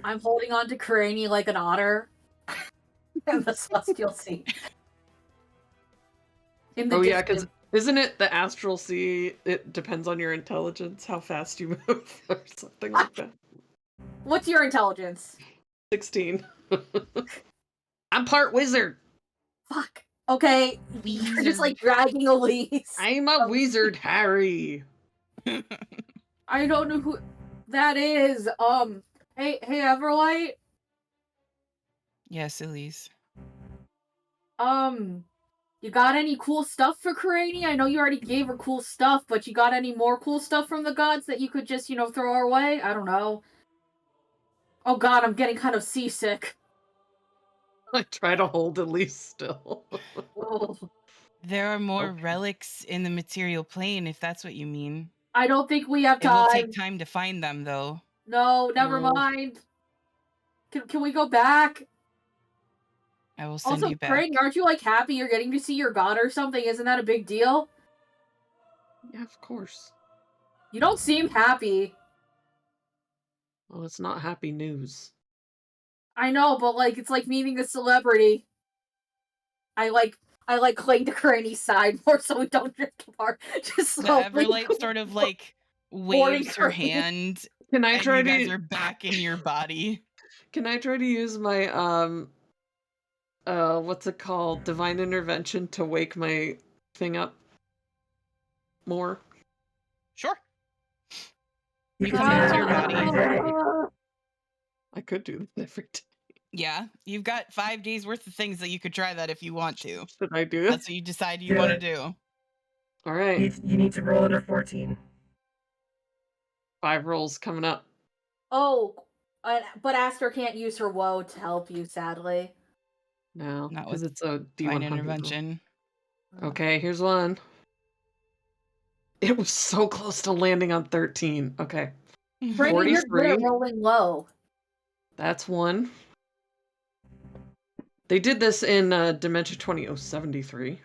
I'm holding on to Karani like an otter. In the celestial sea. Oh yeah, because isn't it the astral sea? It depends on your intelligence, how fast you move, or something like that. What's your intelligence? 16. I'm part wizard. Fuck. Okay, you're just like dragging Elise. I'm a wizard, Harry. I don't know who that is. Hey, Everlight. Yes, Elise. You got any cool stuff for Karani? I know you already gave her cool stuff, but you got any more cool stuff from the gods that you could just, throw our way? I don't know. Oh god, I'm getting kind of seasick. I try to hold Elise still. Oh. There are more Okay. relics in the material plane, if that's what you mean. I don't think we have It will time. take time to find them, though. No, never No. mind. Can we go back? I will send Also, you back. Crane, aren't you happy you're getting to see your god or something? Isn't that a big deal? Yeah, of course. You don't seem happy. Well, it's not happy news. I know, but it's like meeting a celebrity. I cling to Crane's side more so we don't drift apart. Just The slowly. Everlight sort of waves her hand, Can I and try you guys to? are back in your body. Can I try to use my what's it called? Divine intervention to wake my thing up more? Sure. You come into your body. I could do that every day. Yeah, you've got 5 days worth of things that you could try that if you want to. Should I do it? That's what you decide you want to do. All right. You need to roll under 14. 5 rolls coming up. Oh, but Aster can't use her woe to help you, sadly. No, Not because with it's a Divine D100 roll. intervention. Okay, here's one. It was so close to landing on 13. Okay. Brandon, you're good at 43. rolling low. That's one. They did this in Dimension 2073.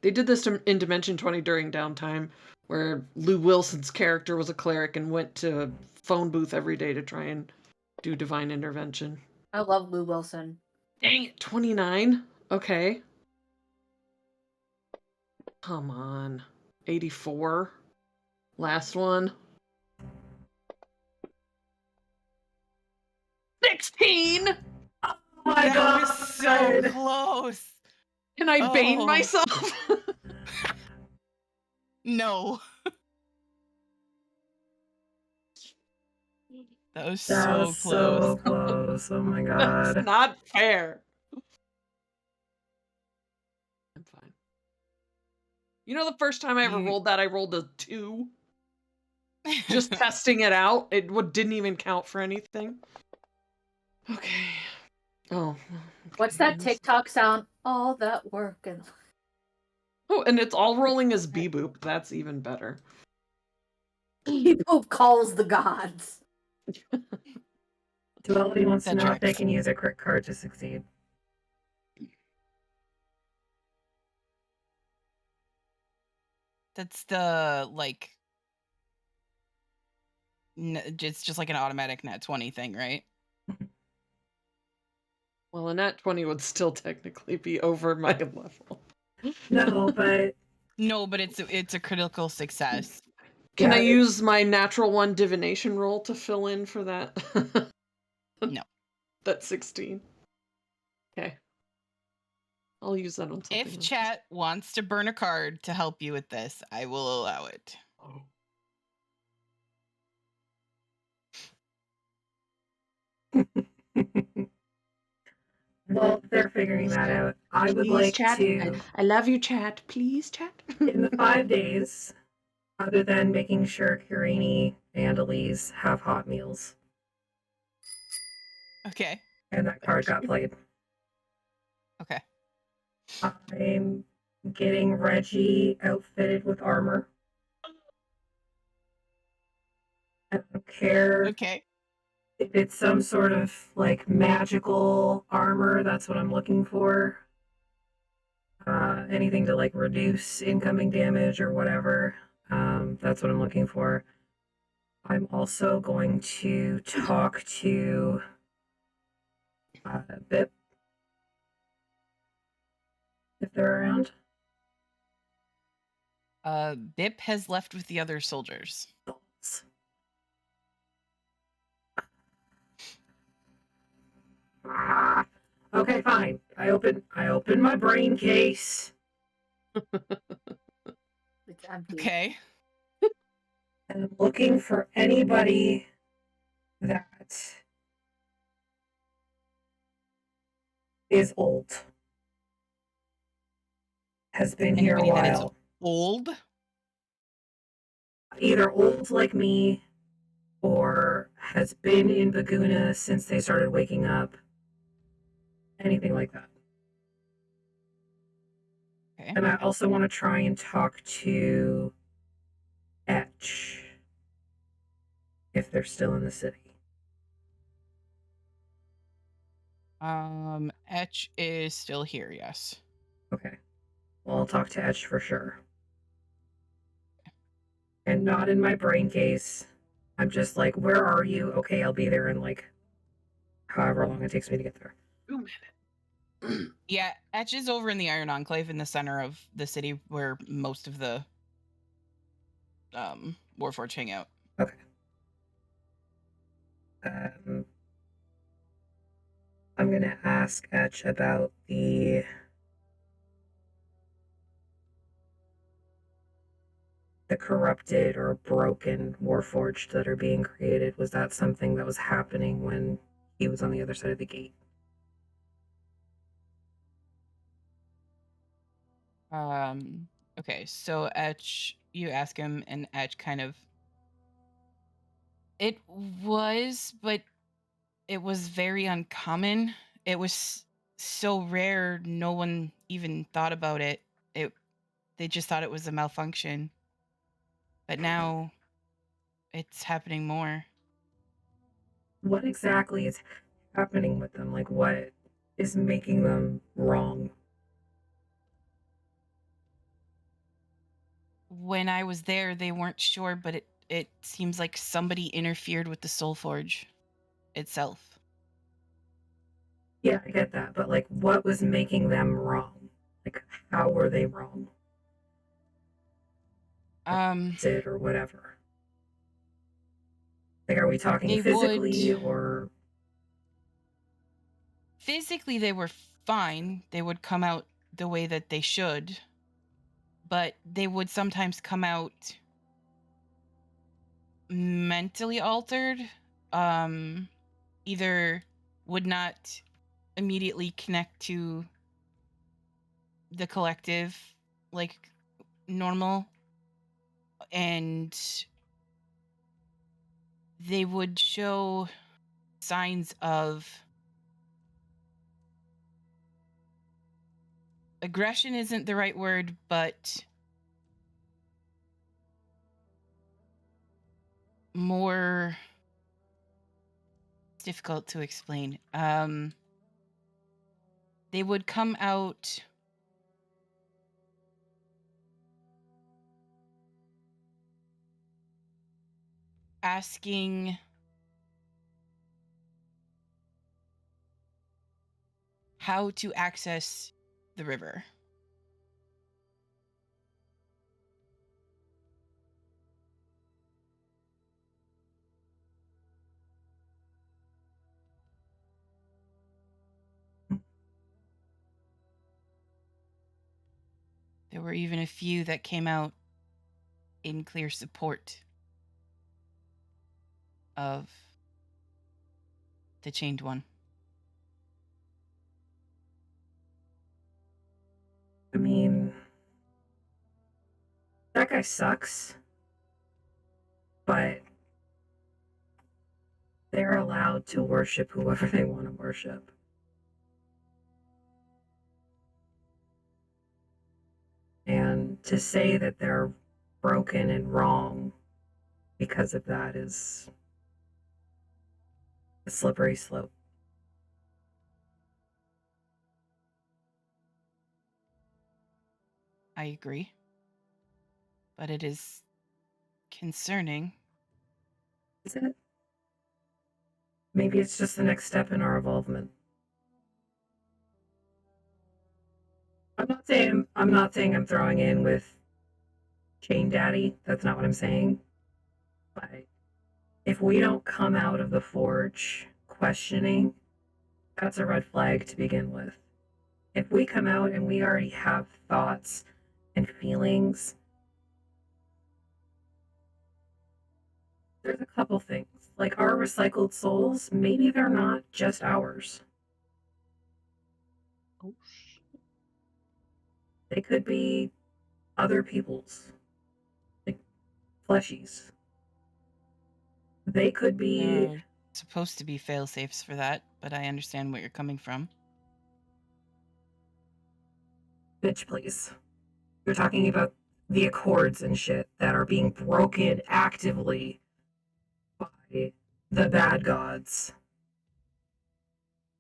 They did this in Dimension 20 during downtime, where Lou Wilson's character was a cleric and went to a phone booth every day to try and do divine intervention. I love Lou Wilson. Dang it, 29? Okay. Come on. 84. Last one. 16! Oh my That god! was so close. Can I bane Oh. myself? No. That was That so was close. so close. Oh my god. That's not fair. I'm fine. You know, the first time I ever rolled that, I rolled a 2. Just testing it out. It didn't even count for anything. Okay. Oh. What's that TikTok sound? All that work and... Oh, and it's all rolling as B-boop. That's even better. People calls the gods. Duality wants to That know if they tracks. can use a crit card to succeed. That's the it's just like an automatic nat 20 thing, right? Well, a nat 20 would still technically be over my level. No, but No, but it's a critical success. Can Yeah, I use my natural 1 divination roll to fill in for that? No. That's 16. Okay. I'll use that on something If else. chat wants to burn a card to help you with this, I will allow it. Oh. well, they're figuring that out. I would like to, I love you, chat. Please, chat. in the 5 days, other than making sure Kirini and Elise have hot meals. Okay. And that card got played. Okay. I'm getting Reggie outfitted with armor. I don't care Okay. if it's some sort of magical armor. That's what I'm looking for. Anything to reduce incoming damage or whatever. That's what I'm looking for. I'm also going to talk to Bip if they're around. Bip has left with the other soldiers. Okay, fine. I open my brain case. It's empty. Okay. And I'm looking for anybody that is old. Has been here a Anybody that is while. old? Either old like me or has been in Baguna since they started waking up. Anything like that. Okay. And I also want to try and talk to Etch if they're still in the city. Etch is still here, yes. Okay. Well, I'll talk to Etch for sure. And not in my brain case. I'm just like, where are you? Okay, I'll be there in like however long it takes me to get there. 2 minutes. Yeah, Etch is over in the Iron Enclave in the center of the city where most of the Warforged hang out. Okay. I'm gonna ask Etch about the corrupted or broken Warforged that are being created. Was that something that was happening when he was on the other side of the gate? Okay, so Etch, you ask him, and Etch kind of... It was, but it was very uncommon. It was so rare, no one even thought about it. They just thought it was a malfunction. But now it's happening more. What exactly is happening with them? Like, what is making them wrong? When I was there, they weren't sure, but it seems like somebody interfered with the Soulforge itself. Yeah, I get that, but like, what was making them wrong? Like, how were they wrong? It or whatever. Like, are we talking They physically would... or? Physically, they were fine. They would come out the way that they should, but they would sometimes come out mentally altered. Either would not immediately connect to the collective like normal, and they would show signs of aggression isn't the right word, but more difficult to explain. They would come out asking how to access the river. There were even a few that came out in clear support of the Chained One. I mean, that guy sucks, but they're allowed to worship whoever they want to worship. And to say that they're broken and wrong because of that is a slippery slope. I agree. But it is concerning. Is it? Maybe it's just the next step in our evolvement. I'm not saying I'm throwing in with Chain Daddy. That's not what I'm saying. But if we don't come out of the forge questioning, that's a red flag to begin with. If we come out and we already have thoughts and feelings couple things. Like our recycled souls, maybe they're not just ours. Oh, They could be other people's. Like fleshies. They could be... There are supposed to be fail-safes for that, but I understand where you're coming from. Bitch, please. You're talking about the accords and shit that are being broken actively by the bad gods.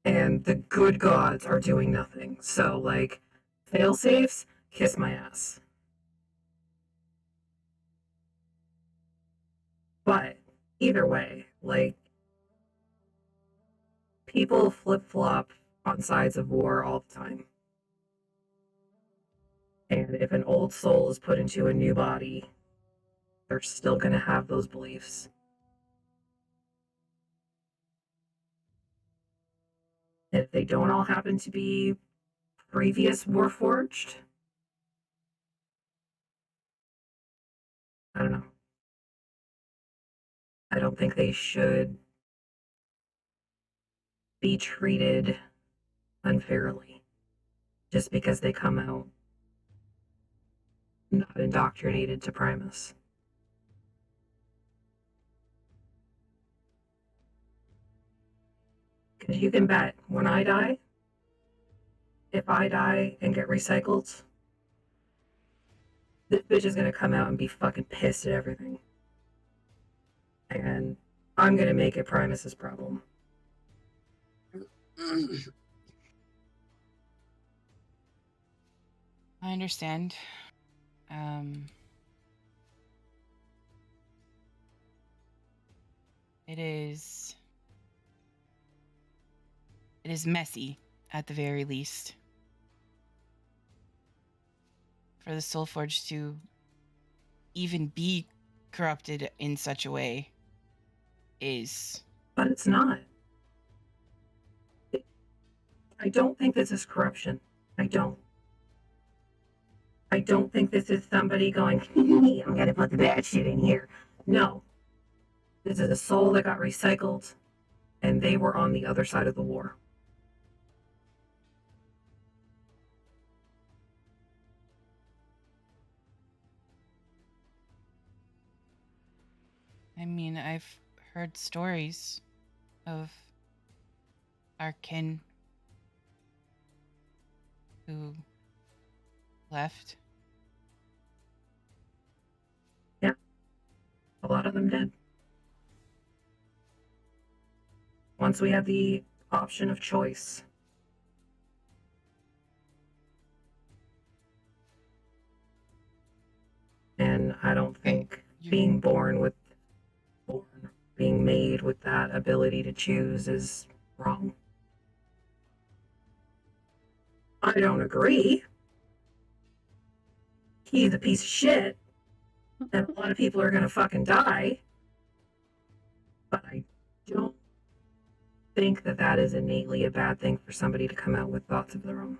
And the good gods are doing nothing. So, like, fail-safes, kiss my ass. But either way, like, people flip-flop on sides of war all the time. And if an old soul is put into a new body, they're still going to have those beliefs. If they don't all happen to be previous Warforged, I don't know. I don't think they should be treated unfairly just because they come out not indoctrinated to Primus. Because you can bet when I die, if I die and get recycled, this bitch is gonna come out and be fucking pissed at everything. And I'm gonna make it Primus's problem. I understand. It is messy, at the very least. For the Soulforged to even be corrupted in such a way is... But it's not. I don't think this is corruption. I don't think this is somebody going, I'm gonna put the bad shit in here. No. This is a soul that got recycled, and they were on the other side of the war. I mean, I've heard stories of our kin who left. Yeah. A lot of them did. Once we had the option of choice. And I don't think being made with that ability to choose is wrong. I don't agree. He's a piece of shit. And a lot of people are gonna fucking die. But I don't think that is innately a bad thing for somebody to come out with thoughts of their own.